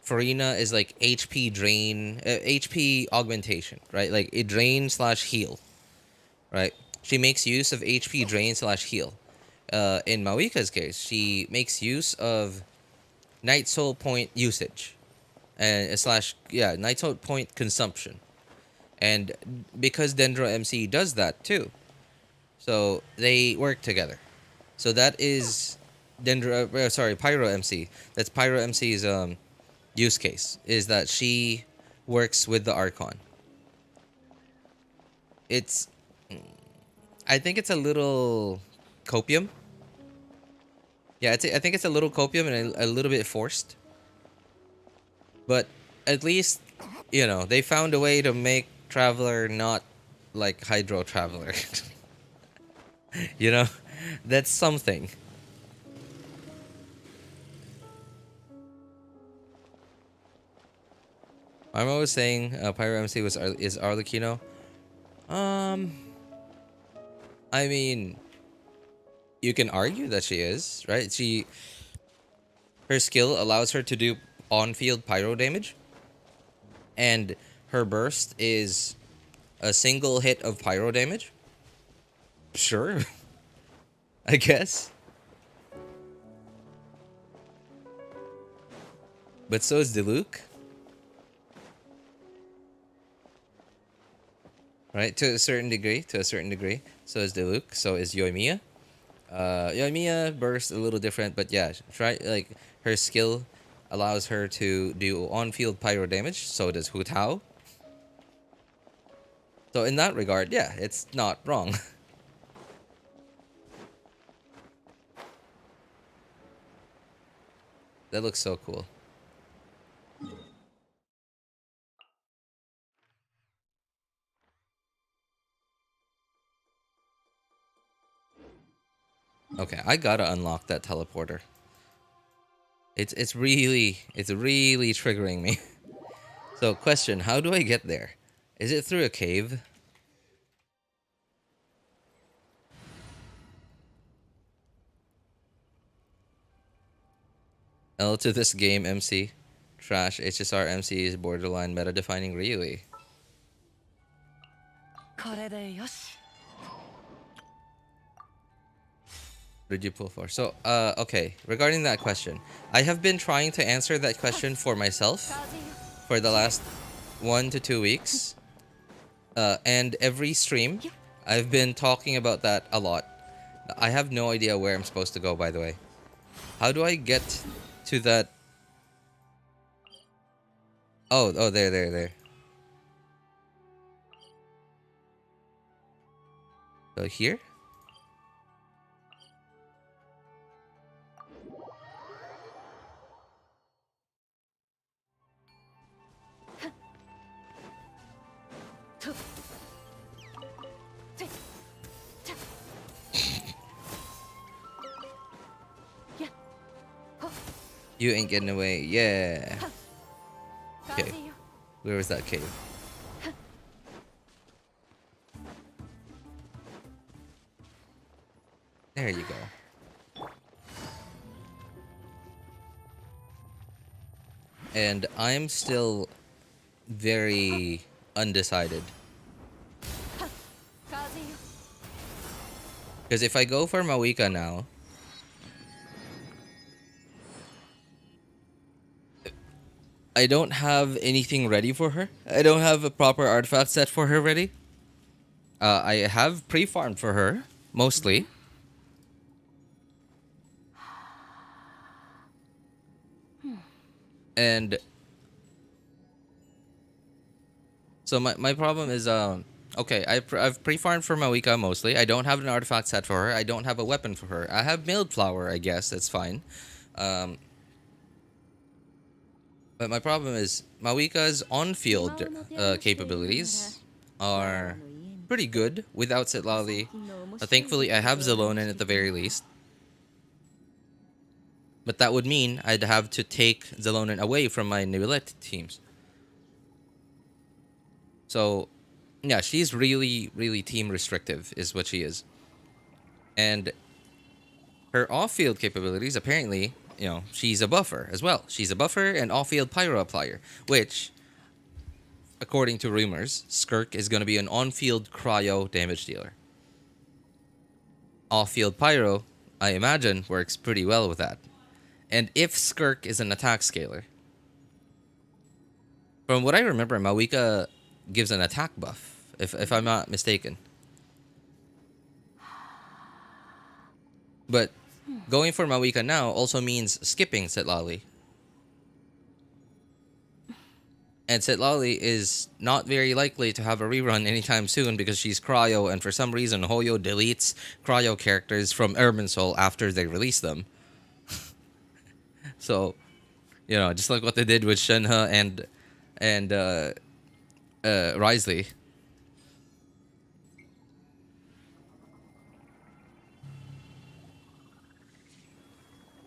Farina is like HP drain, HP augmentation, right? Like a drain / heal, right? She makes use of HP drain / heal. In Mavuika's case, she makes use of Night Soul point usage, and Night Soul point consumption. And because Dendro MC does that too, so they work together. So that is Pyro MC. That's Pyro MC's use case, is that she works with the Archon. I think it's a little copium. Yeah, I think it's a little copium and a little bit forced. But at least, you know, they found a way to make Traveler not like Hydro Traveler. You know, that's something. I'm always saying Pyro MC is Arlecchino. I mean, you can argue that she is, right? Her skill allows her to do on-field pyro damage, and her burst is a single hit of pyro damage. Sure. I guess. But so is Diluc. Right? To a certain degree. So is Diluc. So is Yoimiya. Yeah, Mia burst a little different, but yeah, try like her skill allows her to do on-field pyro damage. So does Hu Tao. So in that regard, yeah, it's not wrong. That looks so cool. Okay, I gotta unlock that teleporter. It's really triggering me. So question, how do I get there? Is it through a cave? L to this game, MC. Trash HSR MC is borderline meta-defining Ryui. Did you pull for? So, okay. Regarding that question, I have been trying to answer that question for myself for the last 1 to 2 weeks. And every stream, I've been talking about that a lot. I have no idea where I'm supposed to go, by the way. How do I get to that? Oh, there. So here? You ain't getting away, yeah. Okay, where was that cave? There you go. And I'm still very undecided. Because if I go for Mavuika now, I don't have anything ready for her. I don't have a proper artifact set for her ready. I have pre-farmed for her, mostly. And so my problem is, okay, I've pre-farmed for Mavuika mostly. I don't have an artifact set for her. I don't have a weapon for her. I have Milled Flower, I guess. That's fine. But my problem is Mavuika's on-field capabilities are pretty good without Citlali. Thankfully, I have Zelonin at the very least. But that would mean I'd have to take Zelonin away from my Neulette teams. So, yeah, she's really team restrictive is what she is. And her off-field capabilities, apparently, you know, she's a buffer as well. She's a buffer and off-field pyro applier, which, according to rumors, Skirk is going to be an on-field cryo damage dealer. Off-field pyro, I imagine, works pretty well with that. And if Skirk is an attack scaler, from what I remember, Mavuika gives an attack buff, if I'm not mistaken. But going for Mavuika now also means skipping Citlali. And Citlali is not very likely to have a rerun anytime soon because she's cryo, and for some reason Hoyo deletes cryo characters from Irminsul after they release them. So, you know, just like what they did with Shenhe and Risley.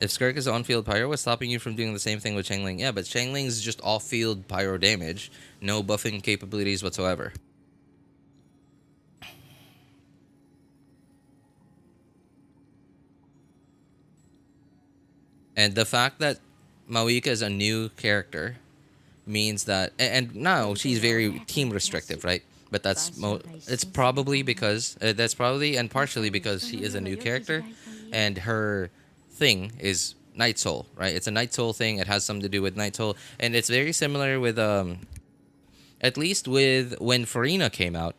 If Skirk is on-field pyro, what's stopping you from doing the same thing with Xiangling? Yeah, but Xiangling's just off-field pyro damage. No buffing capabilities whatsoever. And the fact that Mavuika is a new character means that... And now she's very team restrictive, right? But it's probably because... that's probably and partially because she is a new character. And her thing is Night Soul, right? It's a Night Soul thing. It has something to do with Night Soul. And it's very similar with... at least with when Farina came out.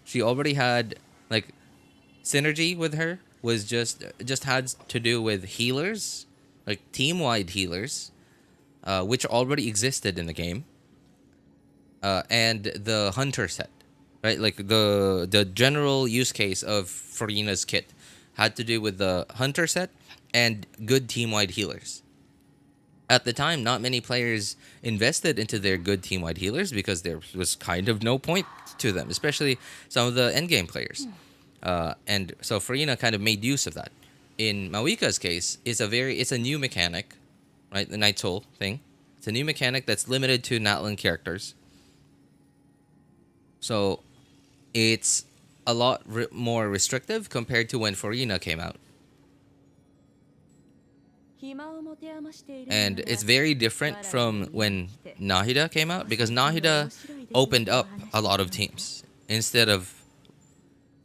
She already had, like, synergy with her. was just had to do with healers, like team-wide healers, which already existed in the game, and the hunter set, right? Like the general use case of Furina's kit had to do with the hunter set and good team-wide healers. At the time, not many players invested into their good team-wide healers because there was kind of no point to them, especially some of the endgame players. And so Furina kind of made use of that. In Mavuika's case, it's a new mechanic, right? The Night Soul thing. It's a new mechanic that's limited to Natlan characters. So it's a lot more restrictive compared to when Furina came out. And it's very different from when Nahida came out, because Nahida opened up a lot of teams instead of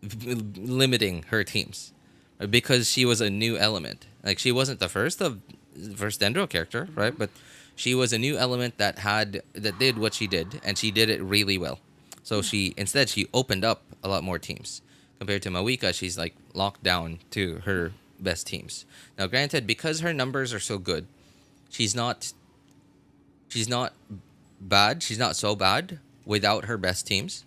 limiting her teams, because she was a new element. Like, she wasn't the first Dendro character, right? But she was a new element that did what she did, and she did it really well. So she opened up a lot more teams compared to Mavuika. She's like locked down to her best teams. Now, granted, because her numbers are so good, she's not bad. She's not so bad without her best teams.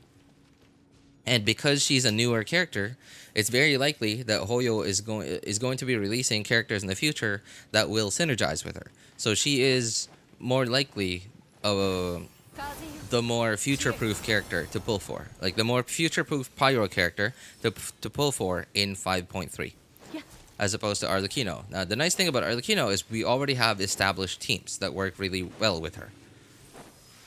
And because she's a newer character, it's very likely that Hoyo is going to be releasing characters in the future that will synergize with her. So she is more likely the more future-proof character to pull for. Like, the more future-proof Pyro character to pull for in 5.3. As opposed to Arlecchino. Now, the nice thing about Arlecchino is we already have established teams that work really well with her.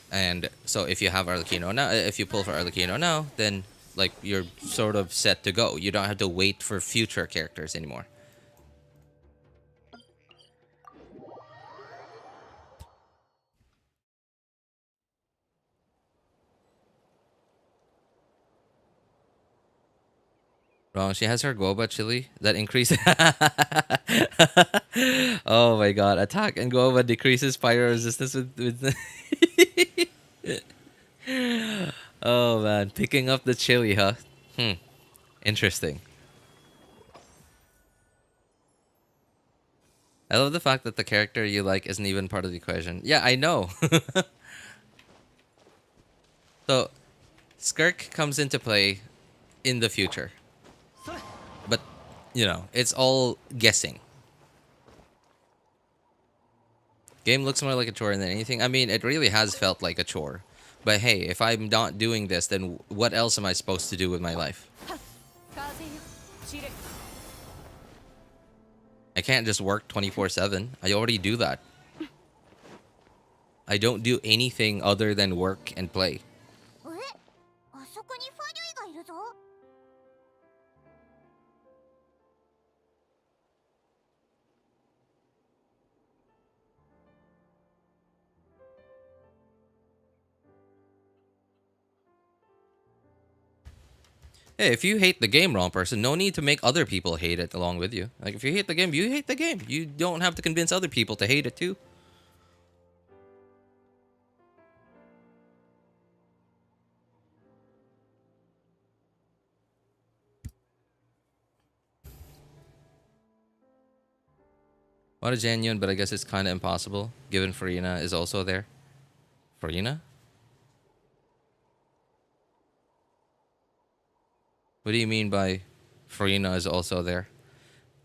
And so if you have Arlecchino now, if you pull for Arlecchino now, then like you're sort of set to go. You don't have to wait for future characters anymore. Wrong. She has her guava chili that increases. Oh my god! Attack and guava decreases pyro resistance with Oh man, picking up the chili, huh? Interesting. I love the fact that the character you like isn't even part of the equation. Yeah, I know. So, Skirk comes into play in the future. But, you know, it's all guessing. Game looks more like a chore than anything. I mean, it really has felt like a chore. But hey, if I'm not doing this, then what else am I supposed to do with my life? I can't just work 24/7. I already do that. I don't do anything other than work and play. Hey, if you hate the game, wrong person, no need to make other people hate it along with you. Like, if you hate the game, you hate the game. You don't have to convince other people to hate it too. What a genuine, but I guess it's kind of impossible, given Furina is also there. Furina? What do you mean by Furina is also there?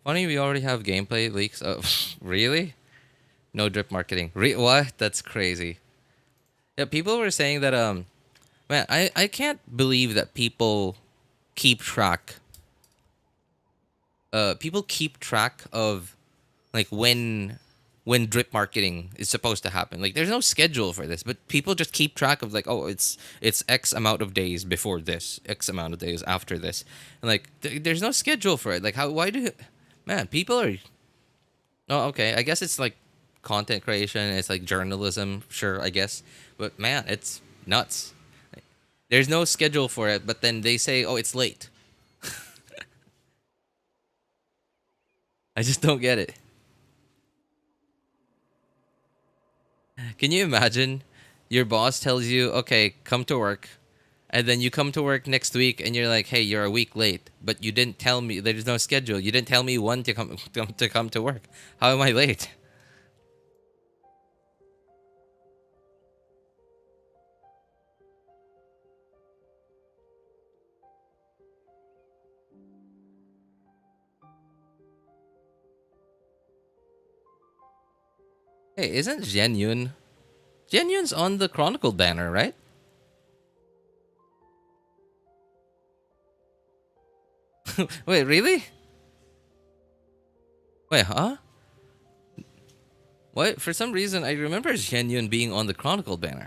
Funny, we already have gameplay leaks. Oh, really? No drip marketing. What? That's crazy. Yeah, people were saying that, man, I can't believe that people keep track. People keep track of, like, when drip marketing is supposed to happen. Like, there's no schedule for this, but people just keep track of, like, oh, it's X amount of days before this, X amount of days after this, and like there's no schedule for it. Like, man, people are. Oh, okay, I guess it's like content creation. It's like journalism, sure, I guess, but man, it's nuts. There's no schedule for it, but then they say, oh, it's late. I just don't get it. Can you imagine your boss tells you, okay, come to work and then you come to work next week and you're like, hey, you're a week late, but you didn't tell me, there's no schedule. You didn't tell me when to come to work. How am I late? Hey, isn't Genyun? Genyun's on the Chronicled banner, right? Wait, really? Wait, huh? What? For some reason, I remember Genyun being on the Chronicled banner.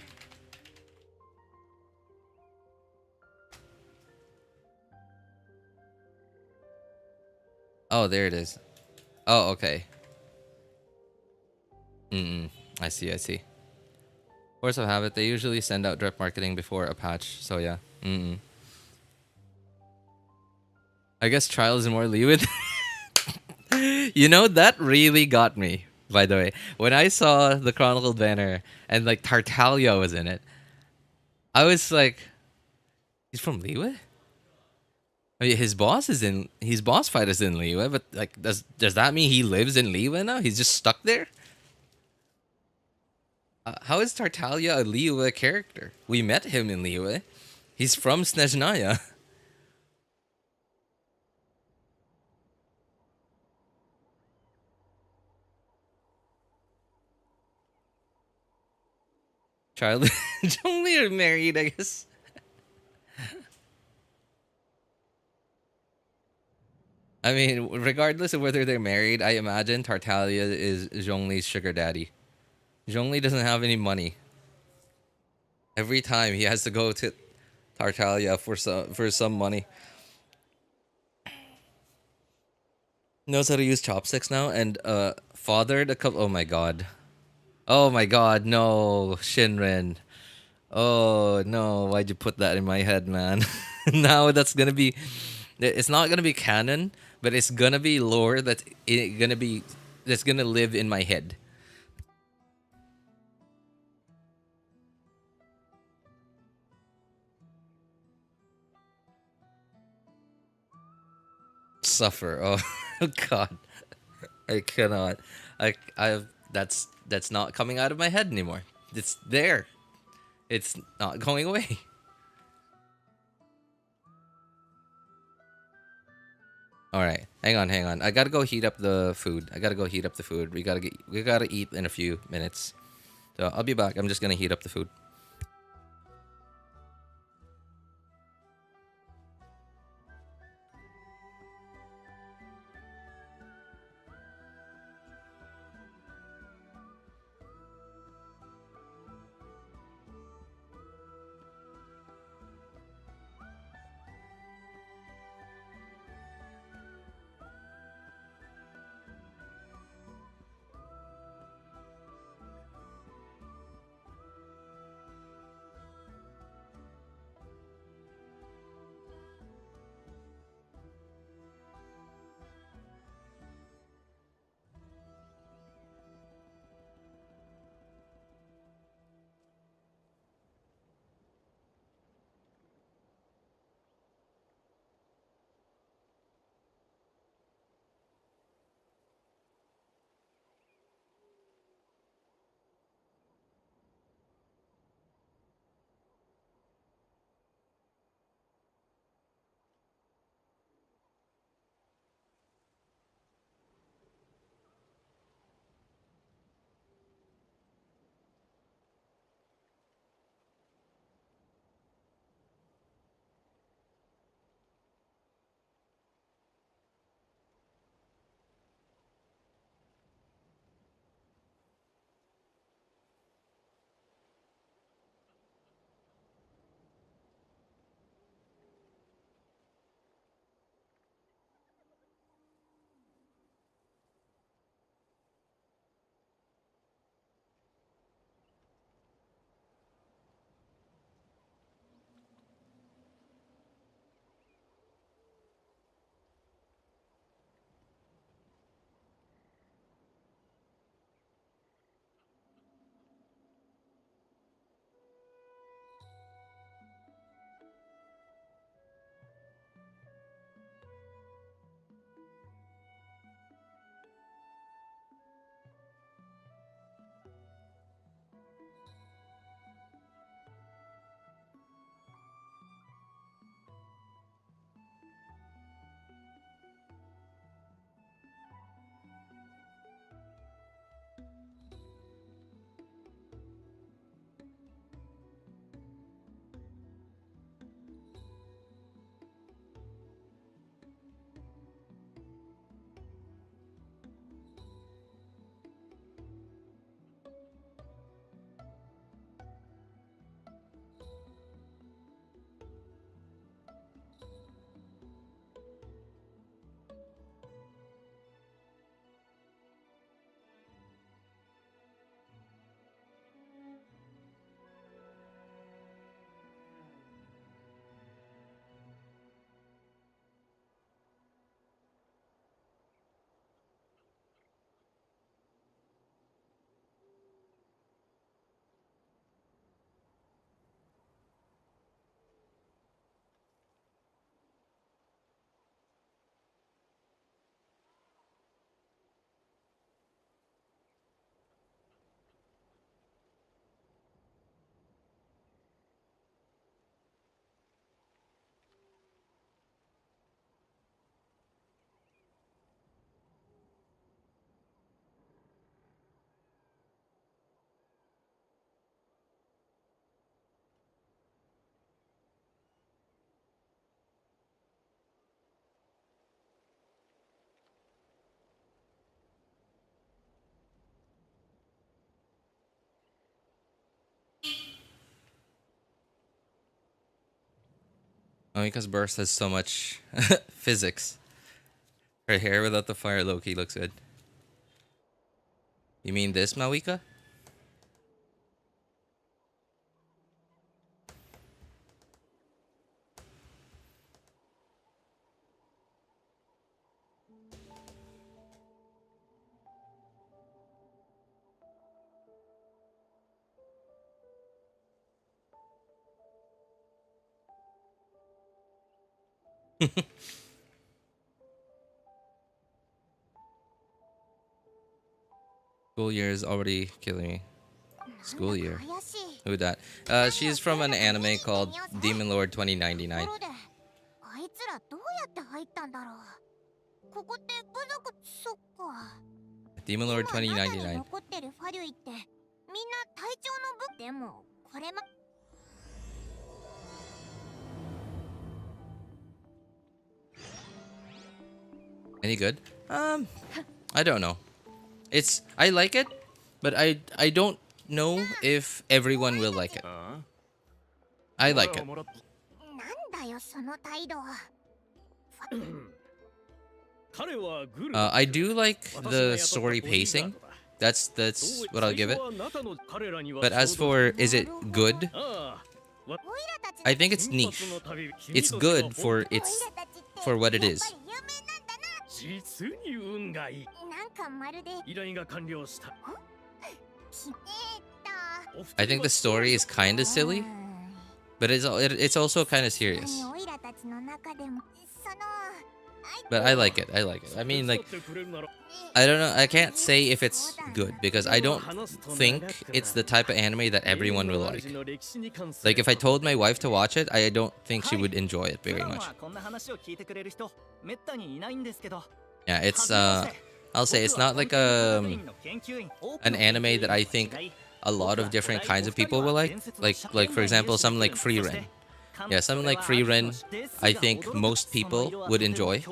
Oh, there it is. Oh, okay. I see, I see. Force of habit, they usually send out direct marketing before a patch, so yeah. I guess Trial is more Liyue. You know, that really got me, by the way. When I saw the Chronicled banner and like Tartaglia was in it, I was like, he's from Liyue? I mean, his boss fight is in Liyue, but like, does that mean he lives in Liyue now? He's just stuck there? How is Tartaglia a Liyue character? We met him in Liyue. He's from Snezhnaya. Charlie Zhongli are married, I guess. I mean, regardless of whether they're married, I imagine Tartaglia is Zhongli's sugar daddy. Zhongli doesn't have any money. Every time he has to go to Tartaglia for some money. Knows how to use chopsticks now and fathered a couple. Oh my god. Oh my god, no, Shinren. Oh no, why'd you put that in my head, man? Now that's gonna be. It's not gonna be canon, but it's gonna be lore that's gonna live in my head. Suffer. Oh god. I cannot. That's not coming out of my head anymore. It's there. It's not going away. All right. Hang on. I got to go heat up the food. We got to eat in a few minutes. So, I'll be back. I'm just going to heat up the food. Mavuika's burst has so much physics. Her hair without the fire low-key looks good. You mean this, Mavuika? School year is already killing me. School year. Who that? She's from an anime called Demon Lord 2099. あいつらどうやって入ったんだろう。ここって部族、そっか。 Demon Lord 中に 2099. 残ってるファリュイってみんな隊長の部でもこれま Any good? I don't know. I like it, but I don't know if everyone will like it. I like it. なんだよその態度。 I do like the story pacing. That's what I'll give it. But as for is it good? I think it's niche. It's good for what it is. 実に運がいい。なんかまるで。依頼が完了した。I think the story is kind of silly, but it's also kind of serious. But I like it. I like it. I mean, like, I don't know. I can't say if it's good because I don't think it's the type of anime that everyone will like. Like, if I told my wife to watch it, I don't think she would enjoy it very much. Yeah, it's I'll say it's not like an anime that I think a lot of different kinds of people will like. Like for example, some like Free Ren. Yeah, something like Free Ren, I think most people would enjoy.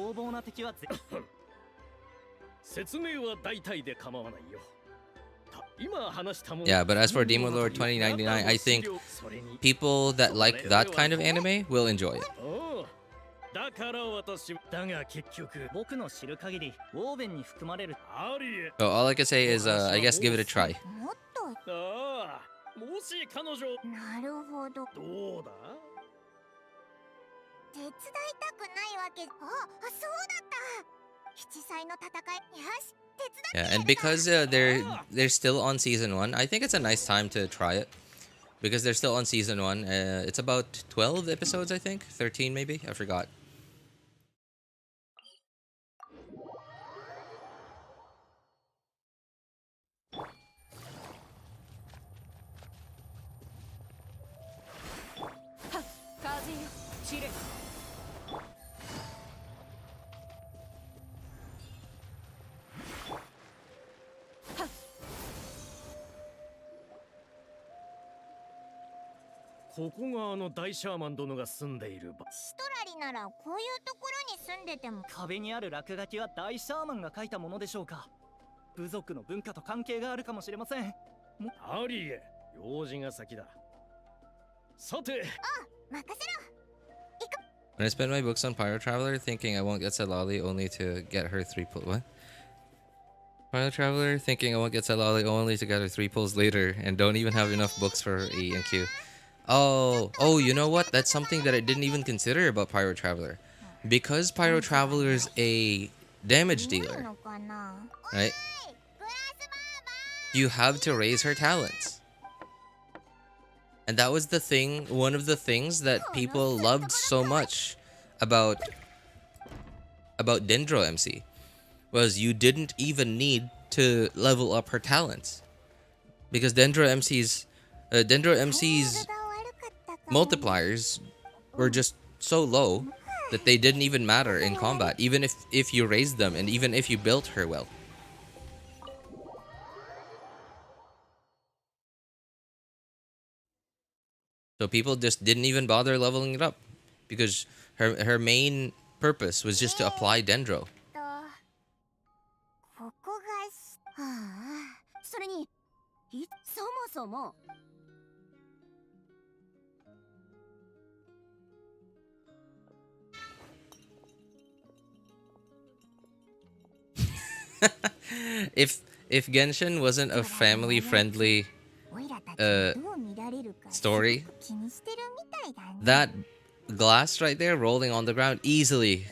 Yeah, but as for Demon Lord 2099, I think people that like that kind of anime will enjoy it. So all I can say is, I guess give it a try. なるほど。どうだ？手伝いたくないわけ。あ、そうだった。七歳の戦い。よし、手伝って。Yeah, and because they're still on season 1, I think it's a nice time to try it. Because they're still on season 1. It's about 12 episodes, I think. 13 maybe? I forgot. Chile. ここがあの大シャーマン殿が住んでいる場。シトラリならこういうところに住んでても。壁にある落書きは大シャーマンが書いたものでしょうか。部族の文化と関係があるかもしれません。アリエ、用事が先だ。さて。あ、任せろ。 When I spend my books on Pyro Traveler, thinking I won't get Citlali only to get her 3 pulls. What? Pyro Traveler, thinking I won't get Citlali only to get her 3 pulls later, and don't even have enough books for E and Q. Oh, you know what? That's something that I didn't even consider about Pyro Traveler. Because Pyro Traveler is a damage dealer, right? You have to raise her talents. And that was the thing, one of the things that people loved so much about Dendro MC was you didn't even need to level up her talents because Dendro MC's multipliers were just so low that they didn't even matter in combat, even if you raised them and even if you built her well. So people just didn't even bother leveling it up because her main purpose was just to apply Dendro. ここがそれにそもそも if Genshin wasn't a family-friendly story, that glass right there rolling on the ground easily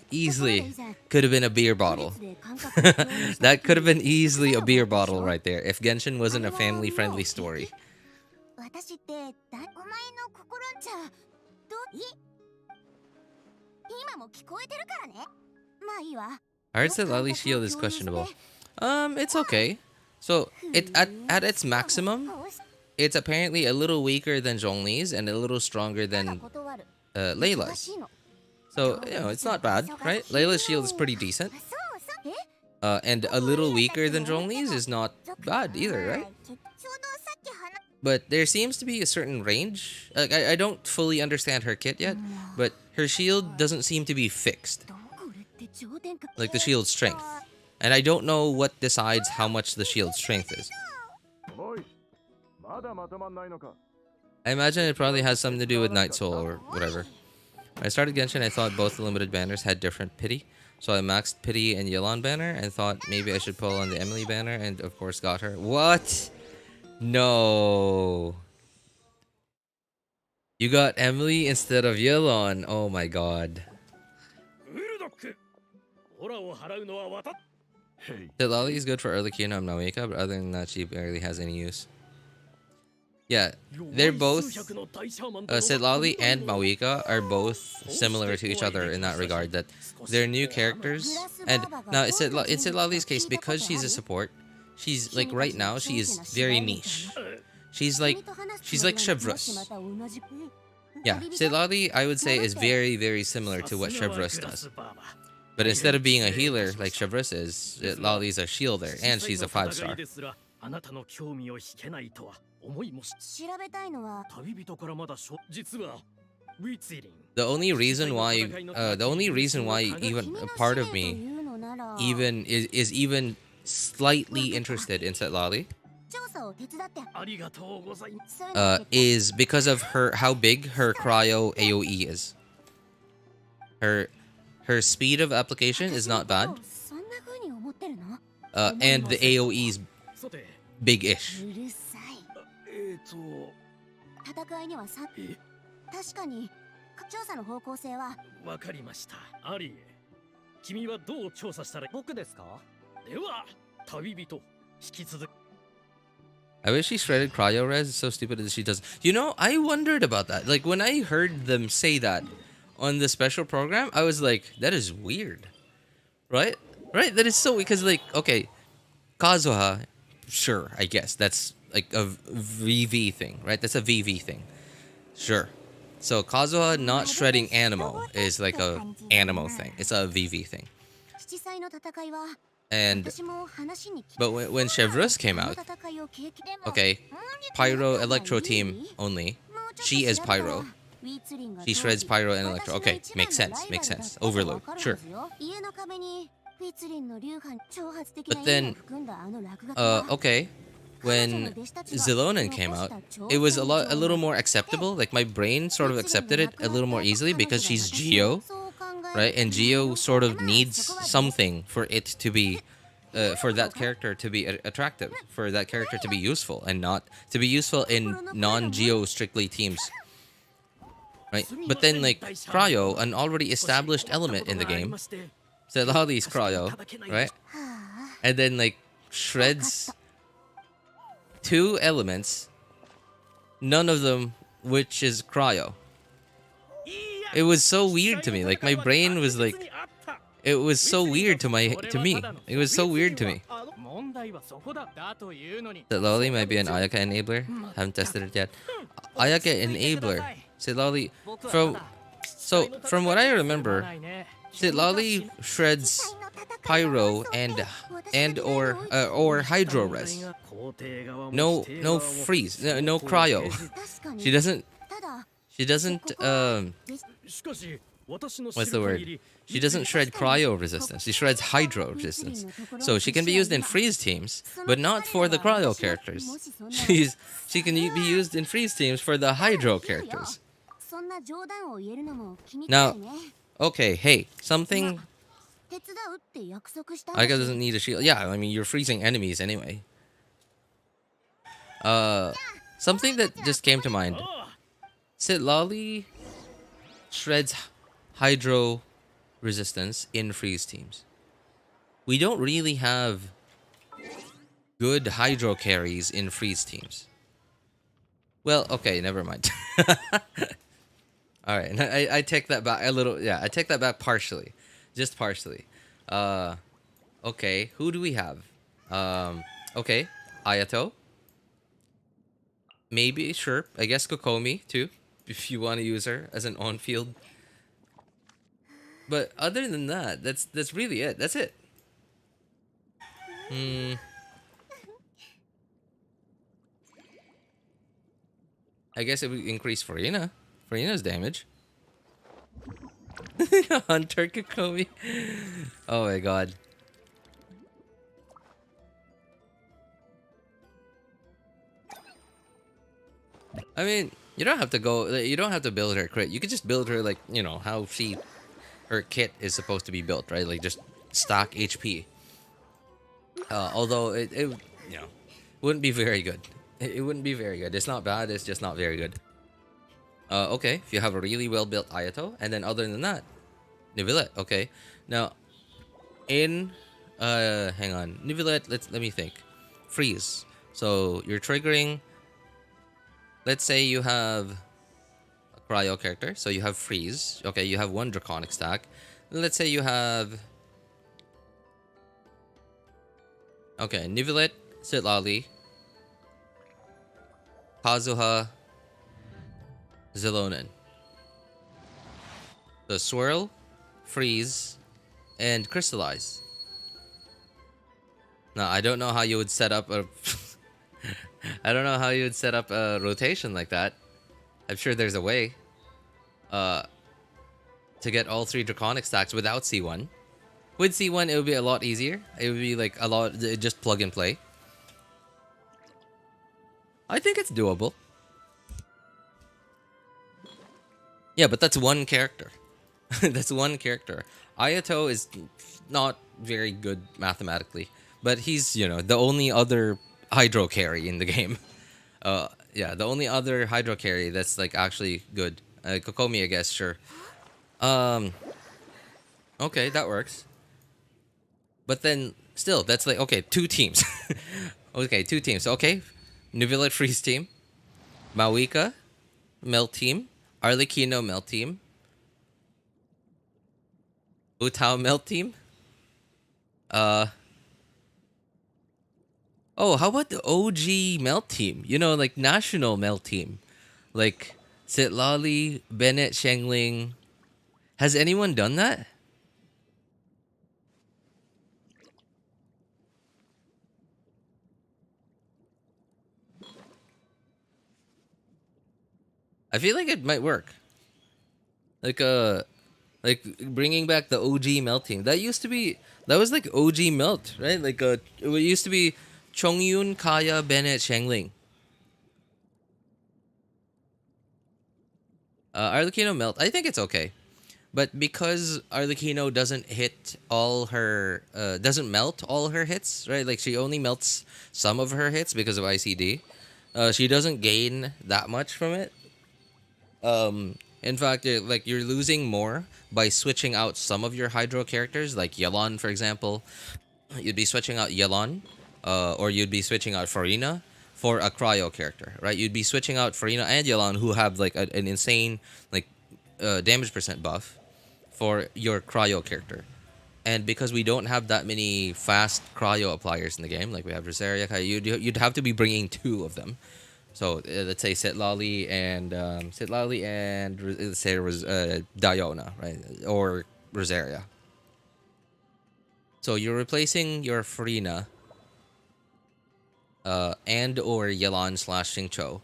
could have been a beer bottle. That could have been easily a beer bottle right there if Genshin wasn't a family-friendly story. I heard Citlali's shield is questionable. It's okay. So it at its maximum, it's apparently a little weaker than Zhongli's and a little stronger than Layla's. So, you know, it's not bad, right? Layla's shield is pretty decent. And a little weaker than Zhongli's is not bad either, right? But there seems to be a certain range. Like, I don't fully understand her kit yet, but her shield doesn't seem to be fixed. Like the shield strength. And I don't know what decides how much the shield strength is. I imagine it probably has something to do with Night Soul or whatever. When I started Genshin, I thought both the limited banners had different pity. So I maxed Pity and Yelan banner and thought maybe I should pull on the Emily banner and of course got her. What? No. You got Emily instead of Yelan. Oh my god. Citlali is good for Arlecchino and Mavuika, but other than that, she barely has any use. Yeah, they're both... Citlali and Mavuika are both similar to each other in that regard, that they're new characters. And now, in Citlali's case, because she's a support, she's, like, right now, she is very niche. She's like Chevreuse. Yeah, Citlali, I would say, is very, very similar to what Chevreuse does. But instead of being a healer like Chevreuse is, Lali's a shielder, and she's a 5-star. The only reason why even a part of me is even slightly interested in Citlali is because of how big her cryo AoE is. Her speed of application is not bad. And the AoE is big-ish. I wish she shredded cryo res. It's so stupid that she doesn't. You know, I wondered about that. Like, when I heard them say that on the special program, I was like, that is weird. Right? Right? That is so... Because, like, okay, Kazuha, sure, I guess. That's, like, a VV thing, right? That's a VV thing. Sure. So, Kazuha not shredding Animo is, like, a Animo thing. It's a VV thing. And... But when Chevreuse came out... Okay, Pyro Electro team only. She is Pyro. She shreds Pyro and Electro. Okay, makes sense. Makes sense. Overload, sure. But then, okay, when Zelonen came out, it was a little more acceptable. Like, my brain sort of accepted it a little more easily because she's Geo, right? And Geo sort of needs something for it to be, for that character to be attractive, for that character to be useful, and not to be useful in non-Geo strictly teams. Right? But then, like, Cryo, an already established element in the game, Citlali's Cryo, right? And then, like, shreds 2 elements, none of them which is Cryo. It was so weird to me. Like, my brain was like... It was so weird to me. It was so weird to me. Citlali might be an Ayaka enabler. Haven't tested it yet. Ayaka enabler. Citlali, from what I remember, Citlali shreds Pyro and or Hydro Res. No freeze, no cryo. She doesn't what's the word? She doesn't shred cryo resistance. She shreds hydro resistance. So she can be used in freeze teams, but not for the cryo characters. She can be used in freeze teams for the hydro characters. Now, okay, hey, something Aika doesn't need a shield. Yeah, I mean, you're freezing enemies anyway. Something that just came to mind. Citlali shreds hydro resistance in freeze teams. We don't really have good hydro carries in freeze teams. Well, okay, never mind. All right, and I take that back a little. Yeah, I take that back partially, just partially. Okay, who do we have? Okay, Ayato. Maybe, sure. I guess Kokomi too, if you want to use her as an on-field. But other than that, that's really it. That's it. I guess it would increase Farina. Farina's damage. Hunter Kokomi. Oh my god. I mean, you don't have to go. You don't have to build her crit. You could just build her like, you know, how her kit is supposed to be built, right? Like just stock HP. Although it you know, wouldn't be very good. It wouldn't be very good. It's not bad. It's just not very good. Okay, if you have a really well built Ayato, and then other than that, Nivelette. Okay, now in hang on, Nivelette. Let me think. Freeze. So you're triggering. Let's say you have a cryo character, so you have freeze. Okay, you have one draconic stack. Let's say you have. Okay, Nivelette, Citlali, Kazuha, Zelonin. The swirl, freeze, and crystallize. Now I don't know how you would set up a I don't know how you would set up a rotation like that. I'm sure there's a way to get all 3 draconic stacks without C1. With C1 it would be a lot easier. It would be like a lot just plug and play. I think it's doable. Yeah, but that's one character. That's one character. Ayato is not very good mathematically, but he's, you know, the only other hydro carry in the game. Yeah, the only other hydro carry that's like actually good. Kokomi, I guess, sure. Okay, that works. But then still, that's like, okay, 2 teams. Okay, 2 teams. Okay, Nivelette freeze team, Mavuika melt team, Arlecchino melt team, Utao melt team. Oh, how about the OG melt team? You know, like national melt team, like Citlali, Bennett, Shengling. Has anyone done that? I feel like it might work. Like bringing back the OG melt team. That was like OG melt, right? Like it used to be Chongyun, Kaya, Bennett, Shengling. Arlecchino melt. I think it's okay. But because Arlecchino doesn't melt all her hits, right? Like she only melts some of her hits because of ICD. She doesn't gain that much from it. In fact, you're losing more by switching out some of your hydro characters, like Yelan, for example. You'd be switching out Yelan, or you'd be switching out Farina for a cryo character, right? You'd be switching out Farina and Yelan, who have like an insane damage percent buff, for your cryo character. And because we don't have that many fast cryo appliers in the game, like we have Rosaria, you'd have to be bringing 2 of them. So let's say Citlali and let's say Diona, right, or Rosaria. So you're replacing your Farina and or Yelan / Xingqiu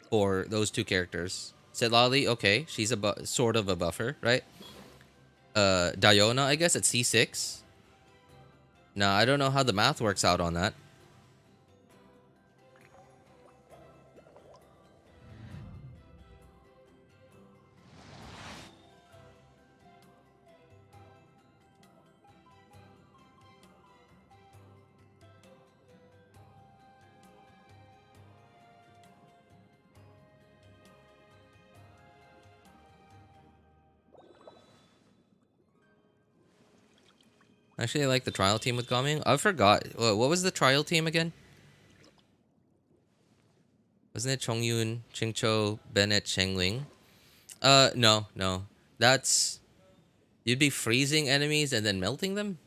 for those 2 characters. Citlali, okay, she's sort of a buffer, right? Diona, I guess at C6. Now I don't know how the math works out on that. Actually, I like the trial team with Gaming. I forgot. What was the trial team again? Wasn't it Chongyun, Qingqiu, Bennett, Shengling? No. That's... You'd be freezing enemies and then melting them?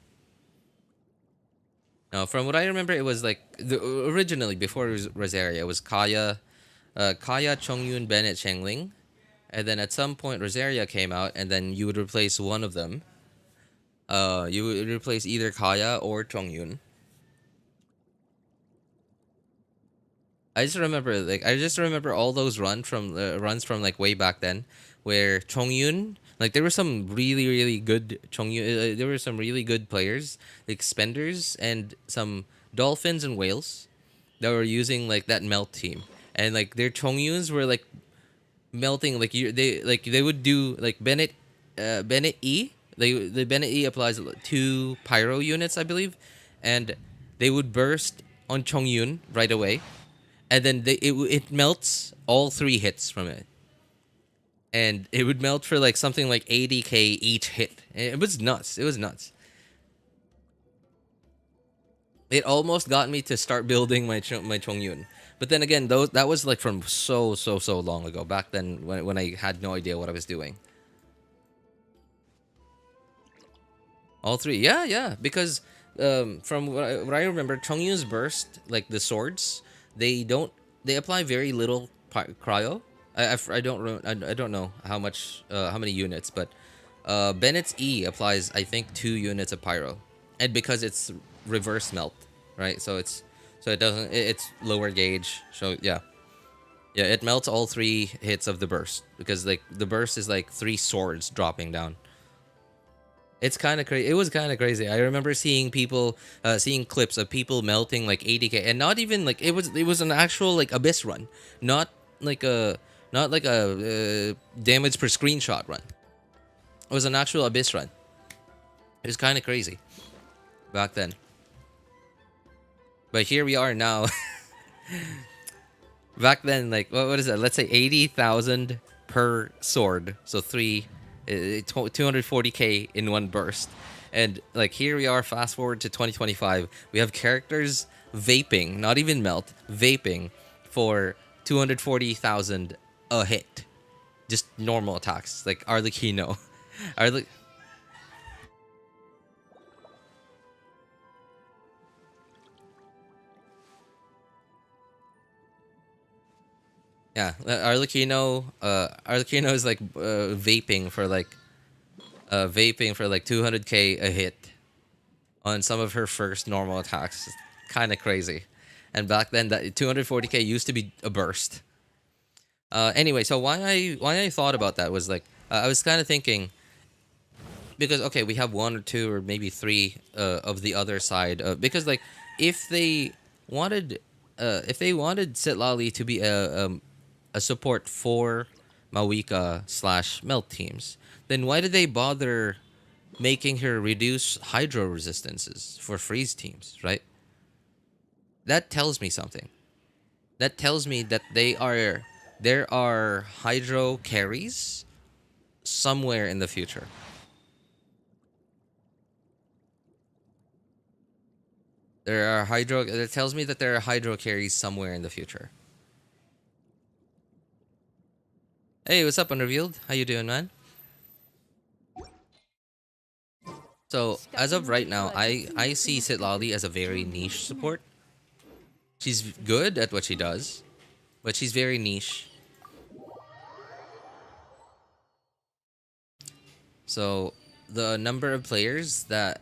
No, from what I remember, it was like... originally, before Rosaria, it was Kaya, Chongyun, Bennett, Shengling. And then at some point, Rosaria came out, and then you would replace one of them. You would replace either Kaya or Chongyun. I just remember all those runs from like way back then, where Chongyun, like there were some really good Chongyun. There were some really good players, like Spenders and some Dolphins and Whales, that were using like that melt team, and like their Chongyuns were like melting. They would do like Bennett E. The Bennett E applies 2 Pyro units, I believe, and they would burst on Chongyun right away. And then it melts all 3 hits from it. And it would melt for like something like 80k each hit. It was nuts. It almost got me to start building my Chongyun. But then again, that was like from so long ago. Back then when I had no idea what I was doing. All 3. Yeah. Because from what I remember, Chongyun's burst, like the swords... They apply very little cryo. I don't know how many units, but Bennett's E applies, I think, 2 units of pyro, and because it's reverse melt, right? So it's lower gauge. So yeah, it melts all 3 hits of the burst, because like the burst is like 3 swords dropping down. It's kind of crazy. It was kind of crazy. I remember seeing people, seeing clips of people melting like 80k, and not even like it was an actual like abyss run, not like a damage per screenshot run. It was an actual abyss run. It was kind of crazy back then. But here we are now. Back then, like what is that? Let's say 80,000 per sword, so 240k in one burst. And like here we are, fast forward to 2025, we have characters vaping, not even melt, vaping for 240,000 a hit, just normal attacks, like Arlecchino. Yeah, Arlecchino is like vaping for like 200k a hit on some of her first normal attacks. Kind of crazy. And back then, that 240k used to be a burst. Anyway, so why I thought about that was like I was kind of thinking, because okay, we have 1 or 2 or maybe 3 of the other side, because like if they wanted Citlali to be a support for Mavuika / melt teams, then why did they bother making her reduce hydro resistances for freeze teams, right? That tells me something. That tells me that there are hydro carries somewhere in the future. That tells me that there are hydro carries somewhere in the future. Hey, what's up, Unrevealed? How you doing, man? So, as of right now, I see Citlali as a very niche support. She's good at what she does, but she's very niche. So, the number of players that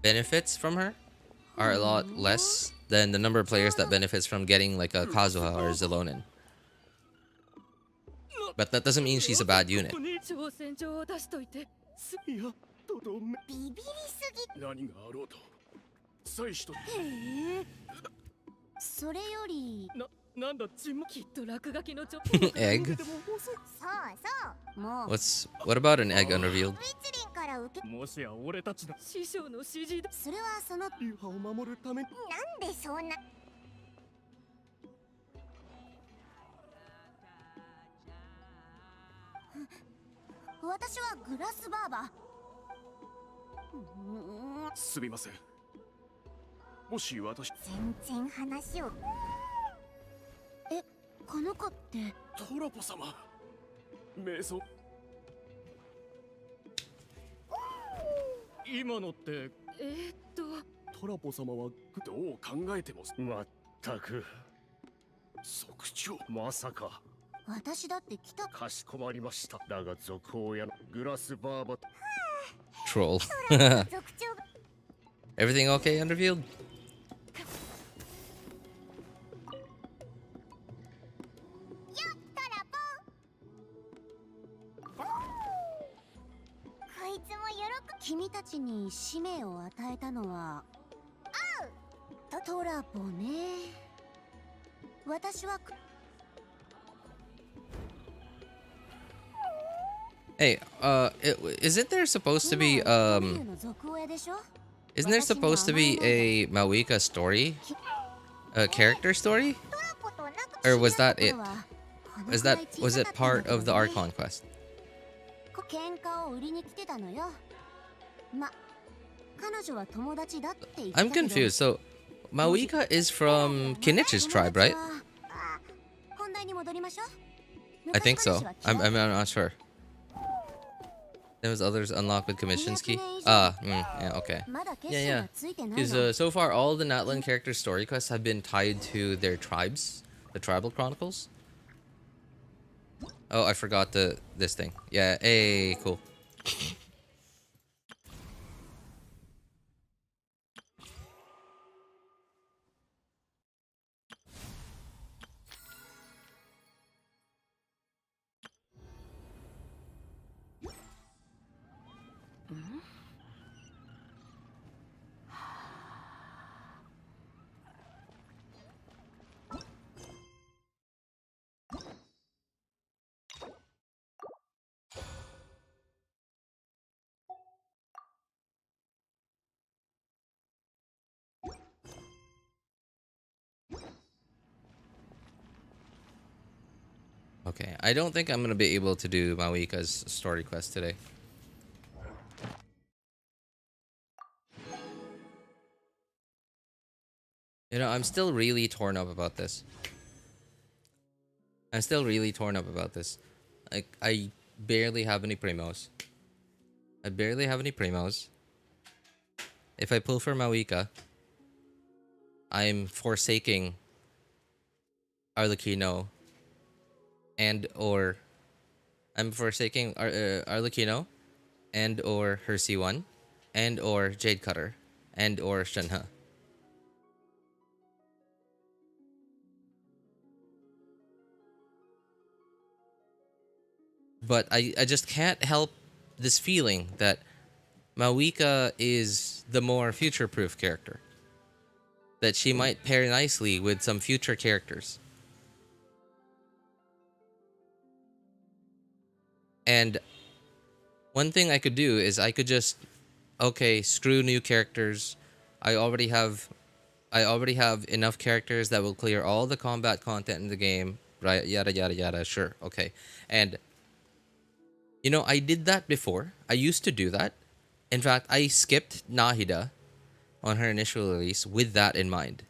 benefits from her are a lot less than the number of players that benefits from getting like a Kazuha or Zelonin. But that doesn't mean she's a bad unit. ビビりすぎ。何があろうと妻子と。へえ。それより。なんだちもきっと落書きのちょっ Egg? そうそう。もう。What about an egg unrevealed? ウィツリンから受け。もしや俺たちの師匠の指示だ。それはその。流派を守るため。なんでそんな。私はグラスバーバー。すみません。もし私全然話を。え、この子ってトラポ様、瞑想。今のってトラポ様はどう考えてもまったく族長。まさか。私だって来た。かしこまりました。だが族王やグラスバーバ Troll. 族長が Everything okay, Underfield? こいつも君たちに使命を与えたのはトラポね。私は Hey, isn't there supposed to be, isn't there supposed to be a Mavuika story? A character story? Or was that it? Was it part of the Archon Quest? 喧嘩を売りに来てたのよ。ま、彼女は友達だって言ってた I'm けど confused. So, Mavuika is from Kenichi's tribe, right? 本題に戻りましょう。 I think so. I'm not sure. There was others unlocked with commissions key. Yeah, okay. Yeah. Because so far all the Natlan character story quests have been tied to their tribes, the tribal chronicles. Oh, I forgot this thing. Yeah, hey, cool. Okay, I don't think I'm gonna be able to do Mavuika's story quest today. You know, I'm still really torn up about this. Like, I barely have any primos. If I pull for Mavuika, I'm forsaking Arlecchino Arlecchino and or her C1 and or Jade Cutter and or Shenhe. But I just can't help this feeling that Mavuika is the more future-proof character. That she might pair nicely with some future characters. And one thing I could do is I could just, okay, screw new characters. I already have enough characters that will clear all the combat content in the game, right? Yada yada yada. Sure, okay. And you know, I did that before. I used to do that. In fact, I skipped Nahida on her initial release with that in mind.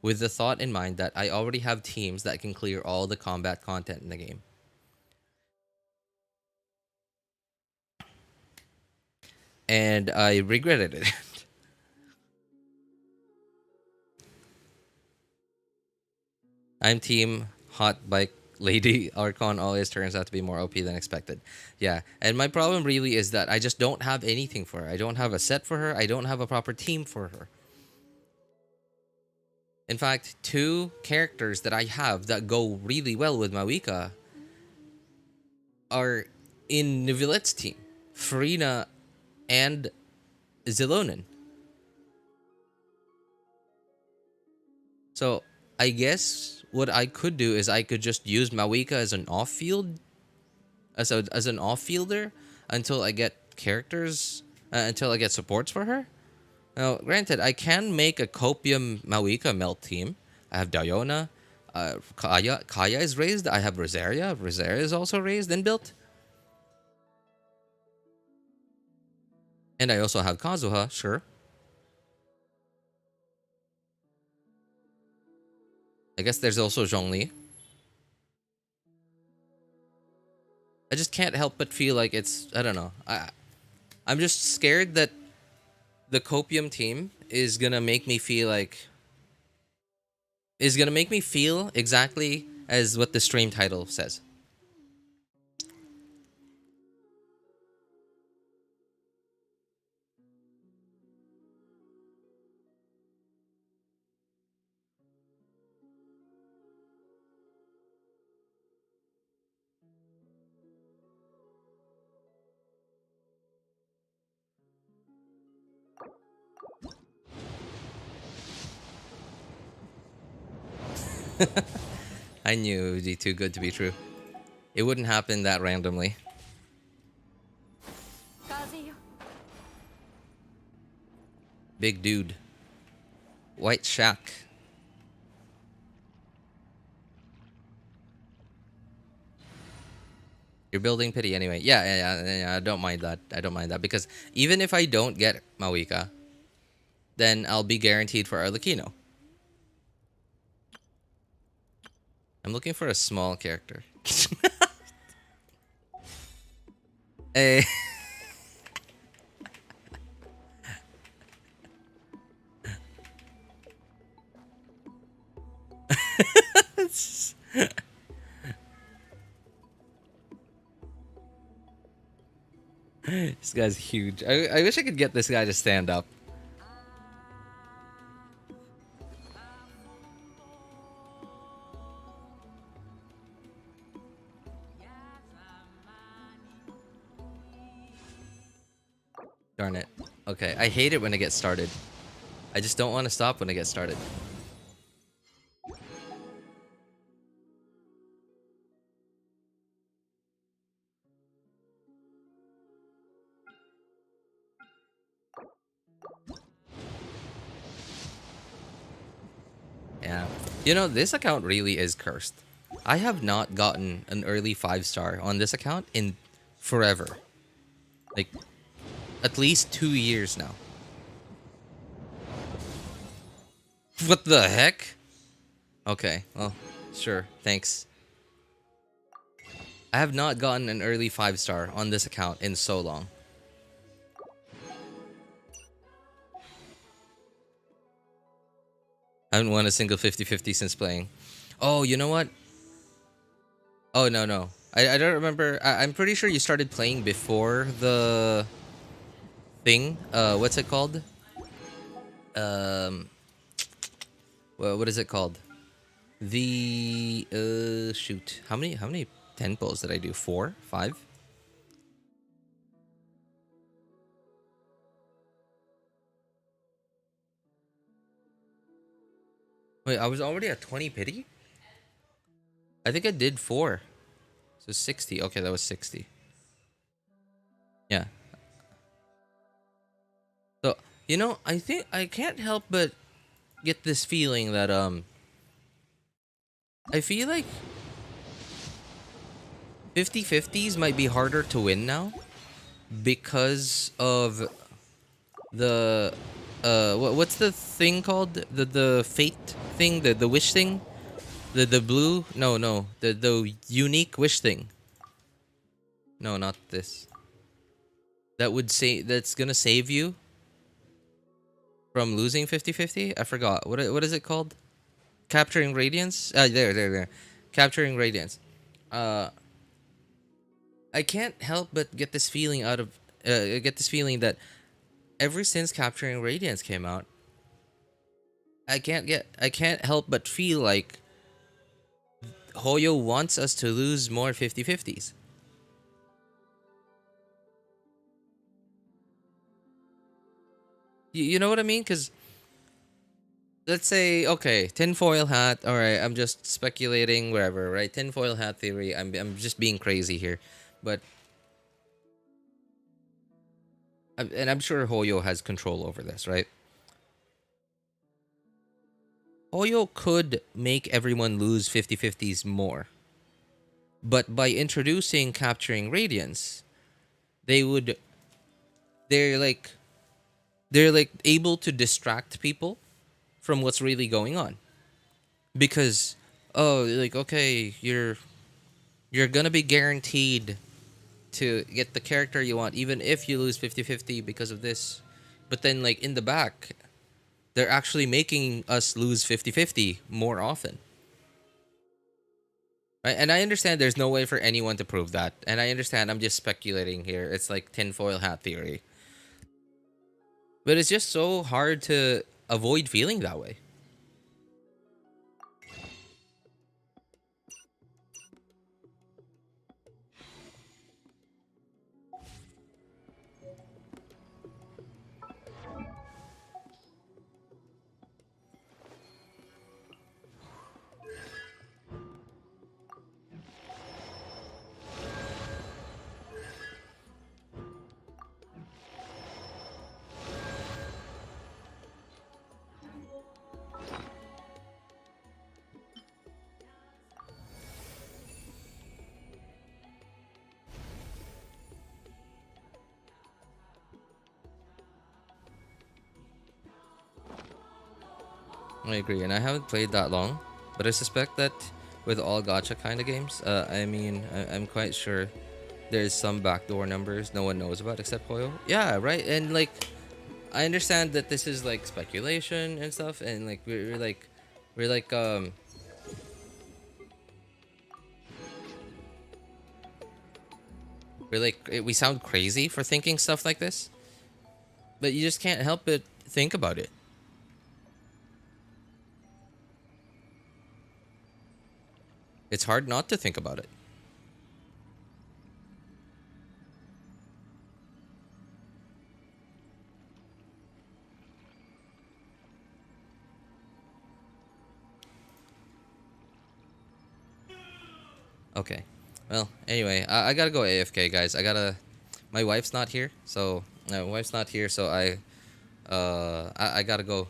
With the thought in mind that I already have teams that can clear all the combat content in the game. And I regretted it. I'm team hot bike lady. Archon always turns out to be more OP than expected. Yeah, and my problem really is that I just don't have anything for her. I don't have a set for her. I don't have a proper team for her. In fact, two characters that I have that go really well with Mavuika are in Neuvillete's team. Farina and Zilonin. So I guess what I could do is I could just use Mavuika as an off-field, as an off-fielder until I get characters, until I get supports for her. Now, granted, I can make a copium Mavuika melt team. I have Diona, Kaya is raised. I have Rosaria. Rosaria is also raised and built. And I also have Kazuha, sure. I guess there's also Zhongli. I just can't help but feel like it's, I don't know. I'm just scared that the Copium team is gonna make me feel like, is gonna make me feel exactly as what the stream title says. I knew it would be too good to be true. It wouldn't happen that randomly. Big dude. White shack. You're building pity anyway. Yeah, I don't mind that. I don't mind that. Because even if I don't get Mavuika, then I'll be guaranteed for Arlecchino. I'm looking for a small character. Hey. This guy's huge. I wish I could get this guy to stand up. Darn it. Okay, I hate it when it gets started. I just don't want to stop when it gets started. Yeah. You know, this account really is cursed. I have not gotten an early 5-star on this account in forever. Like, at least 2 years now. What the heck? Okay, well, sure, thanks. I have not gotten an early 5-star on this account in so long. I haven't won a single 50-50 since playing. Oh, you know what? Oh, no. I don't remember. I'm pretty sure you started playing before the thing. What's it called? Well, what is it called? The shoot. How many tempos did I do? 4? 5? Wait, I was already at 20 pity? I think I did 4. So 60. Okay, that was 60. Yeah. So, you know, I think I can't help but get this feeling that I feel like 50-50s might be harder to win now because of the what's the thing called? The fate thing, the wish thing? The blue? No, the unique wish thing. No, not this. That would say that's gonna save you from losing 50-50? I forgot. What is it called? Capturing Radiance? There. Capturing Radiance. I can't help but get this feeling that ever since Capturing Radiance came out, I can't help but feel like Hoyo wants us to lose more 50-50s. You know what I mean? Because let's say, okay, tinfoil hat. All right, I'm just speculating, whatever, right? Tinfoil hat theory. I'm just being crazy here, but and I'm sure Hoyo has control over this, right? Hoyo could make everyone lose 50-50s more, but by introducing Capturing Radiance, they're like able to distract people from what's really going on. because like okay, you're gonna be guaranteed to get the character you want even if you lose 50-50 because of this. But then like in the back, they're actually making us lose 50-50 more often. Right? And I understand there's no way for anyone to prove that. And I understand I'm just speculating here. It's like tinfoil hat theory. But it's just so hard to avoid feeling that way. I agree, and I haven't played that long, but I suspect that with all gacha kind of games, I'm quite sure there's some backdoor numbers no one knows about except Hoyo. Yeah, right. And like, I understand that this is like speculation and stuff, and like we sound crazy for thinking stuff like this, but you just can't help but think about it. It's hard not to think about it. Okay. Well, anyway, I gotta go AFK, guys. My wife's not here, so I gotta go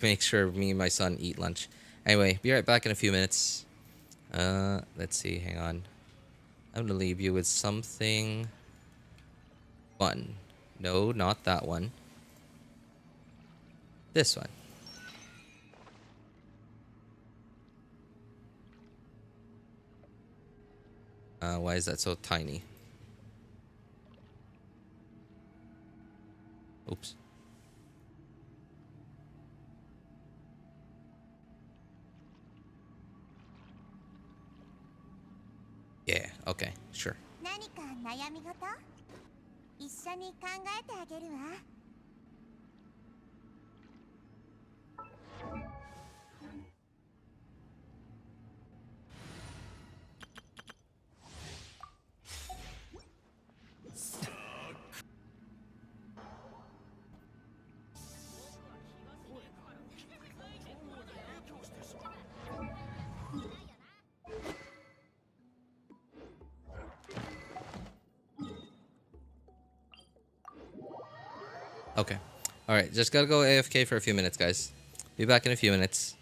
make sure me and my son eat lunch. Anyway, be right back in a few minutes. Let's see, hang on. I'm gonna leave you with something fun. No, not that one. This one. Why is that so tiny? Oops. Yeah, okay, sure. 何か悩み事？一緒に考えてあげるわ。Okay. Alright, just gotta go AFK for a few minutes, guys. Be back in a few minutes.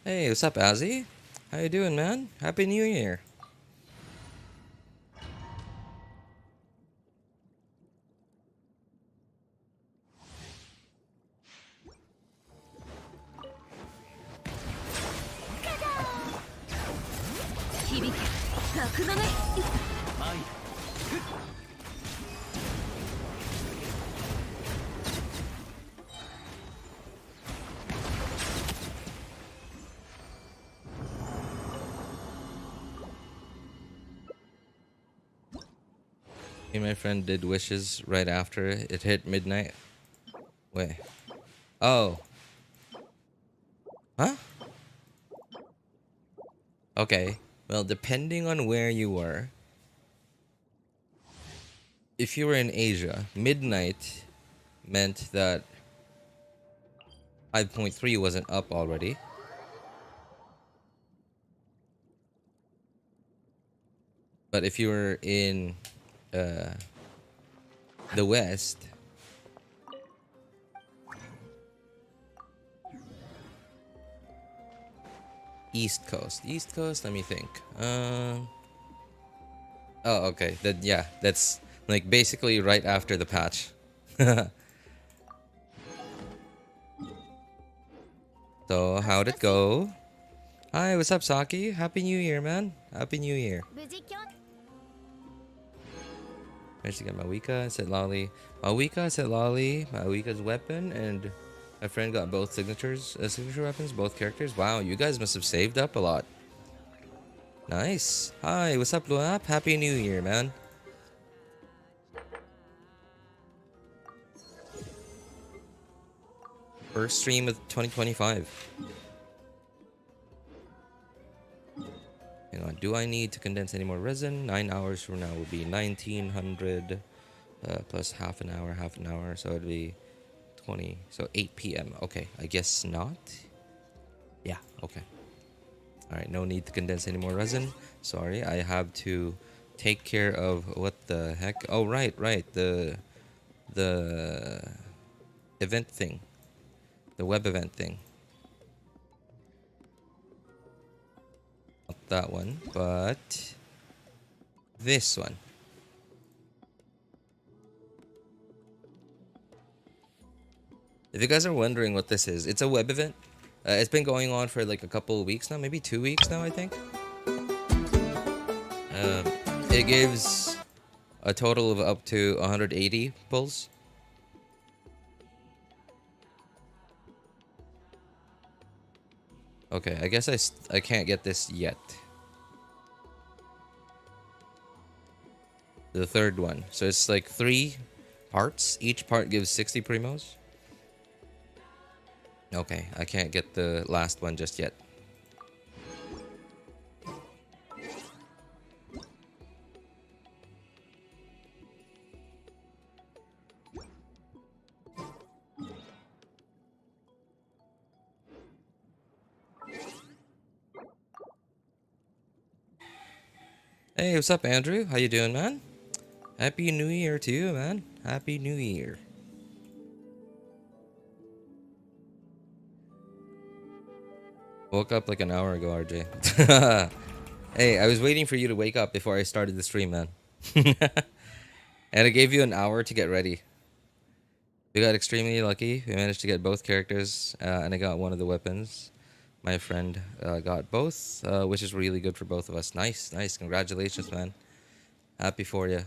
Hey, what's up, Azzy? How you doing, man? Happy New Year. Me and my friend did wishes right after it hit midnight. Wait. Oh. Huh? Okay. Well, depending on where you were. If you were in Asia, midnight meant that 5.3 wasn't up already. But if you were in the West, East Coast, let me think. Oh, okay. Yeah, that's like basically right after the patch. So, how'd it go? Hi, what's up, Saki? Happy New Year, man. Happy New Year. Managed to get Mavuika and Citlali. Mavuika's weapon, and my friend got both signature weapons, both characters. Wow, you guys must have saved up a lot. Nice. Hi, what's up, Luap? Happy New Year, man. First stream of 2025. Hang on, do I need to condense any more resin? 9 hours from now would be 1900 plus half an hour, so it'd be 20, so 8 p.m. Okay, I guess not. Yeah, okay. Alright, no need to condense any more resin. Sorry, I have to take care of what the heck. Oh, right, the event thing. The web event thing. Not that one, but this one. If you guys are wondering what this is, it's a web event. It's been going on for like a couple of weeks now, maybe 2 weeks now, I think. It gives a total of up to 180 pulls. Okay, I guess I can't get this yet. The third one. So it's like 3 parts. Each part gives 60 primos. Okay, I can't get the last one just yet. Hey, what's up, Andrew? How you doing, man? Happy New Year to you, man. Happy New Year. Woke up like an hour ago, RJ. Hey, I was waiting for you to wake up before I started the stream, man. And I gave you an hour to get ready. We got extremely lucky. We managed to get both characters, and I got one of the weapons. My friend got both, which is really good for both of us. Nice. Congratulations, man. Happy for you.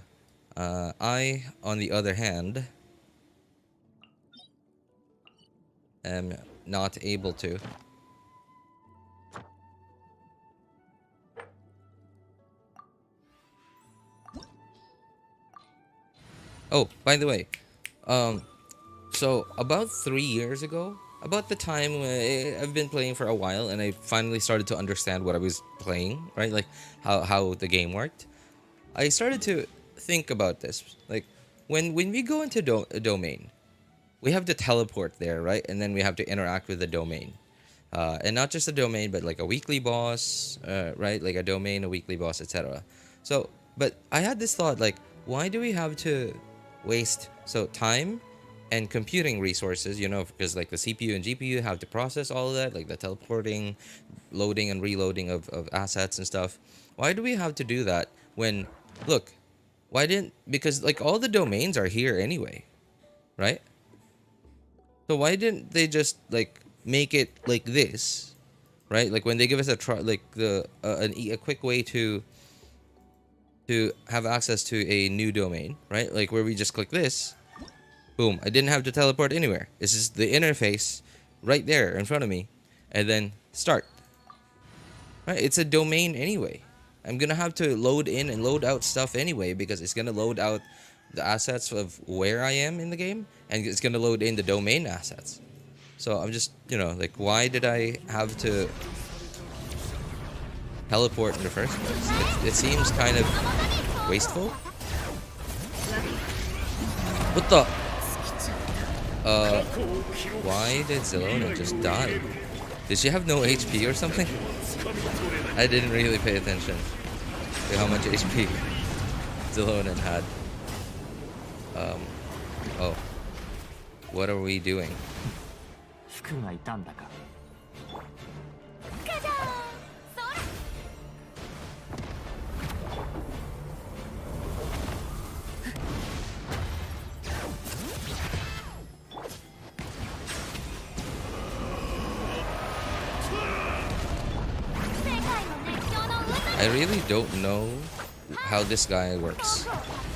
I, on the other hand, am not able to. Oh, by the way, so about 3 years ago, about the time I've been playing for a while, and I finally started to understand what I was playing, right? Like how the game worked. I started to think about this. Like when we go into a domain, we have to teleport there, right? And then we have to interact with the domain, and not just a domain, but like a weekly boss, right? Like a domain, a weekly boss, etc. So, but I had this thought, like, why do we have to waste time and computing resources, you know, because like the CPU and GPU have to process all of that, like the teleporting, loading and reloading of assets and stuff. Why do we have to do that when, look, because like all the domains are here anyway, right? So why didn't they just like make it like this, right? Like when they give us a try, like a quick way to have access to a new domain, right? Like where we just click this, boom, I didn't have to teleport anywhere. This is the interface right there in front of me, and then start. Right? It's a domain anyway. I'm gonna have to load in and load out stuff anyway because it's gonna load out the assets of where I am in the game, and it's gonna load in the domain assets. So I'm just, you know, like, why did I have to teleport in the first place? It seems kind of wasteful. What the? Why did Zelona just die? Did she have no HP or something? I didn't really pay attention to how much HP Zelona had. Oh. What are we doing? I really don't know how this guy works.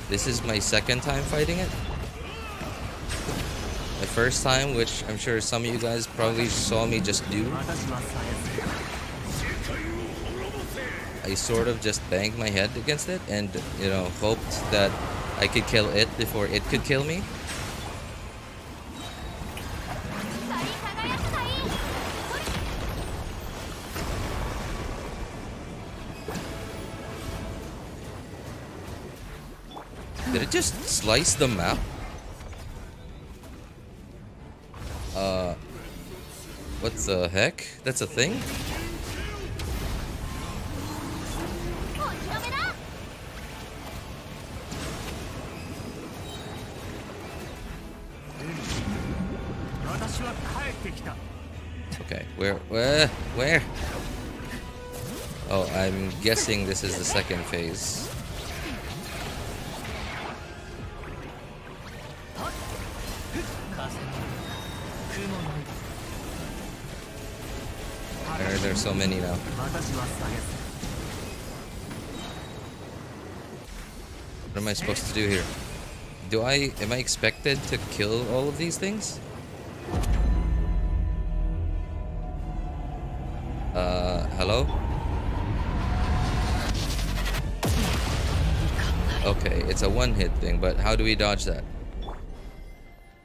This is my second time fighting it. The first time, which I'm sure some of you guys probably saw me just do, I sort of just banged my head against it and, you know, hoped that I could kill it before it could kill me. Did it just slice the map? What the heck? That's a thing? Okay, where? Oh, I'm guessing this is the second phase. There's so many now. What am I supposed to do here? Am I expected to kill all of these things? Hello? Okay, it's a one-hit thing, but how do we dodge that?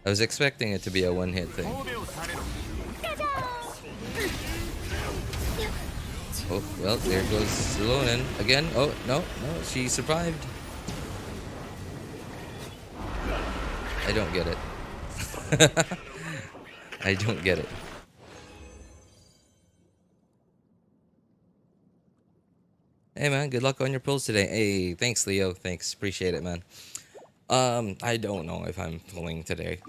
I was expecting it to be a one-hit thing. Oh, well, there goes Zelona again. Oh, no, she survived. I don't get it. I don't get it. Hey, man, good luck on your pulls today. Hey, thanks, Leo. Thanks, appreciate it, man. I don't know if I'm pulling today.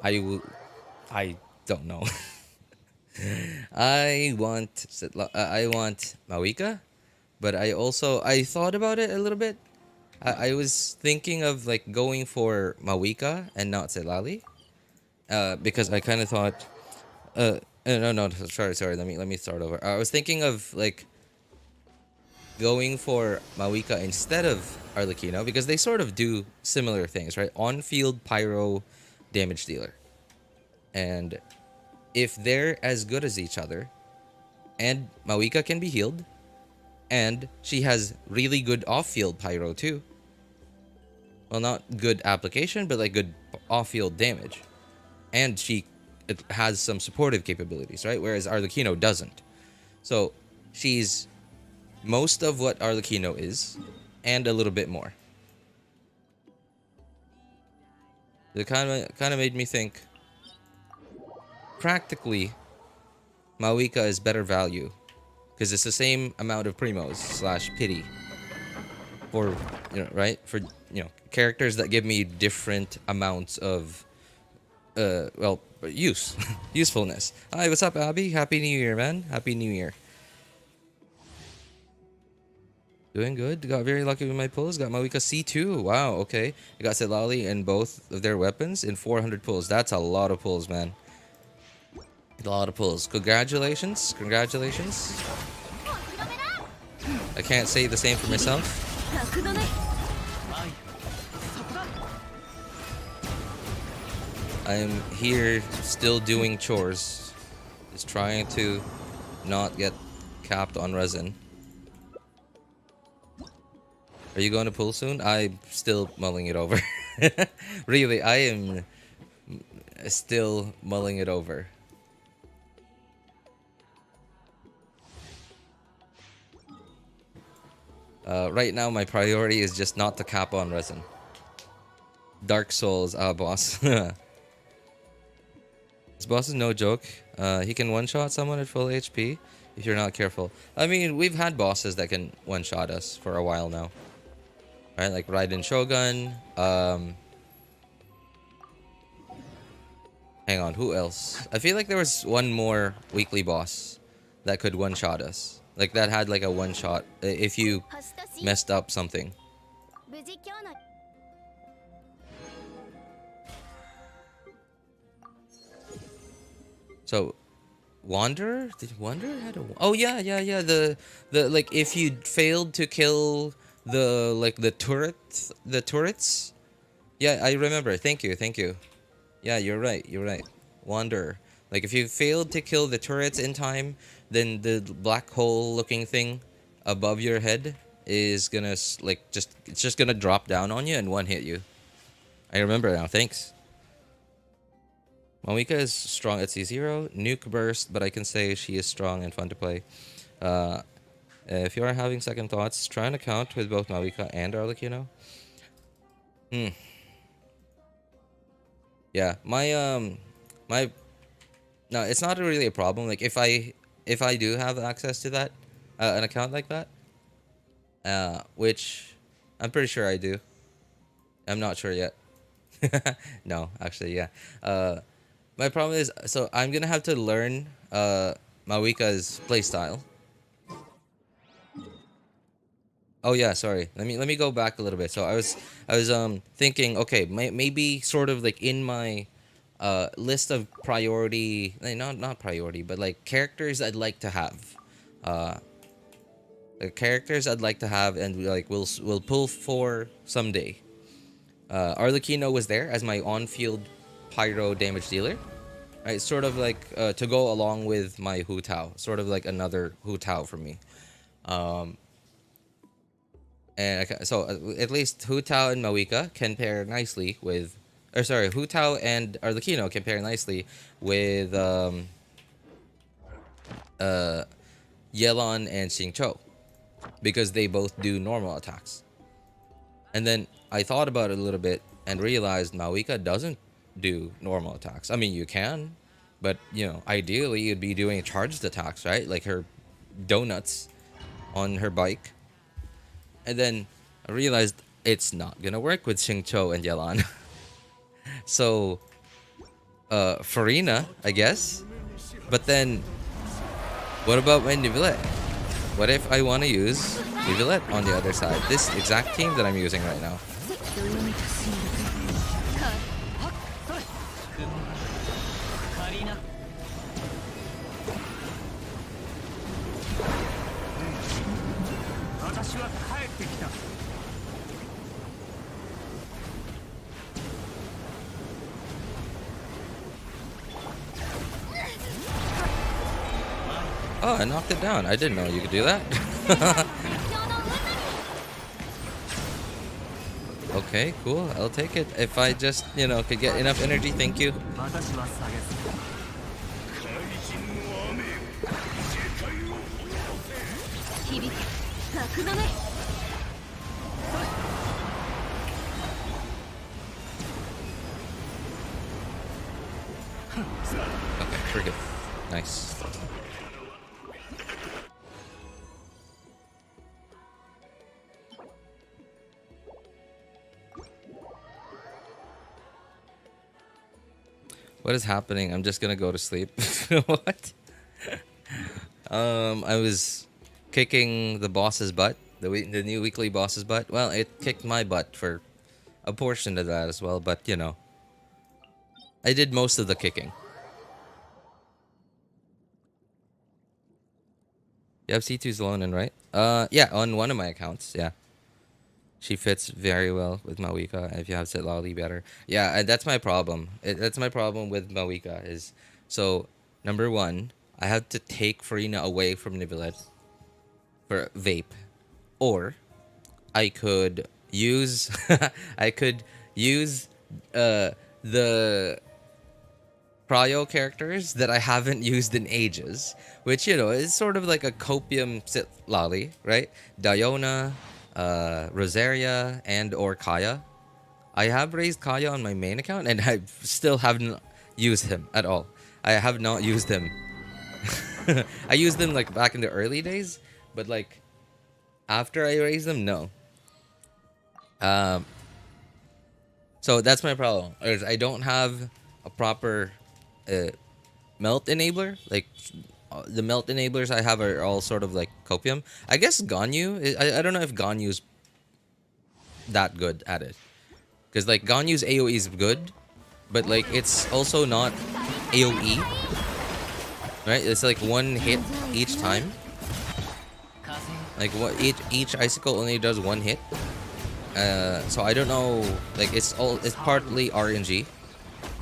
I don't know. I want Mavuika, but I thought about it a little bit. I was thinking of like going for Mavuika and not Citlali, because I kind of thought, no, sorry. Let me start over. I was thinking of like going for Mavuika instead of Arlecchino because they sort of do similar things, right? On-field pyro damage dealer, and if they're as good as each other, and Mavuika can be healed, and she has really good off-field pyro too. Well, not good application, but like good off-field damage. And it has some supportive capabilities, right? Whereas Arlecchino doesn't. So she's most of what Arlecchino is, and a little bit more. It kind of made me think. Practically, Mavuika is better value because it's the same amount of primos / pity for, you know, right? For, you know, characters that give me different amounts of well, usefulness. Hi, what's up, Abby? Happy New Year, man. Happy New Year. Doing good. Got very lucky with my pulls. Got Mavuika C2. Wow, okay. I got Citlali and both of their weapons in 400 pulls. That's a lot of pulls, man. A lot of pulls. Congratulations. Congratulations. I can't say the same for myself. I'm here still doing chores. Just trying to not get capped on resin. Are you going to pull soon? I'm still mulling it over. Really, I am still mulling it over. Right now, my priority is just not to cap on resin. Dark Souls, boss. This boss is no joke. He can one-shot someone at full HP if you're not careful. I mean, we've had bosses that can one-shot us for a while now. Right, like Raiden Shogun. Hang on, who else? I feel like there was one more weekly boss that could one-shot us. Like that had like a one-shot if you messed up something. So, Wanderer? Did Wanderer had a? Oh yeah. The like if you failed to kill the turrets. Yeah, I remember. Thank you. Yeah, you're right. Wanderer. Like if you failed to kill the turrets in time, then the black hole looking thing above your head is gonna it's just gonna drop down on you and one hit you. I remember now. Thanks. Mavuika is strong at C0. Nuke burst, but I can say she is strong and fun to play. If you are having second thoughts, try an account with both Mavuika and Arlecchino. Yeah, no, it's not really a problem. Like if I do have access to that, an account like that, which I'm pretty sure I do. I'm not sure yet. No, actually, yeah. My problem is, so I'm gonna have to learn Mavuika's playstyle. Oh yeah, sorry. Let me go back a little bit. So I was thinking, okay, maybe sort of like in my list of priority, not priority, but like characters I'd like to have. The characters I'd like to have, and like we'll pull for someday. Arlecchino was there as my on-field pyro damage dealer. Right, sort of like to go along with my Hu Tao, sort of like another Hu Tao for me. And so at least Hu Tao and Mavuika can pair nicely with, or sorry, Hu Tao and Arlecchino can pair nicely with Yelan and Xingqiu, because they both do normal attacks. And then I thought about it a little bit and realized Mavuika doesn't do normal attacks. I mean, you can, but you know, ideally you'd be doing charged attacks, right? Like her donuts on her bike. And then I realized it's not gonna work with Xingqiu and Yelan. So Farina, I guess. But then what about my Nivelette? What if I want to use Nivelette on the other side? This exact team that I'm using right now. Oh, I knocked it down. I didn't know you could do that. Okay, cool. I'll take it. If I just, you know, could get enough energy, thank you. Okay, we're good. Nice. What is happening? I'm just gonna go to sleep. What? I was kicking the boss's butt, the new weekly boss's butt. Well, it kicked my butt for a portion of that as well, but you know, I did most of the kicking. You have C2's Lonin, right? Yeah, on one of my accounts, yeah. She fits very well with Mavuika. If you have Citlali, better. Yeah, that's my problem. That's my problem with Mavuika is, so, number one, I have to take Farina away from Nivelette for vape. Or, I could use, I could use, the cryo characters that I haven't used in ages, which, you know, is sort of like a copium Citlali, right? Diona, Rosaria, and or Kaya. I have raised Kaya on my main account, and I still haven't used him at all. I have not used him. I used them like back in the early days, but like after I raised them, no. So that's my problem. Is I don't have a proper melt enabler. Like the melt enablers I have are all sort of like copium. I guess Ganyu. I don't know if Ganyu's that good at it, because like Ganyu's AOE is good, but like it's also not AOE. Right? It's like one hit each time. Like what each icicle only does one hit. So I don't know. Like it's partly RNG,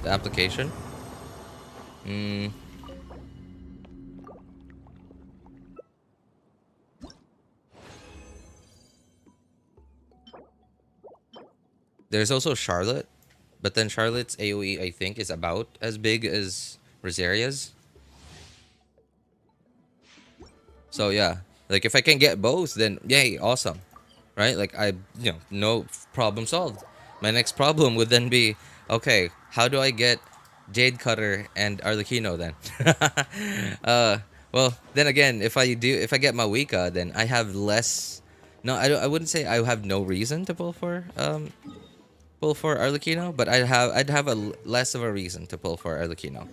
the application. There's also Charlotte, but then Charlotte's AOE I think is about as big as Rosaria's. So yeah, like if I can get both, then yay, awesome, right? Like no problem solved. My next problem would then be, okay, how do I get Jade Cutter and Arlecchino then? Well, then again, if I get Mavuika, then I have less. No, I wouldn't say I have no reason to pull for Arlecchino, but I'd have a less of a reason to pull for Arlecchino.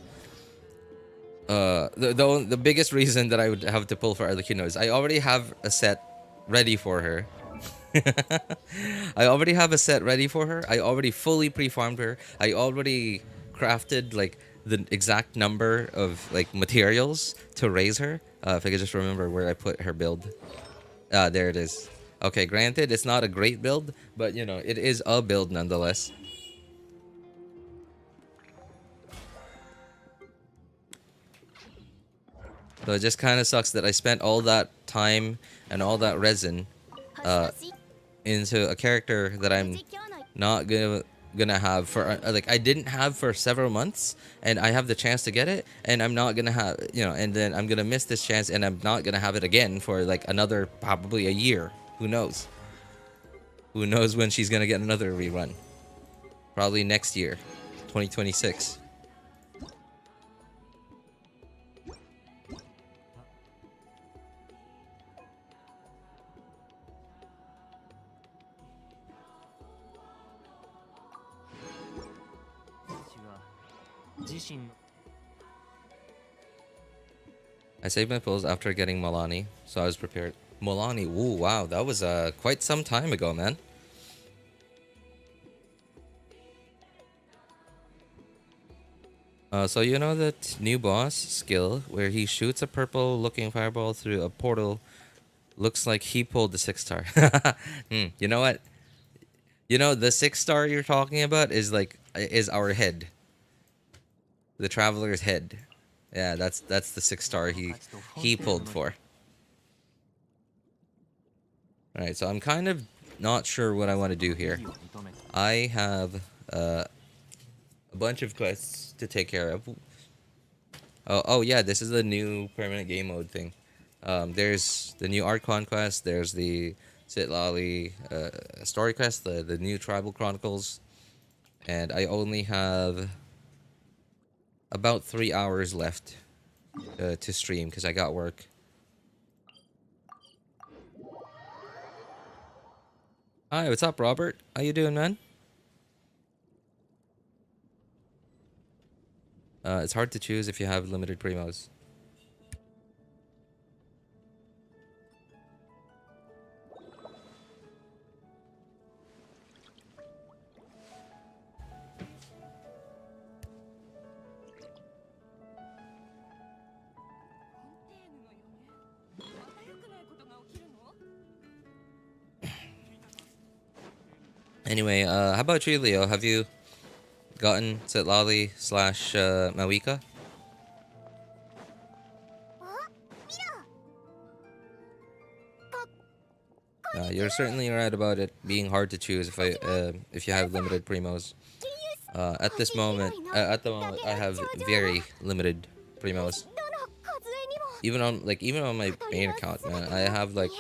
The biggest reason that I would have to pull for Arlecchino is I already have a set ready for her. I already have a set ready for her. I already fully pre-farmed her. I already crafted like the exact number of like materials to raise her. If I could just remember where I put her build. There it is. Okay, granted, it's not a great build, but you know, it is a build nonetheless. So it just kind of sucks that I spent all that time and all that resin into a character that I'm not gonna have for like I didn't have for several months, and I have the chance to get it, and I'm not gonna have, you know, and then I'm gonna miss this chance, and I'm not gonna have it again for like another probably a year. Who knows? Who knows when she's gonna get another rerun? Probably next year, 2026. I saved my pulls after getting Milani, so I was prepared. Milani, ooh, wow, that was quite some time ago, man. So you know that new boss skill where he shoots a purple-looking fireball through a portal? Looks like he pulled the 6-star. You know what? You know the 6-star you're talking about is our head. The Traveler's head. Yeah, that's the 6-star he pulled for. Alright, so I'm kind of not sure what I want to do here. I have a bunch of quests to take care of. Oh yeah, this is the new permanent game mode thing. There's the new Archon Quest, there's the Citlali story quest, the new Tribal Chronicles, and I only have about 3 hours left to stream because I got work. Hi, what's up, Robert? How you doing, man? It's hard to choose if you have limited primos. Anyway, how about you, Leo? Have you gotten Citlali / Mavuika? You're certainly right about it being hard to choose if you have limited primos. At the moment, I have very limited primos. Even on my main account, man, I have like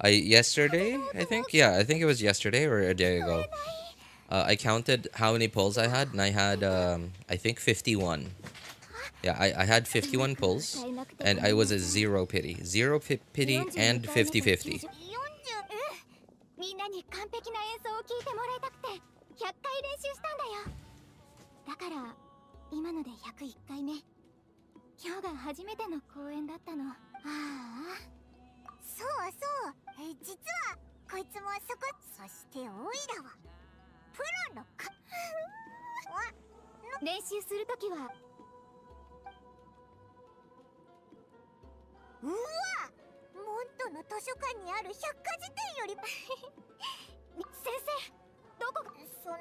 yesterday, I think it was yesterday or a day ago. I counted how many pulls I had, and I had I think 51. Yeah, I had 51 pulls, and I was a 0 pity, pity, and 50-50. みんなに完璧な演奏を聴いてもらいたくて100回練習したんだよ。だから今ので101回目。今日が初めての公演だったの。ああ。そうそう。実はこいつもそこ。そしてオイラはプロのか。練習するときは。うわ。モントの図書館にある百科事典より先生、どこがその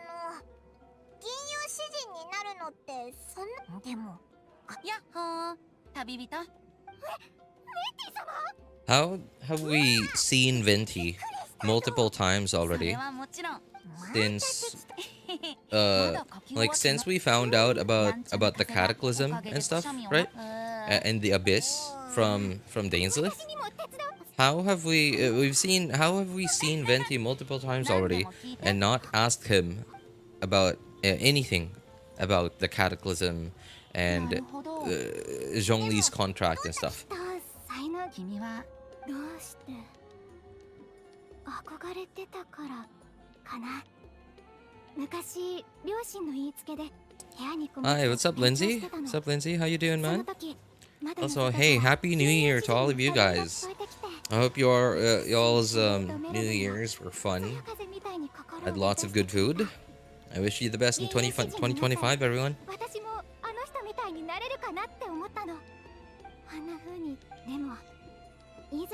銀融詩人になるのってそんなでもやっほー旅人メンティ様 How have we seen Venti multiple times already? Since we found out about the cataclysm and stuff, right? And the abyss from Dainsleif. How have we seen Venti multiple times already and not asked him about anything about the cataclysm and Zhongli's contract and stuff? どうして憧れてたからかな。昔両親の言いつけで部屋にこもって Hi, what's up, Lindsay? What's up, Lindsay? How you doing, man? Also, hey, Happy New Year to all of you guys. I hope y'all's New Year's were fun. Had lots of good food. I wish you the best in 2025, everyone.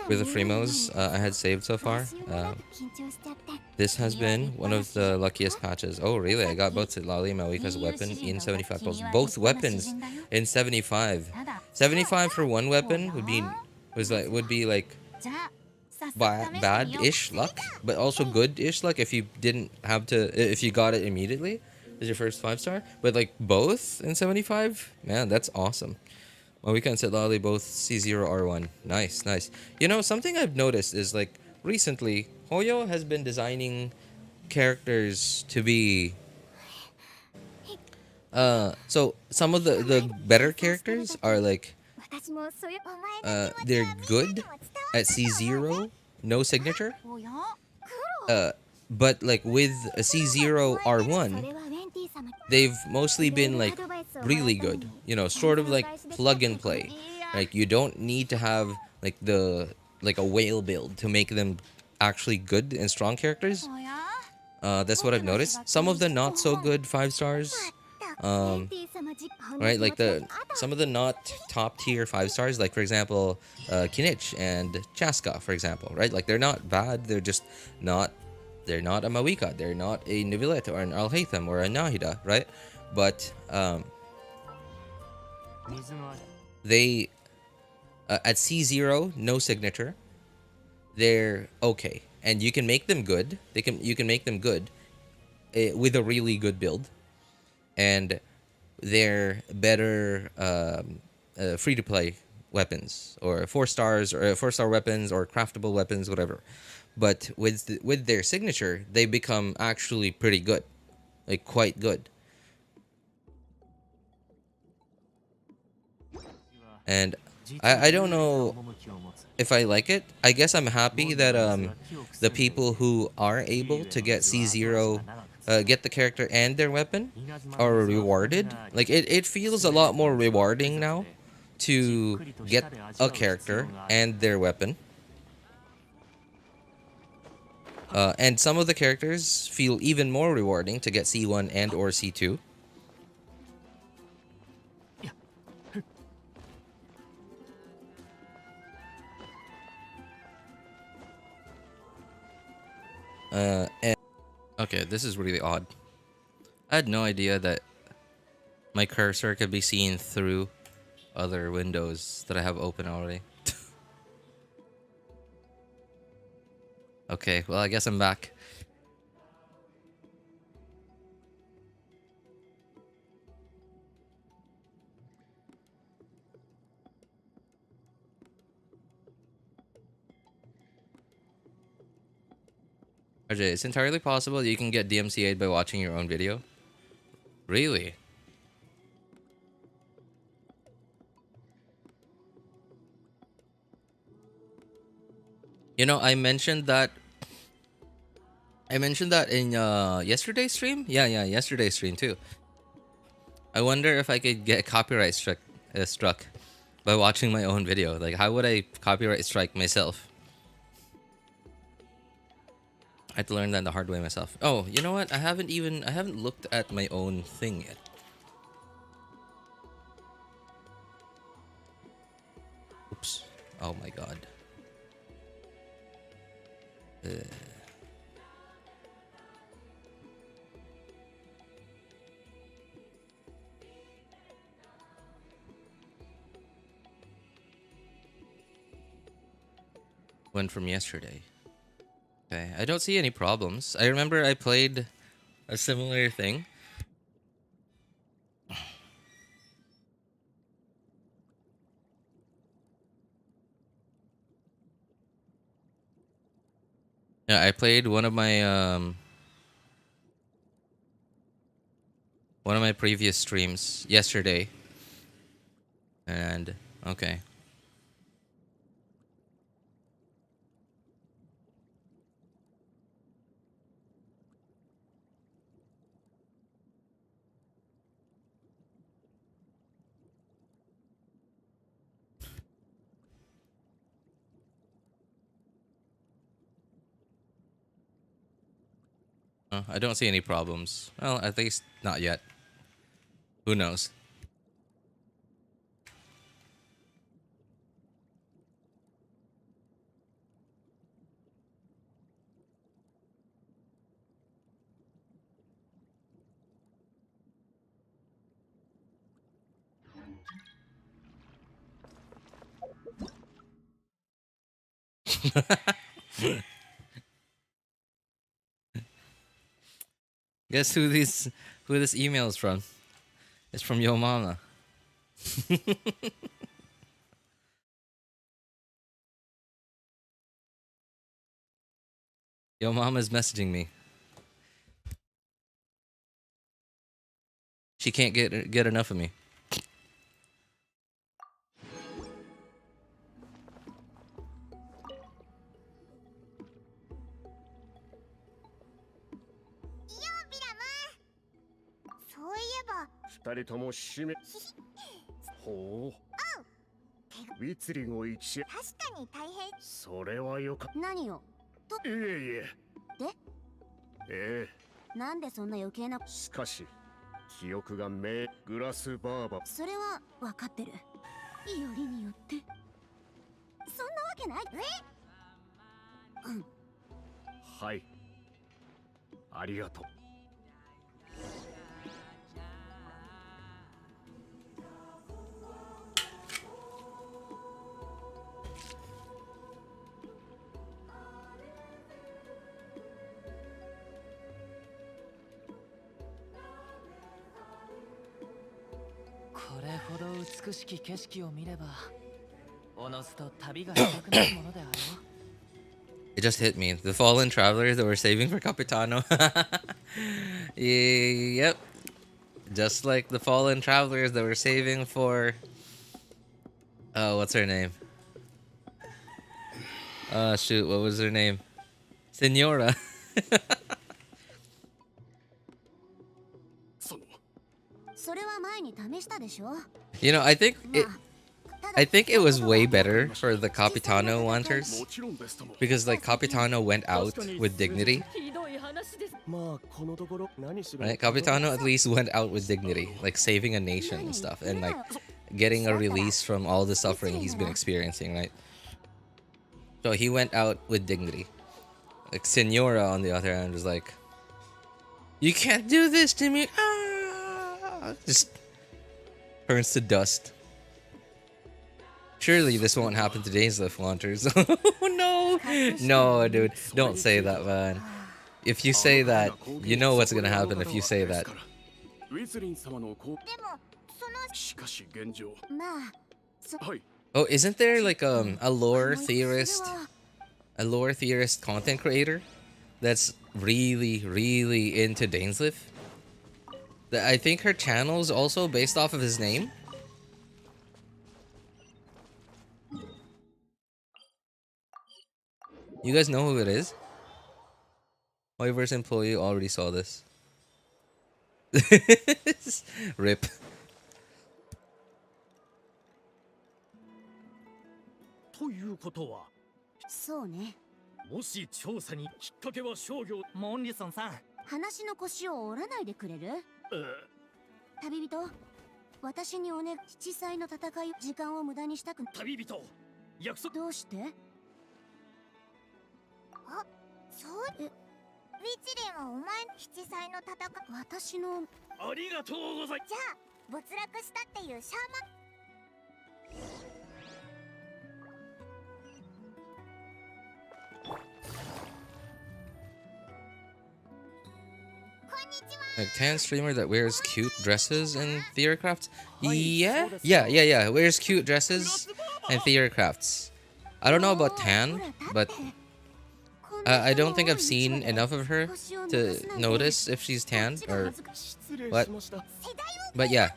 With the Primos I had saved so far, this has been one of the luckiest patches. Oh, really? I got both Citlali and Mavuika's weapon in 75 pulls. Both weapons in 75. 75 for one weapon would be like bad-ish luck, but also good-ish luck if you if you got it immediately as your first 5-star. But like both in 75, man, that's awesome. Mavuika and Citlali both C0 R1. Nice, nice. You know, something I've noticed is like recently Hoyo has been designing characters to be so some of the better characters are like they're good at C0, no signature. But like with a C0 R1, they've mostly been like really good, you know, sort of like plug and play. Like you don't need to have like a whale build to make them actually good and strong characters. That's what I've noticed. Some of the not so good 5-stars, right? Like some of the not top tier 5-stars, like for example, Kinich and Chaska, for example, right? Like they're not bad. They're just not. They're not a Mavuika. They're not a Neuvillette or an Alhaitham or a Nahida, right? But they at C0, no signature. They're okay, and you can make them good. You can make them good with a really good build, and they're better free to play weapons or 4-stars or 4-star weapons or craftable weapons, whatever. But with their signature, they become actually pretty good, like quite good. And I don't know if I like it. I guess I'm happy that the people who are able to get C0 get the character and their weapon are rewarded. Like it feels a lot more rewarding now to get a character and their weapon. And some of the characters feel even more rewarding to get C1 and or C2. And okay, this is really odd. I had no idea that my cursor could be seen through other windows that I have open already. Okay, well, I guess I'm back. RJ, it's entirely possible that you can get DMCA'd by watching your own video. Really? You know, I mentioned that in yesterday's stream. Yeah, yesterday's stream too. I wonder if I could get copyright struck by watching my own video. Like, how would I copyright strike myself? I had to learn that the hard way myself. Oh, you know what? I haven't looked at my own thing yet. Oops. Oh my god. One from yesterday. Okay, I don't see any problems. I remember I played a similar thing. Yeah, I played one of my previous streams yesterday. And okay. I don't see any problems. Well, at least not yet. Who knows? Guess who this email is from? It's from Yo Mama. Yo Mama's messaging me. She can't get enough of me. It just hit me. The fallen travelers that we're saving for Capitano. Yep. Just like the fallen travelers that we're saving for... Oh, what's her name? Shoot, what was her name? Senora. 前に試したでしょ。 You know, I think it was way better for the Capitano Wanters because like Capitano went out with dignity. まあこのところ何しろ Right? Capitano at least went out with dignity, like saving a nation and stuff, and like getting a release from all the suffering he's been experiencing, right? So he went out with dignity. Like Senora, on the other hand, was like, "You can't do this to me!" Ah! Just turns to dust. Surely this won't happen to Dainsleif Wanters. Oh no! No, dude, don't say that, man. If you say that, you know what's gonna happen if you say that. ウィズリン様のこうしかし現状はい Oh, isn't there like a lore theorist content creator that's really into Dainsleif? I think her channel's also based off of his name. You guys know who it is? Hoiverse employee already saw this. Rip. ということは、そうね。もし調査にきっかけは商業。モンリソンさん、話の腰を折らないでくれる？旅人、私におね、七彩の戦い、時間を無駄にしたく。旅人、約束。どうして？あ、そう。ウィチリンはお前七彩の戦い。私の。ありがとうござい。じゃあ没落したっていうシャーマン。 Like tan streamer that wears cute dresses and theorycrafts. Yeah. Wears cute dresses and theorycrafts. I don't know about tan, but I don't think I've seen enough of her to notice if she's tan or what. But yeah,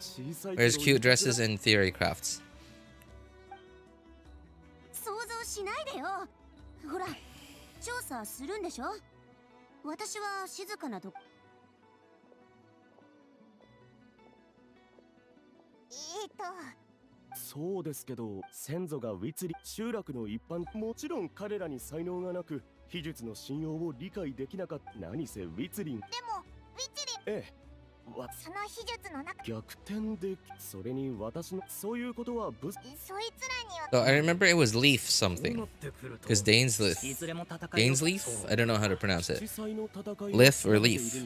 wears cute dresses and theorycrafts. 想像しないでよ。ほら、調査するんでしょ。私は静かなと。 そうですけど、先祖がウィツリ集落の一般、もちろん彼らに才能がなく、秘術の信用を理解できなかった。何せウィツリン。でもウィチリン。ええ。その秘術の中。逆転で、それに私のそういうことはそいつらには。 So I remember it was Leaf something, because Dainsleif. Dainsleif? I don't know how to pronounce it. Leaf or Leaf?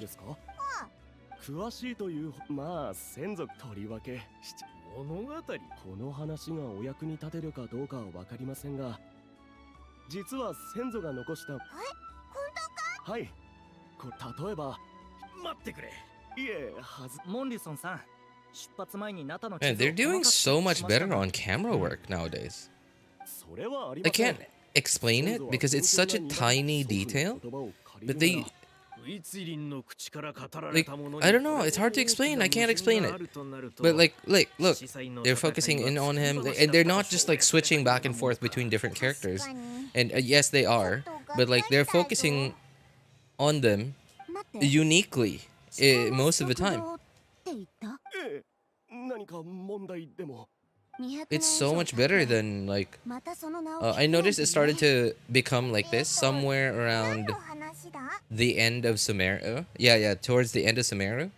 詳しいという、まあ先祖とりわけ物語。この話がお役に立てるかどうかは分かりませんが、実は先祖が残した。本当か？はい。例えば、待ってくれ。いえ、はず。モンリソンさん、出発前にナタの。Man, they're doing so much better on camera work nowadays. それはあり I ません。 can't explain it because it's such a tiny detail, but they. Like, I don't know, it's hard to explain, I can't explain it. But like, look, they're focusing in on him, and they're not just like switching back and forth between different characters. And yes, they are, but like they're focusing on them uniquely most of the time. 何か問題でも。 It's so much better than like I noticed it started to become like this somewhere around the end of Sumeru. Yeah, towards the end of Sumeru.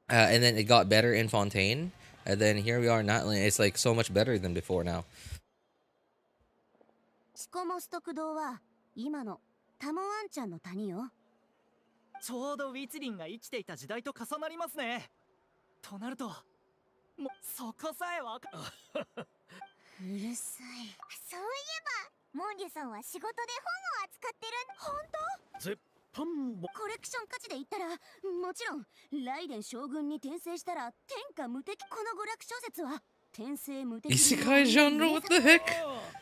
And then it got better in Fontaine. And then here we are in Natlan. It's like so much better than before now. シコモス特道は今のタモワンちゃんの谷よ。ちょうどウィツリンが生きていた時代と重なりますね。となると。 もうそこさえわか。うるさい。そういえば、モンリさんは仕事で本を扱ってる。本当？絶版も。コレクション価値で言ったら、もちろんライデン将軍に転生したら天下無敵。この娯楽小説は転生無敵。Isekai genre, what the heck?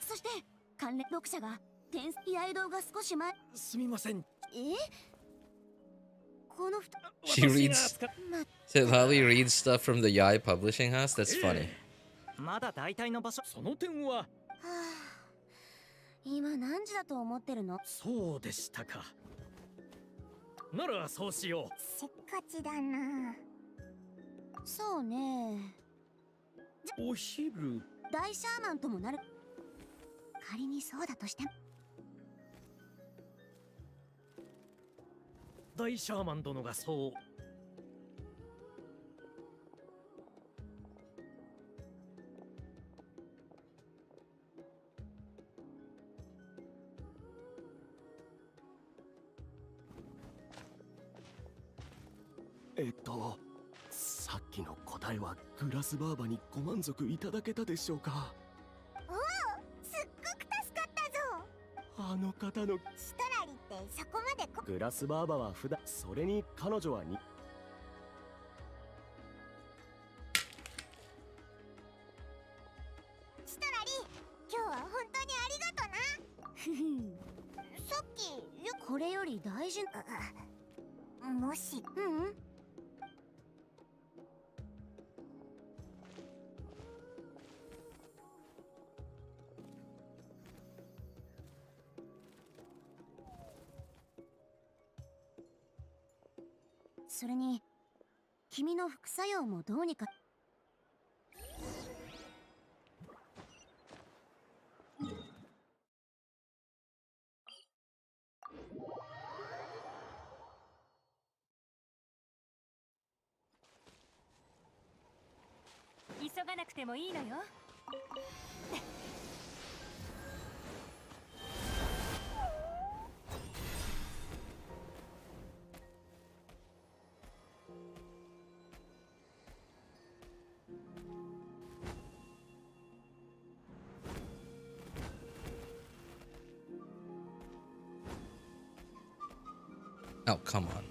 そして関連読者が天生ヤエドが少し前。すみません。She reads. Citlali reads stuff from the Yai publishing house. That's funny. まだ大体の場所。その点は。今何時だと思ってるの？そうでしたか。ならそうしよう。せっかちだな。そうね。お昼。大シャーマンともなる。仮にそうだとしても。大シャーマン殿がそう。さっきの答えはグラスバーバにご満足いただけたでしょうか。おお、すっごく助かったぞ。あの方のシトラリってそこまでグラスバーバは普段、それに彼女はにシトラリ、今日は本当にありがとな。さっきこれより大事もしそれに君の副作用もどうにか。急がなくてもいいのよ。Oh, come on.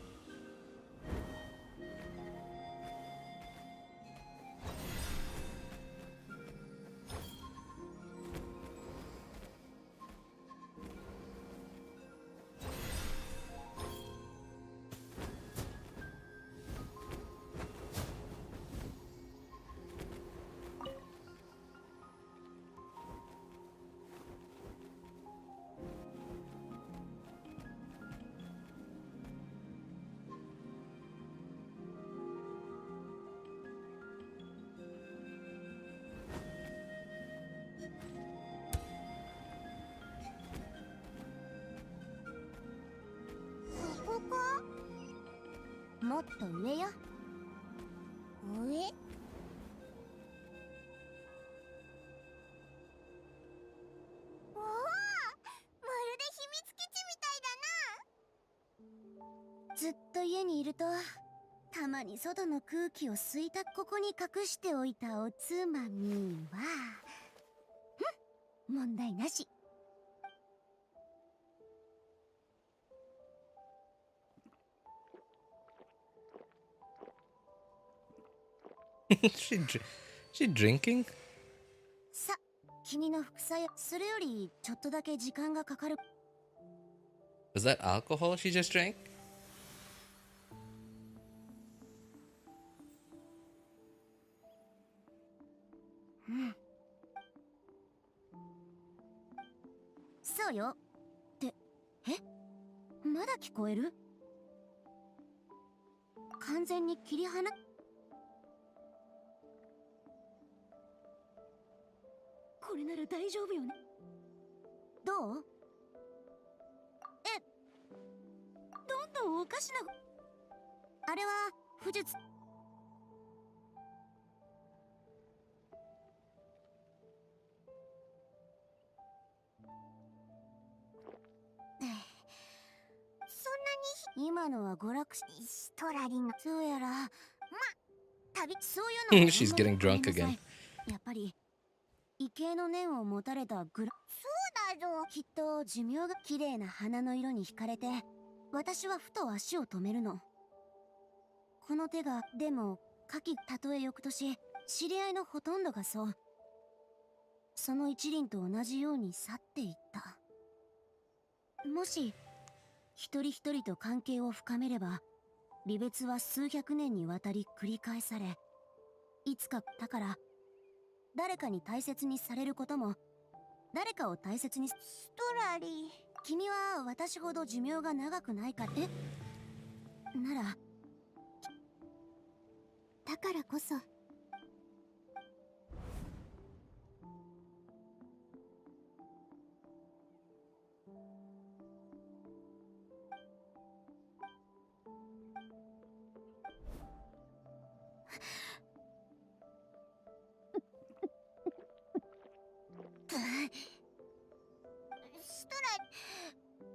もっと上よ。上？わあ、まるで秘密基地みたいだな。ずっと家にいるとたまに外の空気を吸いた。ここに隠しておいたおつまみは問題なし。she drinking? さ、君の副作用それよりちょっとだけ時間がかかる。 Was that alcohol she just drank? そうよ。ってまだ聞こえる？完全に切り離。これなら大丈夫よね。どう？どんどんおかしな。あれは不術。今のは娯楽しトラリの。そうやら旅そういうの。She's getting drunk again. やっぱり異形の念を持たれたそうだぞ。きっと寿命が綺麗な花の色に惹かれて、私はふと足を止めるの。この手がでもたとえ翌年知り合いのほとんどがその一輪と同じように去っていった。もし一人一人と関係を深めれば、離別は数百年にわたり繰り返され、いつかだから誰かに大切にされることも、誰かを大切に。ストラリー、君は私ほど寿命が長くないから。ならだからこそ。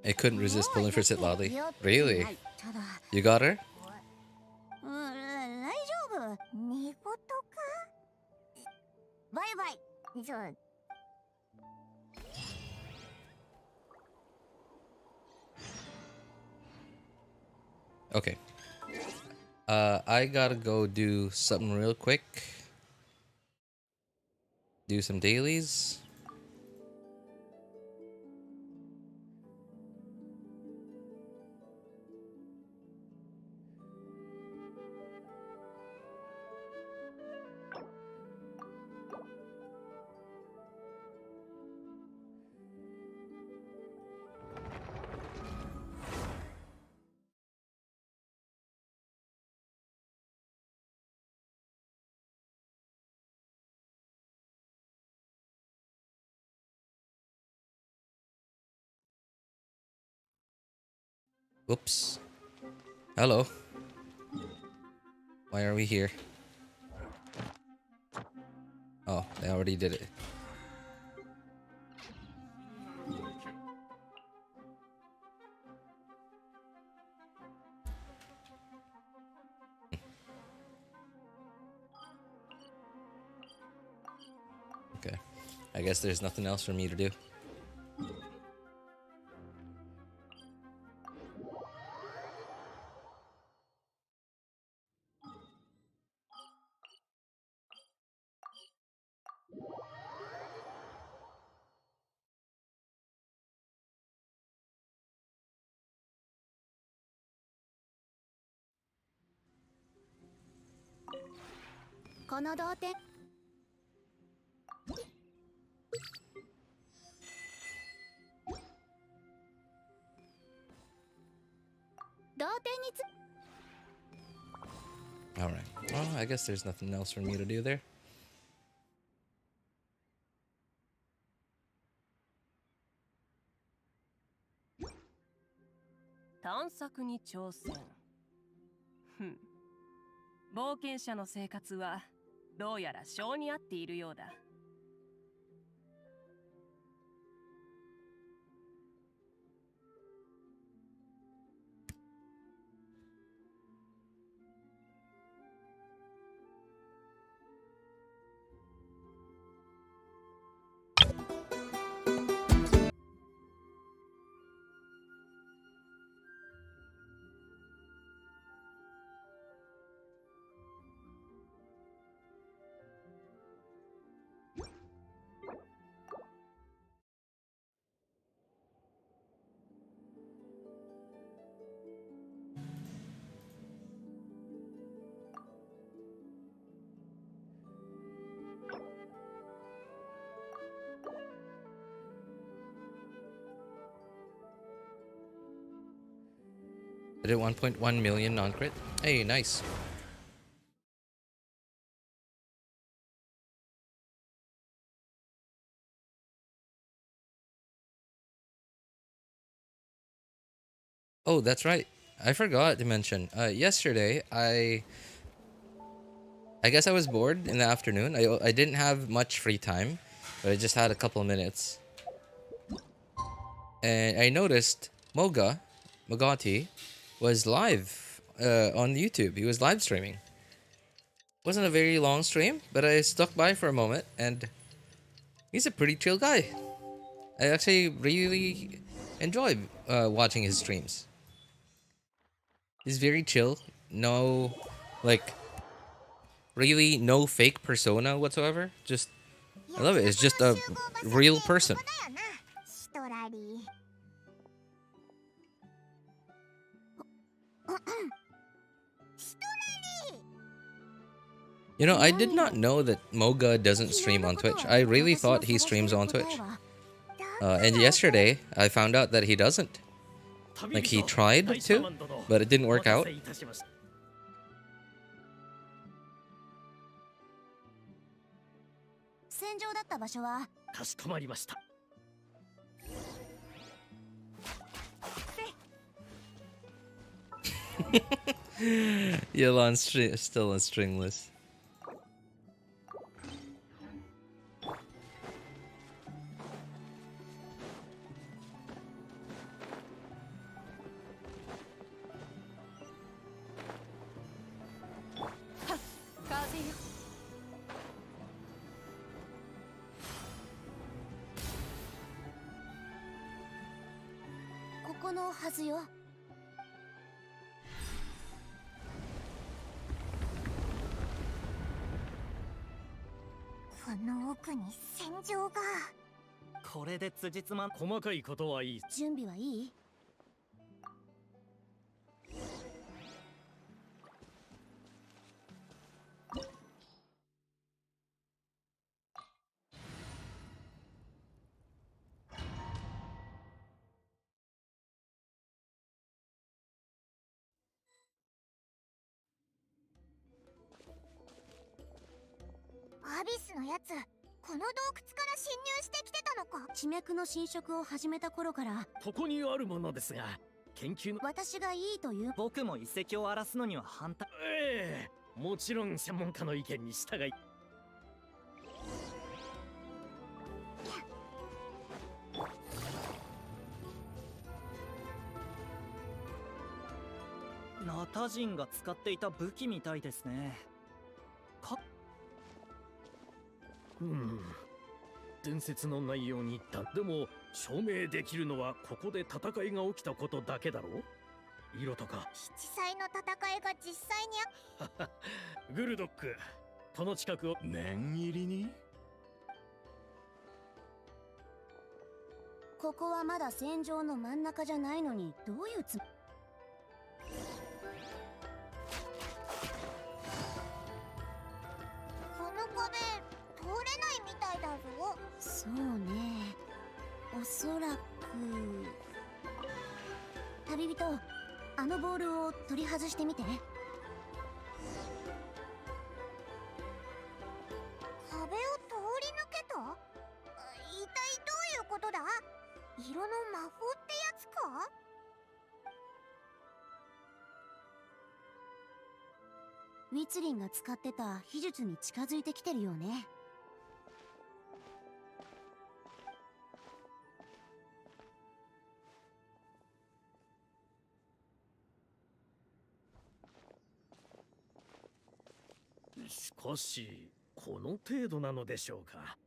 I couldn't resist pulling for Citlali. Really? You got her? 大丈夫。寝言か。バイバイ。じゃあ。Okay. I gotta go do something real quick. Do some dailies. Whoops. Hello. Why are we here? Oh, they already did it. Okay. I guess there's nothing else for me to do. Alright. Well, I guess there's nothing else for me to do there. 探索に挑戦。冒険者の生活はどうやら性に合っているようだ。I did 1.1 million non-crit. Hey, nice. Oh, that's right. I forgot to mention. Yesterday, I guess I was bored in the afternoon. I didn't have much free time, but I just had a couple of minutes. And I noticed Mogati was live on YouTube. He was live streaming. Wasn't a very long stream, but I stuck by for a moment, and he's a pretty chill guy. I actually really enjoy watching his streams. He's very chill. No, like, really no fake persona whatsoever. Just, I love it. It's just a real person. You know, I did not know that Moga doesn't stream on Twitch. I really thought he streams on Twitch. And yesterday, I found out that he doesn't. Like, he tried to, but it didn't work out. 戦場だった場所は。かしこまりました。Yolon's still on stringless. 風よ。ここのはずよ。この奥に戦場が。これで辻褄。細かいことはいい。準備はいい？アビスのやつ、この洞窟から侵入してきてたのか。地脈の侵食を始めた頃から。ここにあるものですが、研究の。私がいいという。僕も遺跡を荒らすのには反対。ええ、もちろん専門家の意見に従い。ナタ人が使っていた武器みたいですね。伝説の内容に言った。でも証明できるのはここで戦いが起きたことだけだろう。色とか七彩の戦いが実際にグルドック、この近くを念入りに。ここはまだ戦場の真ん中じゃないのに、どういうつもり？この壁通れないみたいだぞ。そうね、おそらく。旅人、あのボールを取り外してみて。壁を通り抜けた？一体どういうことだ？色の魔法ってやつか？ウィツリンが使ってた秘術に近づいてきてるよね。しかしこの程度なのでしょうか。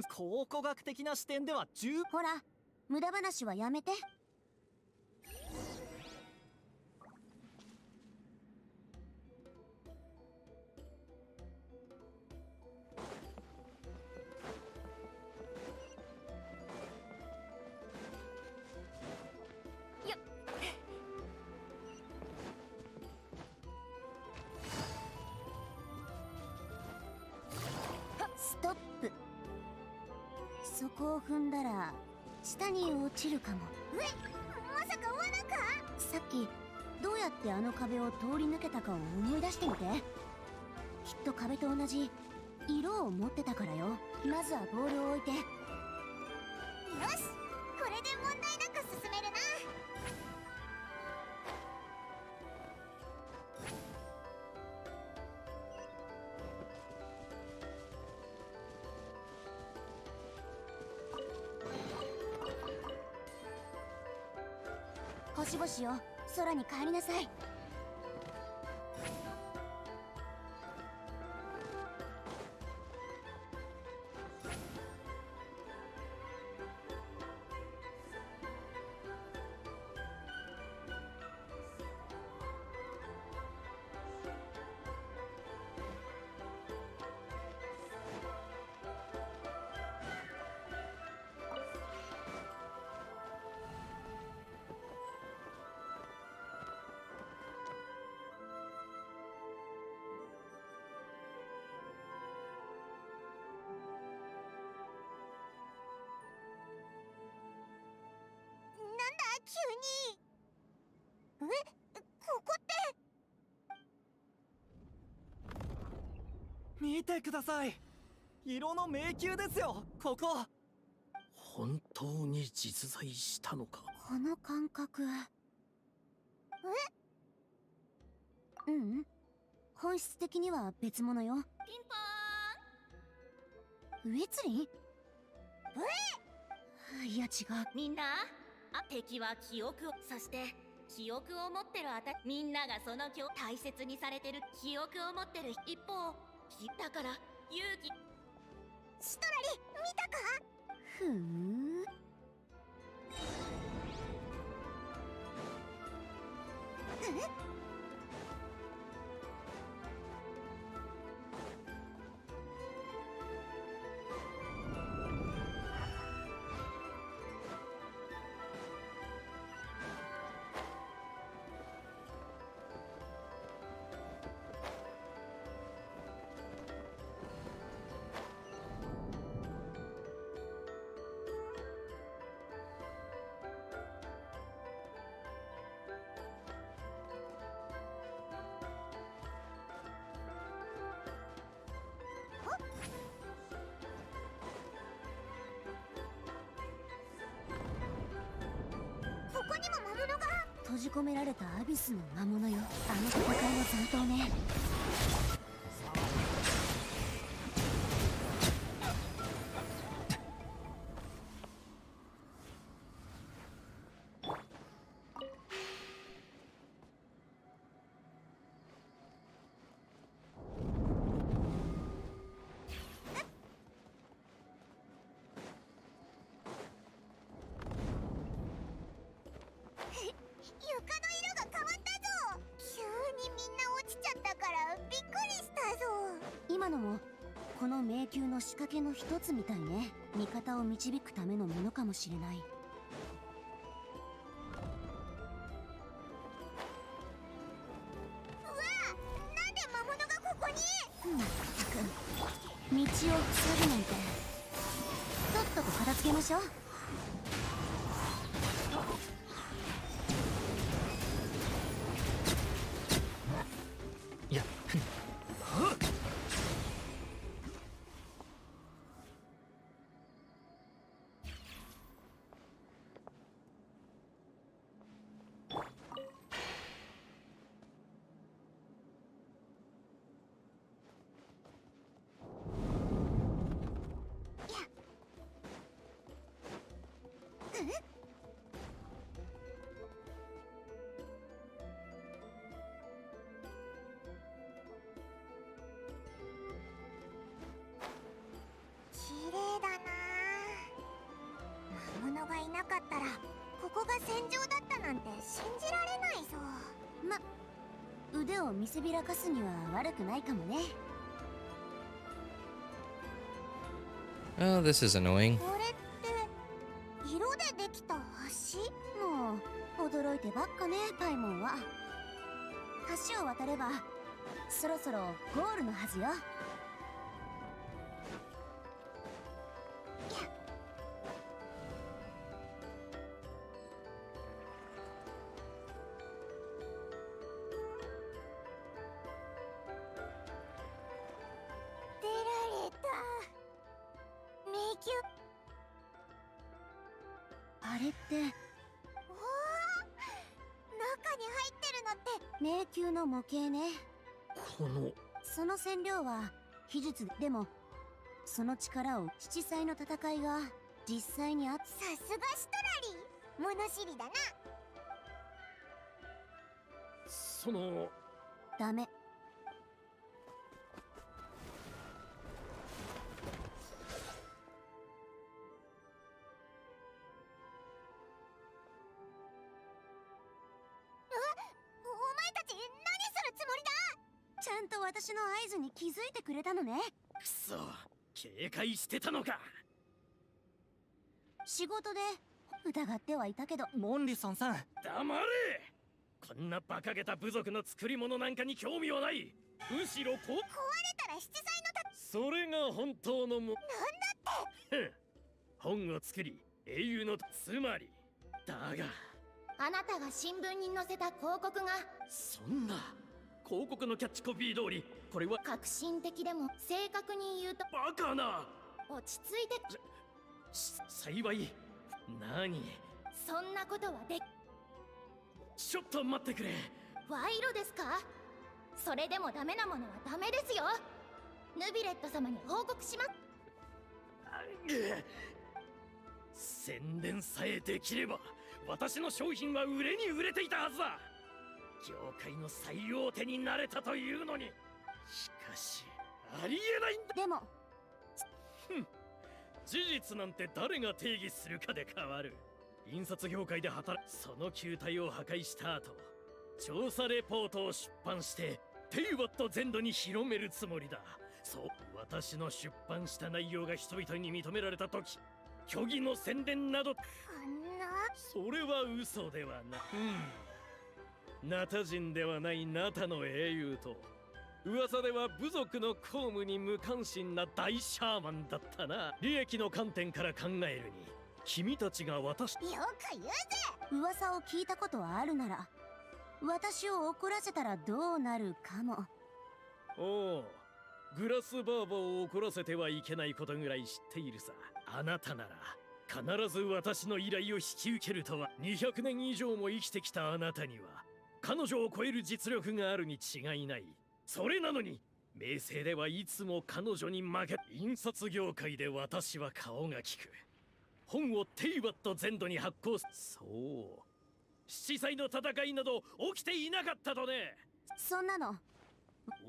考古学的な視点ではほら、無駄話はやめて。ストップ。そこを踏んだら下に落ちるかも。まさか罠か？さっきどうやってあの壁を通り抜けたかを思い出してみて。きっと壁と同じ色を持ってたからよ。まずはボールを置いて。よし、これで問題なく進めるな。星々よ、空に帰りなさい。急に。ここって。見てください。色の迷宮ですよここ。本当に実在したのか。この感覚。ううん、本質的には別物よ。ピンポウエツリン。いや違う。みんな、敵は記憶を、そして記憶を持ってるみんながその大切にされてる記憶を持ってる一方、だから勇気。シトラリ見たか。ふーん。ここにも魔物が。閉じ込められたアビスの魔物よ。あの戦いの残党ね。床の色が変わったぞ。急にみんな落ちちゃったからびっくりしたぞ。今のもこの迷宮の仕掛けの一つみたいね。味方を導くためのものかもしれない。うわ、なんで魔物がここに。まったく道を塞ぐなんて。とっとと片付けましょう。いや綺麗だな。魔物がいなかったらここが戦場だったなんて信じられないぞ。ま、腕を見せびらかすには悪くないかもね。 Oh, this is annoying. これって色でできた橋。もう驚いてばっかね、パイモンは。橋を渡ればそろそろゴールのはずよ。出られた。迷宮。あれっておお、中に入ってるのって迷宮の模型ね。このその染料は秘術でも、その力を七彩の戦いが実際にあっ。さすがシトラリー、物知りだな。そのダメ。お前たち何するつもりだ。ちゃんと私の合図に気づいてくれたのね。くそ、警戒してたのか。仕事で疑ってはいたけど。モンリソンさん、黙れ。こんな馬鹿げた部族の作り物なんかに興味はない。むしろ壊れたら七彩のそれが本当のも。なんだって本を作り英雄のつまりだが、あなたが新聞に載せた広告が。そんな広告のキャッチコピー通り、これは革新的でも正確に言うとバカな。落ち着いて。幸い。何？そんなことはで。ちょっと待ってくれ。賄賂ですか？それでもダメなものはダメですよ。ヌビレット様に報告します。宣伝さえできれば私の商品は売れに売れていたはずだ。業界の最大手になれたというのに。しかしありえないんだ。でも事実なんて誰が定義するかで変わる。印刷業界で働くその球体を破壊した後、調査レポートを出版してテイバット全土に広めるつもりだ。そう、私の出版した内容が人々に認められた時、虚偽の宣伝などそれは嘘ではな。ナタ人ではないナタの英雄と、噂では部族の公務に無関心な大シャーマンだったな。利益の観点から考えるに、君たちが私。よく言うぜ。噂を聞いたことはあるなら、私を怒らせたらどうなるかも。おお、グラスバーバを怒らせてはいけないことぐらい知っているさ。あなたなら必ず私の依頼を引き受けるとは。200年以上も生きてきたあなたには彼女を超える実力があるに違いない。それなのに名声ではいつも彼女に負け。印刷業界で私は顔が利く。本をテイバット全土に発行。そう、七彩の戦いなど起きていなかったとね。そんなの。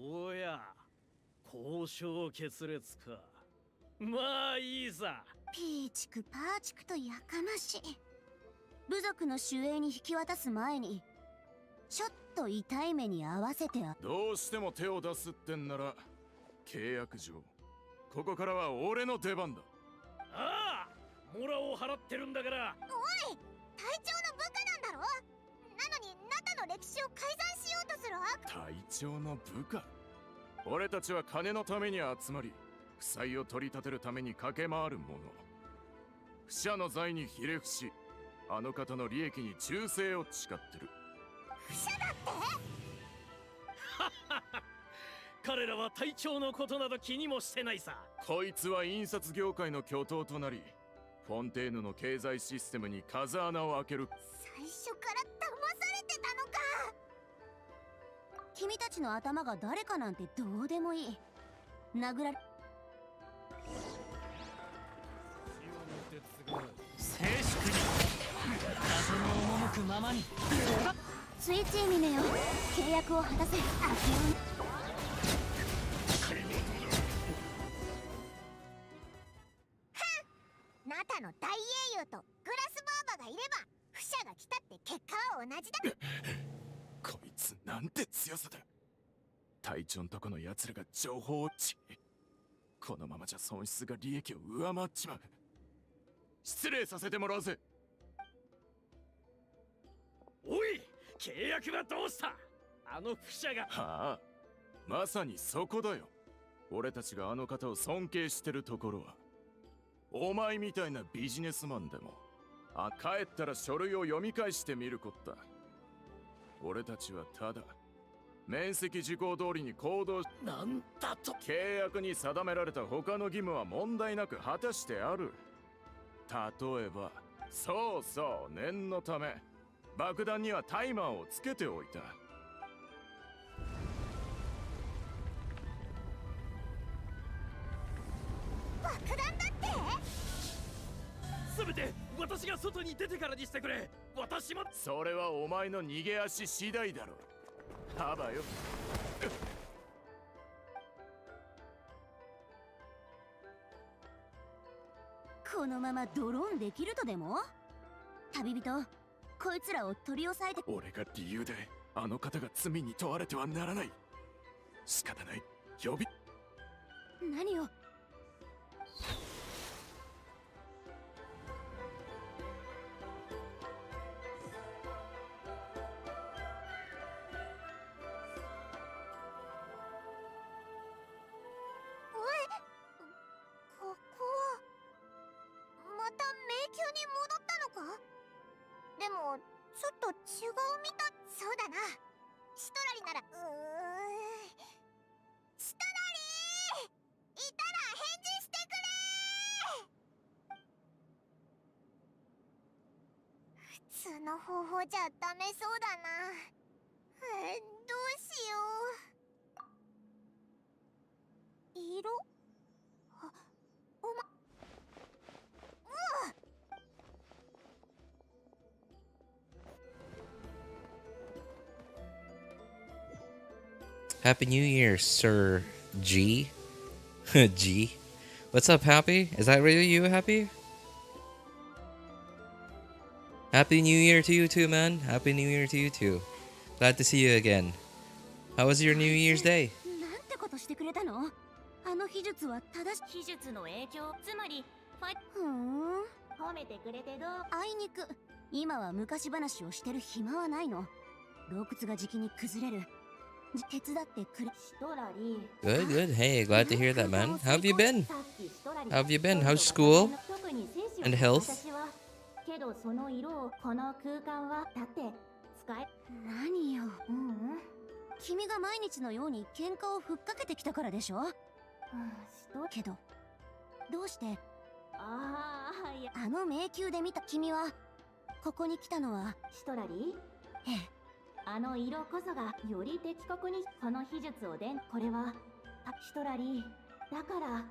おや、交渉決裂か。まあいいさ。ピーチクパーチクとやかましい。部族の守衛に引き渡す前にちょっと痛い目に合わせて。どうしても手を出すってんなら契約上ここからは俺の出番だ。ああ、モラを払ってるんだから。おい、隊長の部下なんだろ。なのにナタの歴史を改ざんしようとする悪。隊長の部下。俺たちは金のために集まり、負債を取り立てるために駆け回る者。不赦の罪にひれ伏し、あの方の利益に忠誠を誓ってる。不赦だって。彼らは隊長のことなど気にもしてないさ。こいつは印刷業界の巨頭となり、フォンテーヌの経済システムに風穴を開ける。最初から騙されてたのか。君たちの頭が誰かなんてどうでもいい。殴られ。静粛に、風の赴くままに。スイッチミネよ、契約を果たせ。ナタの大英雄とグラスバーバがいれば不赦が来たって結果は同じだ。こいつなんて強さだ。隊長んとこの奴らが情報をこのままじゃ損失が利益を上回っちまう。失礼させてもらうぜ。おい、契約はどうした？あの不赦が。はあ、まさにそこだよ。俺たちがあの方を尊敬してるところは、お前みたいなビジネスマンでも帰ったら書類を読み返してみるこった。俺たちはただ面積事項通りに行動。なんだと。契約に定められた他の義務は問題なく果たしてある。例えば、そうそう、念のため爆弾にはタイマーをつけておいた。爆弾だって。せめて私が外に出てからにしてくれ。私も。それはお前の逃げ足次第だろ。はばよ。このままドローンできるとでも？旅人、こいつらを取り押さえて。俺が理由であの方が罪に問われてはならない。仕方ない。呼び。何を？でもちょっと違うみた。そうだな、シトラリならシトラリいたら返事してくれ。普通の方法じゃダメそうだな。どうしよう。色おまHappy New Year, Sir G. G. What's up, Happy? Is that really you, Happy? Happy New Year to you too, man. Happy New Year to you too. Glad to see you again. How was your New Year's Day? なんてことしてくれたの？あの秘術は正しい。秘術の影響、つまり褒めてくれてどう？あいにく今は昔話をしてる暇はないの。洞窟がじきに崩れる。手伝ってくれ。シトラリ。Good, good. Hey, glad to hear that, man. How have you been? How have you been? How's school? And health? けどその色をこの空間はだって使え。何よ。君が毎日のように喧嘩をふっかけてきたからでしょ。けどどうして？あの迷宮で見た君はここに来たのはシトラリ？ええ。あの色こそがより的確にこの秘術をこれはシトラリだから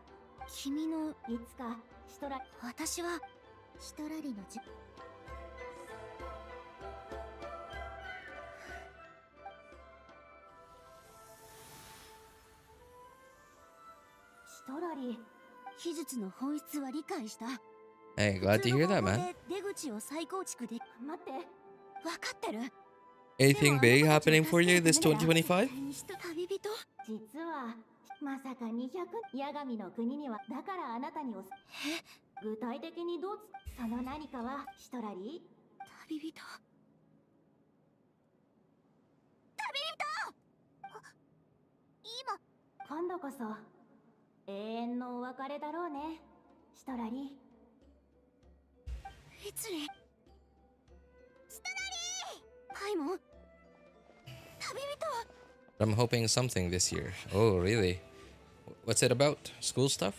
君のいつかシトラ私はシトラリのシトラリ秘術の本質は理解した。 Hey, glad to hear that, man. 出口を再構築で。待って、分かってるAnything big happening for you this 2025? 実はまさか200ヤガミの国にはだからあなたに具体的にどうその何かはシトラリ旅人今今度こそ永遠のお別れだろうねシトラリいつれシトラリパイモン旅人 I'm hoping something this year. Oh, really? What's it about? School stuff?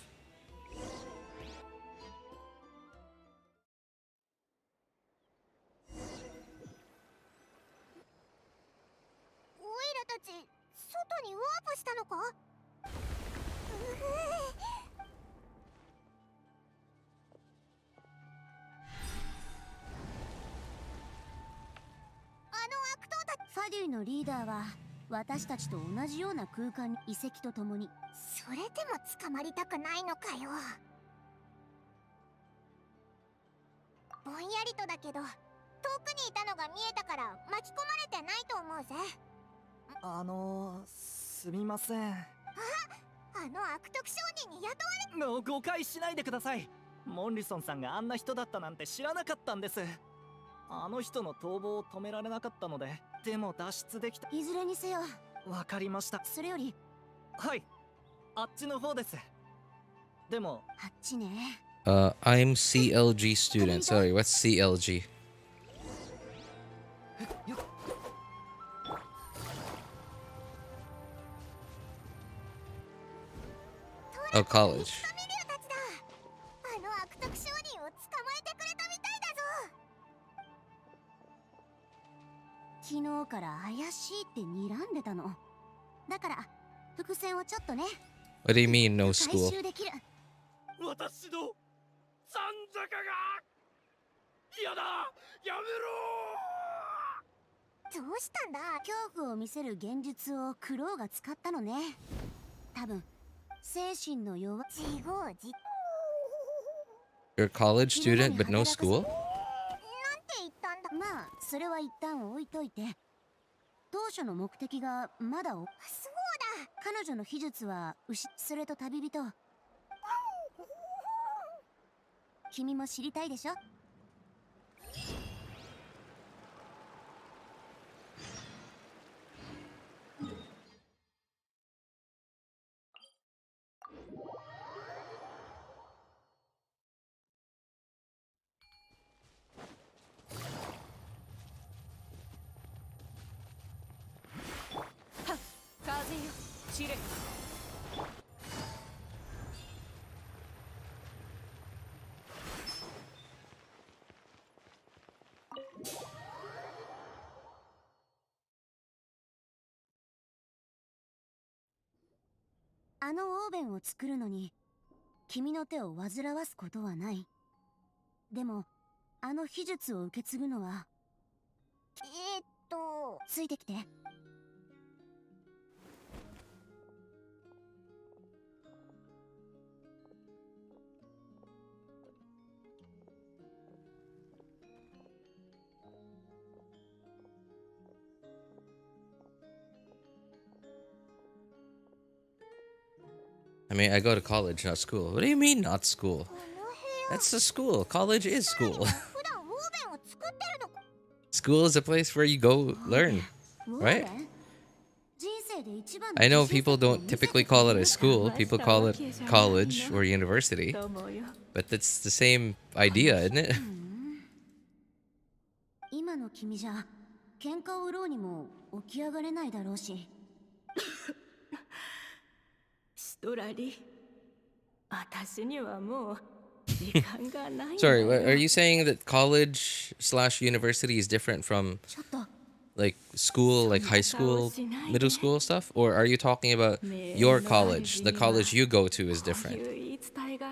オイラたち外にワープしたのか？ファデュイのリーダーは私たちと同じような空間に遺跡とともに。それでも捕まりたくないのかよ。ぼんやりとだけど遠くにいたのが見えたから巻き込まれてないと思うぜ。すみません。あの悪徳商人に雇われ。誤解しないでください。モンリソンさんがあんな人だったなんて知らなかったんです。あの人の逃亡を止められなかったので、でも脱出できた。いずれにせよ。わかりました。それより、はい、あっちの方です。でも、あっちね。I'm CLG student. Sorry, what's CLG? Oh, college. あの悪徳商人を捕まえてくれたみたいだぞ。昨日から怪しいって睨んでたの。だから伏線をちょっとね。 What do you mean, no school? 回収できる。私の残高が嫌だ、やめろ。どうしたんだ？恐怖を見せる現実をクロウが使ったのね。多分精神の弱。自業自 You're a college student but no school? なんて言ったんだ。まあそれは一旦置いといて、当初の目的がまだ。そうだ、彼女の秘術はそれと旅人。君も知りたいでしょ。知れ。あのオーベンを作るのに君の手を煩わすことはない。でもあの秘術を受け継ぐのはついてきて。I mean, I go to college, not school. What do you mean, not school? That's the school. College is school. School is a place where you go learn, right? I know people don't typically call it a school. People call it college or university. But it's the same idea, isn't it? 今の君じゃ喧嘩を売ろうにも起き上がれないだろうし。ストラリ、私にはもう時間がない。Sorry, are you saying that college/university is different from like school, like high school, middle school stuff? Or are you talking about your college? The college you go to is different.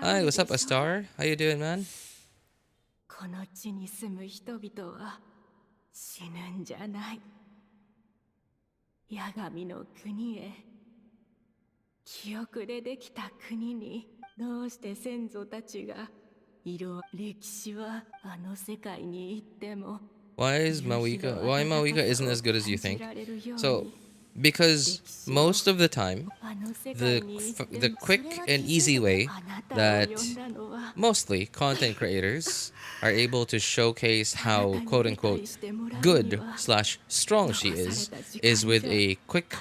Hi, what's up, Astar? How you doing, man? この地に住む人々は死ぬんじゃない。八神の国へ。記憶でできた国にどうして先祖たちが歴史はあの世界に行っても Why Mavuika isn't as good as you think? So, because most of the time, the quick and easy way that mostly content creators are able to showcase how quote-unquote good/strong she is with a quick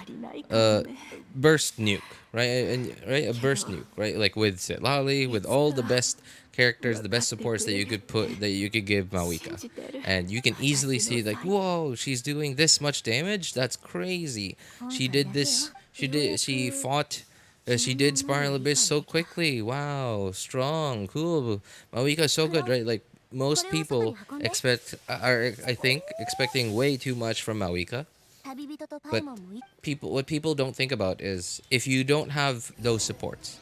burst nuke, right? A burst nuke, right? Like with Citlali, with all the best characters, the best supports that you could give Mavuika, and you can easily see like, whoa, she's doing this much damage. That's crazy. She did this. She fought. She did Spiral Abyss so quickly. Wow, strong, cool. Mavuika is so good, right? Like most people are I think expecting way too much from Mavuika. But what people don't think about is if you don't have those supports.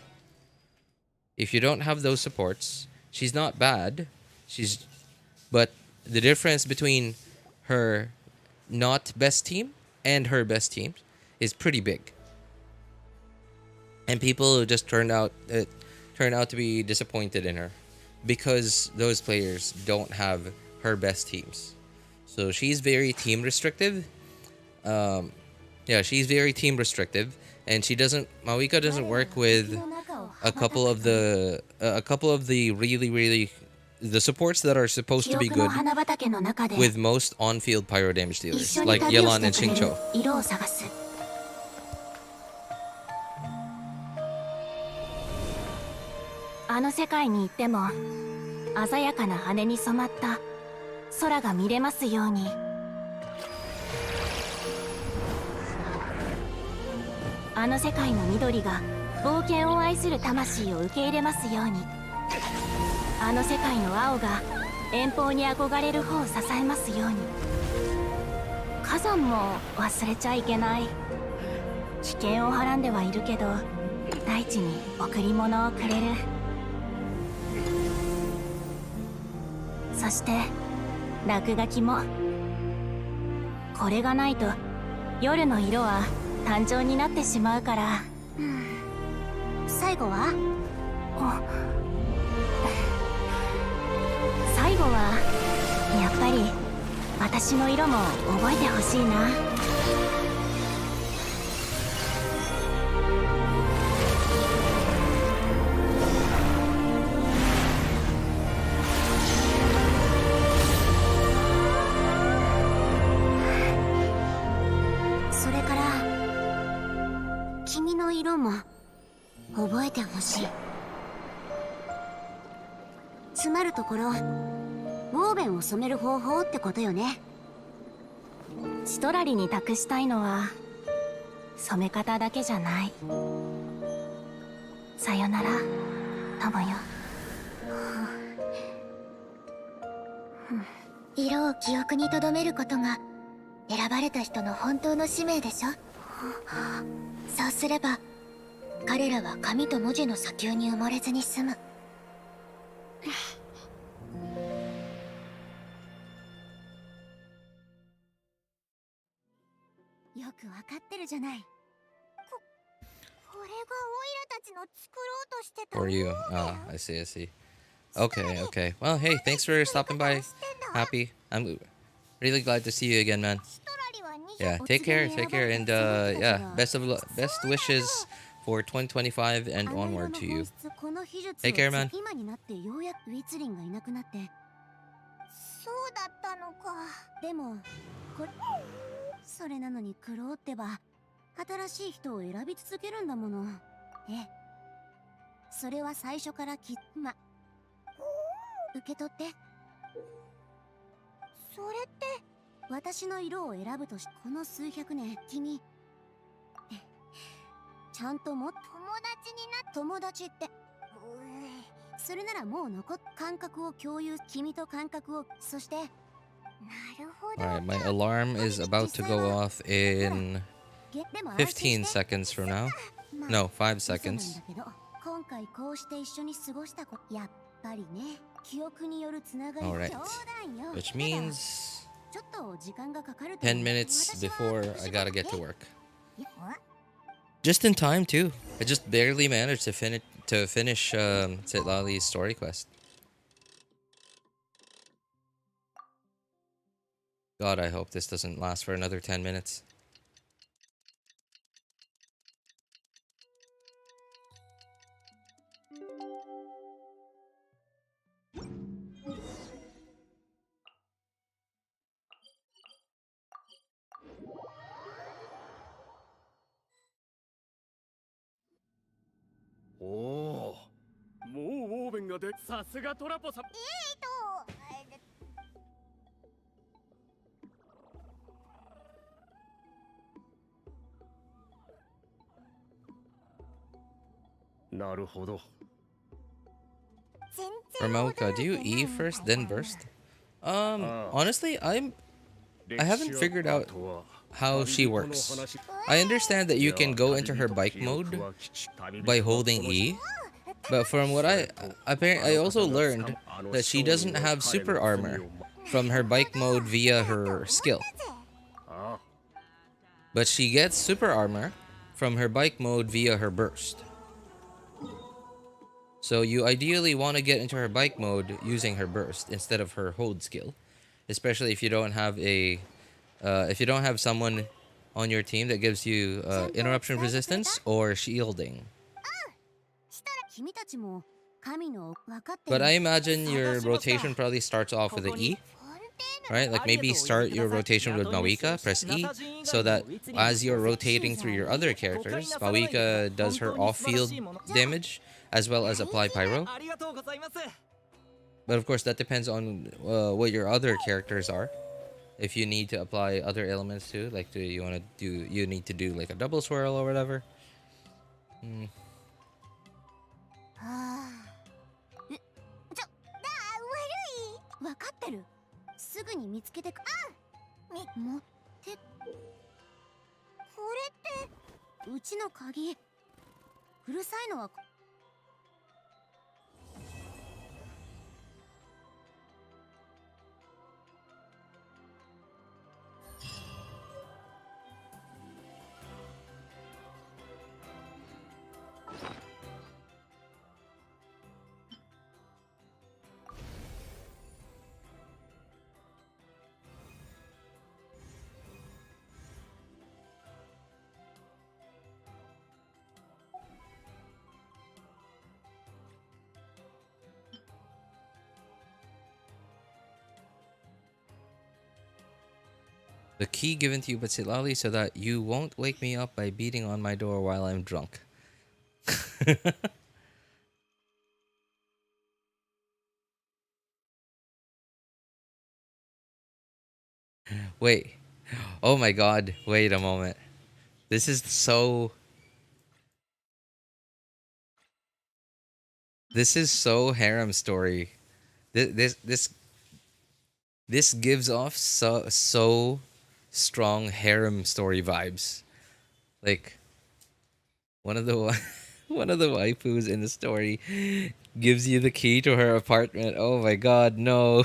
If you don't have those supports, she's not bad. But the difference between her not best team and her best team is pretty big. And people just turn out to be disappointed in her because those players don't have her best teams. So she's very team restrictive. She's very team restrictive, and Mavuika doesn't work with a couple of the really the supports that are supposed to be good with most on-field pyro damage dealers like Yelan and Xingqiu. あの世界に行っても鮮やかな羽に染まった空が見れますように。あの世界の緑が冒険を愛する魂を受け入れますように。あの世界の青が遠方に憧れる方を支えますように。火山も忘れちゃいけない。危険をはらんではいるけど大地に贈り物をくれる。そして落書きも。これがないと夜の色は単調になってしまうから。最後は？最後はやっぱり私の色も覚えてほしいな。それから君の色も覚えてほしい。つまるところ、ウォーベンを染める方法ってことよね。シトラリに託したいのは染め方だけじゃない。さよなら、友よ。色を記憶に留めることが選ばれた人の本当の使命でしょ。そうすれば彼らは紙と文字の砂丘に埋もれずに済む。よくわかってるじゃない。これがオイラたちの作ろうとしてた。 For you. Ah, I see, I see. Okay, okay. Well, hey, thanks for stopping by. Happy. I'm really glad to see you again, man. Yeah, take care, and yeah, best wishes for 2025 and onward to you. Take care, man. 今になってようやくウィツリンがいなくなって。そうだったのか。でもこれそれなのにクローってば新しい人を選び続けるんだもの。ええ、それは最初から受け取って。それって私の色を選ぶとし、この数百年君ちゃんと友達になっ友達ってそれならもう感覚を共有、君と感覚を、そしてなるほど。 Alright, my alarm is about to go off in 15 seconds from now. No, 5 seconds. 今回こうして一緒に過ごしたことやっぱりね、記憶によるつながり。 Alright, 冗談よ。 which means ちょっと時間がかかると 10 minutes before I gotta get to work. Just in time too. I just barely managed to finish Citlali's story quest. God, I hope this doesn't last for another 10 minutes. Oh, もうウォーベンがで、さすがトラポさん。なるほど。 Mavuika, do you E first, then burst? Honestly, I haven't figured out how she works. I understand that you can go into her bike mode by holding E, but from what I also learned that she doesn't have super armor from her bike mode via her skill. But she gets super armor from her bike mode via her burst. So you ideally want to get into her bike mode using her burst instead of her hold skill, especially if you don't have someone on your team that gives you interruption resistance or shielding. But I imagine your rotation probably starts off with an E, right? Like maybe start your rotation with Mavuika, press E, so that as you're rotating through your other characters, Mavuika does her off-field damage as well as apply Pyro. But of course that depends on what your other characters are. If you need to apply other elements too, like you need to do like a double swirl or whatever. Hmm. わかってる。すぐに見つけてく。持ってこれってうちの鍵。うるさいのはThe key given to you by Citlali so that you won't wake me up by beating on my door while I'm drunk. Wait. Oh my god. Wait a moment. This is so... This is so harem story. This gives off so strong harem story vibes. Like one of the one of the waifus in the story gives you the key to her apartment. Oh my god, no.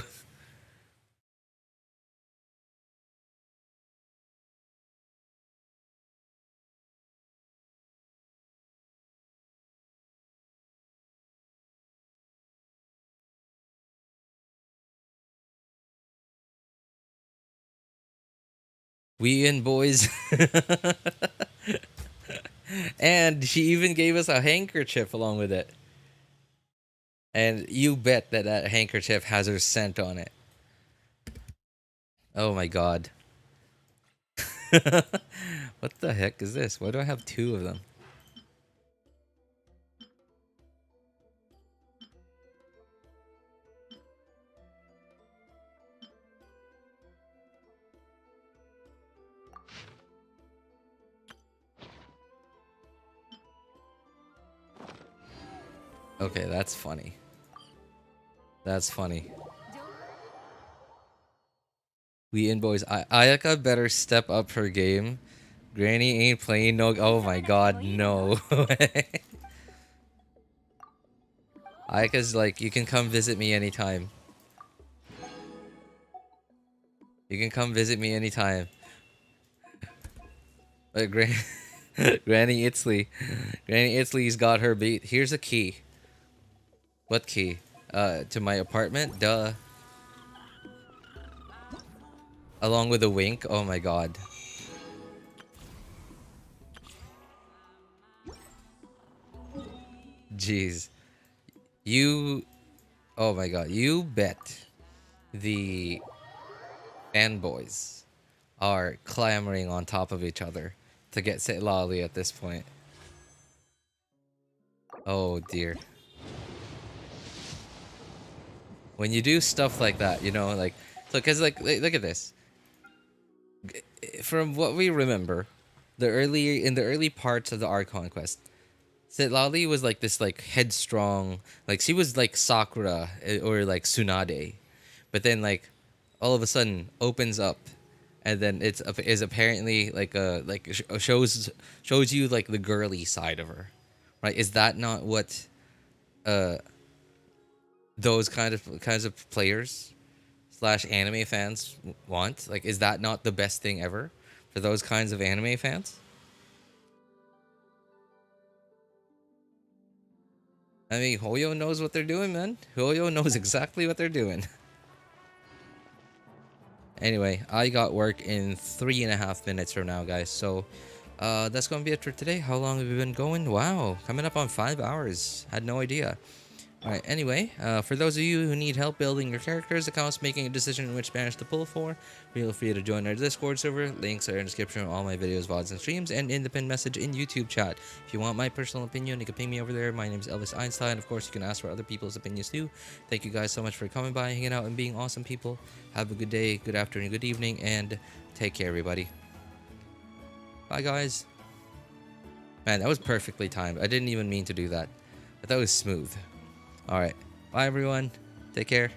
We in, boys. And she even gave us a handkerchief along with it. And you bet that that handkerchief has her scent on it. Oh my god. What the heck is this? Why do I have two of them? Okay, that's funny. That's funny. We in, boys. Ayaka better step up her game. Granny ain't playing no... Oh my god, no. Ayaka's like, you can come visit me anytime. You can come visit me anytime. But Granny Itzley. Granny Itzley's got her beat. Here's a key. What key? To my apartment? Duh. Along with a wink? Oh my god. Jeez. You... Oh my god. You bet the fanboys are clamoring on top of each other to get Citlali at this point. Oh dear. When you do stuff like that, you know, like... So, cause like, look at this. From what we remember, in the early parts of the Archon Quest, Citlali was like this like headstrong, like she was like Sakura or like Tsunade, but then like all of a sudden opens up, and then is apparently like shows you like the girly side of her, right? Is that not what those kinds of players / anime fans want? Like, is that not the best thing ever for those kinds of anime fans? I mean, Hoyo knows what they're doing, man. Hoyo knows exactly what they're doing. Anyway, I got work in 3.5 minutes from now, guys. So, that's gonna be it for today. How long have we been going? Wow, coming up on 5 hours. Had no idea. Alright, anyway, for those of you who need help building your characters, accounts, making a decision in which banners to pull for, feel free to join our Discord server. Links are in the description of all my videos, VODs, and streams, and in the pinned message in YouTube chat. If you want my personal opinion, you can ping me over there. My name is Elvis Einstein. Of course, you can ask for other people's opinions too. Thank you guys so much for coming by, hanging out, and being awesome people. Have a good day, good afternoon, good evening, and take care, everybody. Bye, guys. Man, that was perfectly timed. I didn't even mean to do that. But that was smooth. Alright. Bye, everyone. Take care.